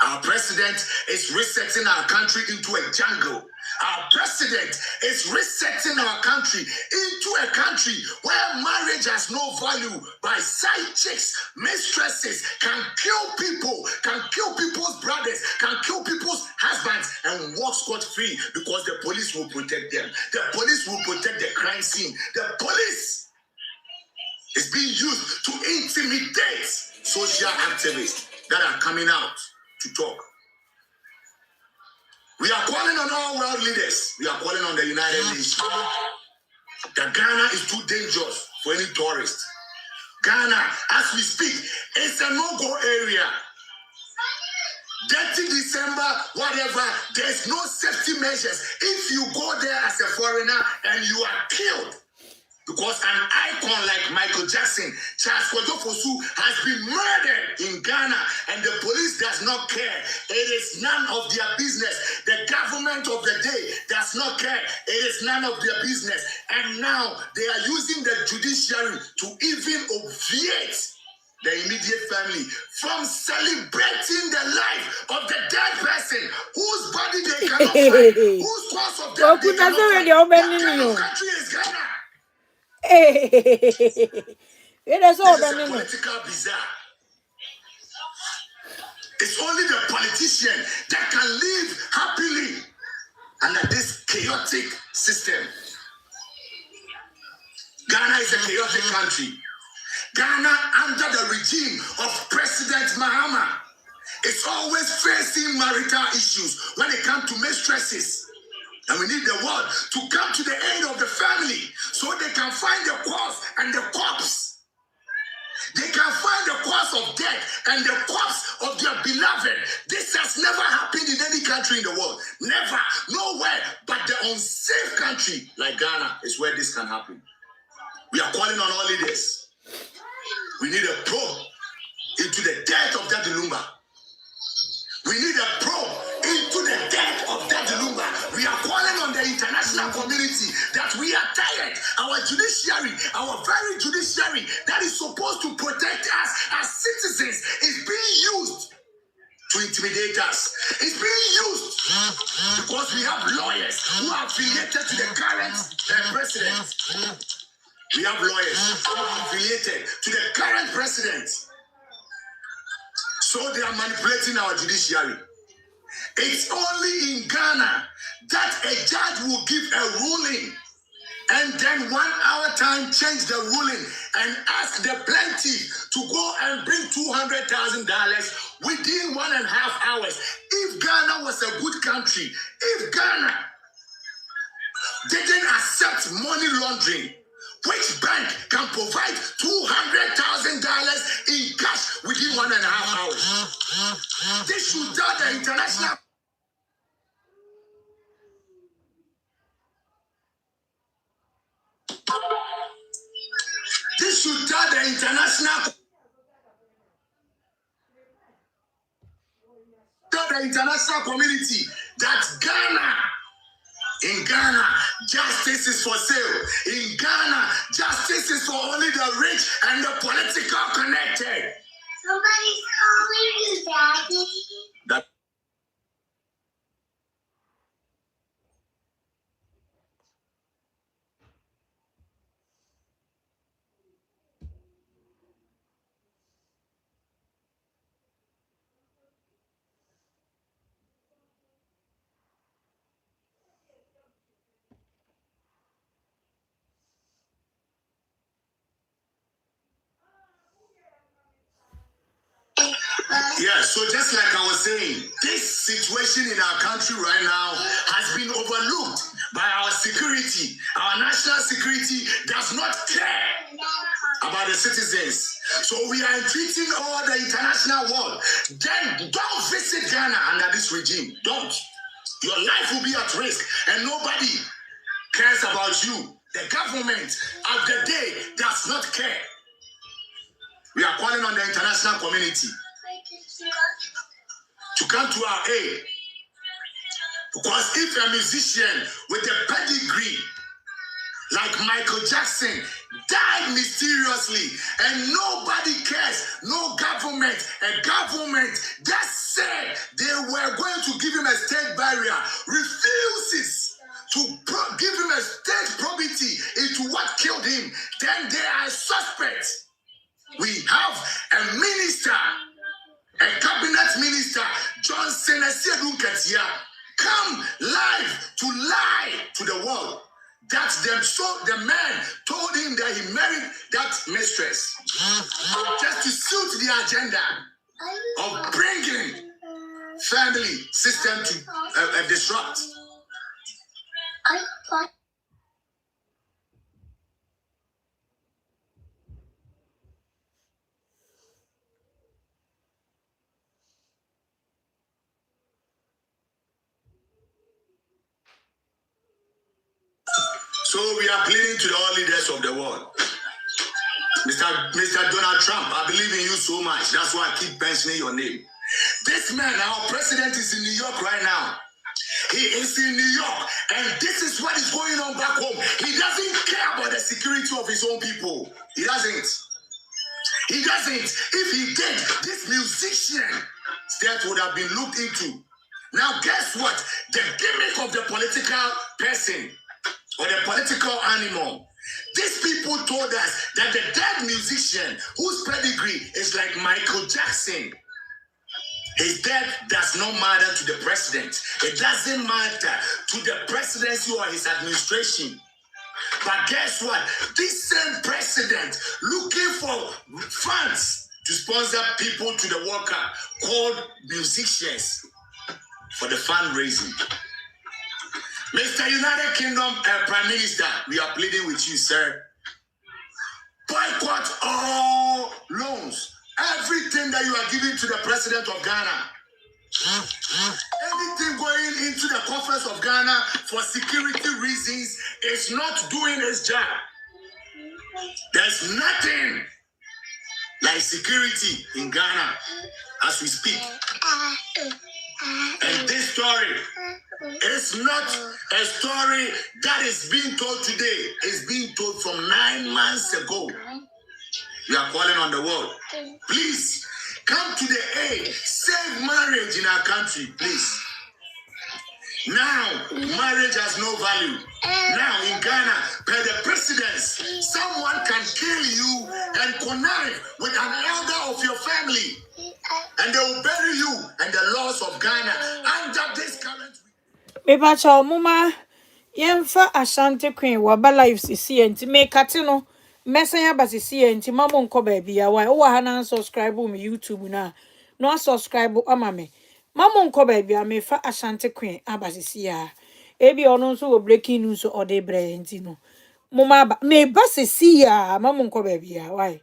Our president is resetting our country into a jungle. Our president is resetting our country into a country where marriage has no value, by side chicks, mistresses can kill people, can kill people's brothers, can kill people's husbands and walk scot-free because the police will protect them. The police will protect the crime scene. The police is being used to intimidate social activists that are coming out to talk. We are calling on all world leaders. We are calling on the United Nations. That Ghana is too dangerous for any tourist. Ghana, as we speak, is a no-go area. 30 December, whatever, there's no safety measures. If you go there as a foreigner and you are killed, because an icon like Michael Jackson, Charles Kojo Fosu, has been murdered in Ghana and the police does not care. It is none of their business. The government of the day does not care. It is none of their business. And now they are using the judiciary to even obviate the immediate family from celebrating the life of the dead person whose body they cannot find, whose cause of death they cannot find. What kind of country is Ghana? This is a political bizarre. It's only the politician that can live happily under this chaotic system. Ghana is a chaotic country. Ghana, under the regime of President Mahama, is always facing marital issues when it comes to mistresses. And we need the world to come to the aid of the family so they can find the cause and the corpse. They can find the cause of death and the corpse of their beloved. This has never happened in any country in the world. Never. Nowhere. But the unsafe country like Ghana is where this can happen. We are calling on all leaders. We need a probe into the death of that Lumumba. We need a probe into the death of that Lumumba. We are calling on the international community that we are tired. Our judiciary, our very judiciary that is supposed to protect us as citizens is being used to intimidate us. It's being used because we have lawyers who are affiliated to the current president. We have lawyers who are affiliated to the current president. So they are manipulating our judiciary. It's only in Ghana that a judge will give a ruling and then 1 hour time change the ruling and ask the plaintiff to go and bring $200,000 within 1.5 hours. If Ghana was a good country, if Ghana didn't accept money laundering, which bank can provide $200,000 in cash within 1.5 hours? This should tell the international. This should tell the international community that in Ghana, justice is for sale. In Ghana, justice is for only the rich and the political connected. Somebody's calling you, Daddy. Yeah, so just like I was saying, this situation in our country right now has been overlooked by our security. Our national security does not care about the citizens. So we are entreating all the international world. Then don't visit Ghana under this regime. Don't. Your life will be at risk and nobody cares about you. The government of the day does not care. We are calling on the international community to come to our aid. Because if a musician with a pedigree like Michael Jackson died mysteriously and nobody cares, no government, a government that said they were going to give him a state barrier, refuses to give him a state probity into what killed him, then they are suspects. We have a minister, a cabinet minister, Johnson Esedunketia, come live to lie to the world that the man told him that he married that mistress just to suit the agenda of bringing family system to disrupt. So we are pleading to all leaders of the world. Mr. Donald Trump, I believe in you so much. That's why I keep mentioning your name. This man, our president, is in New York right now. He is in New York, and this is what is going on back home. He doesn't care about the security of his own people. He doesn't. He doesn't. If he did, this musician death would have been looked into. Now, guess what? The gimmick of the political person or the political animal. These people told us that the dead musician whose pedigree is like Michael Jackson, his death does not matter to the president. It doesn't matter to the presidency or his administration. But guess what? This same president looking for funds to sponsor people to the World Cup called musicians for the fundraising. Mr. United Kingdom Prime Minister, we are pleading with you, sir. Boycott all loans. Everything that you are giving to the president of Ghana. Anything going into the Conference of Ghana for security reasons is not doing its job. There's nothing like security in Ghana as we speak. And this story is not a story that is being told today. It's being told from 9 months ago. We are calling on the world. Please come to the aid. Save marriage in our country, please. Now, marriage has no value. Now, in Ghana, by the presidents, someone can kill you and connive with an elder of your family. And they will bury you and the laws of Ghana under this current. Mebacha muma yemfa Ashanti Queen waba live sisi enti me katino mesanya basisi enti mamo nko baby ya wa wo ha na subscribe me YouTube na no subscribe ama me mamo nko baby ya me fa Ashanti Queen abasisi ya ebi ono nso wo breaking news o de bre enti no muma me basisi ya mamo nko baby ya why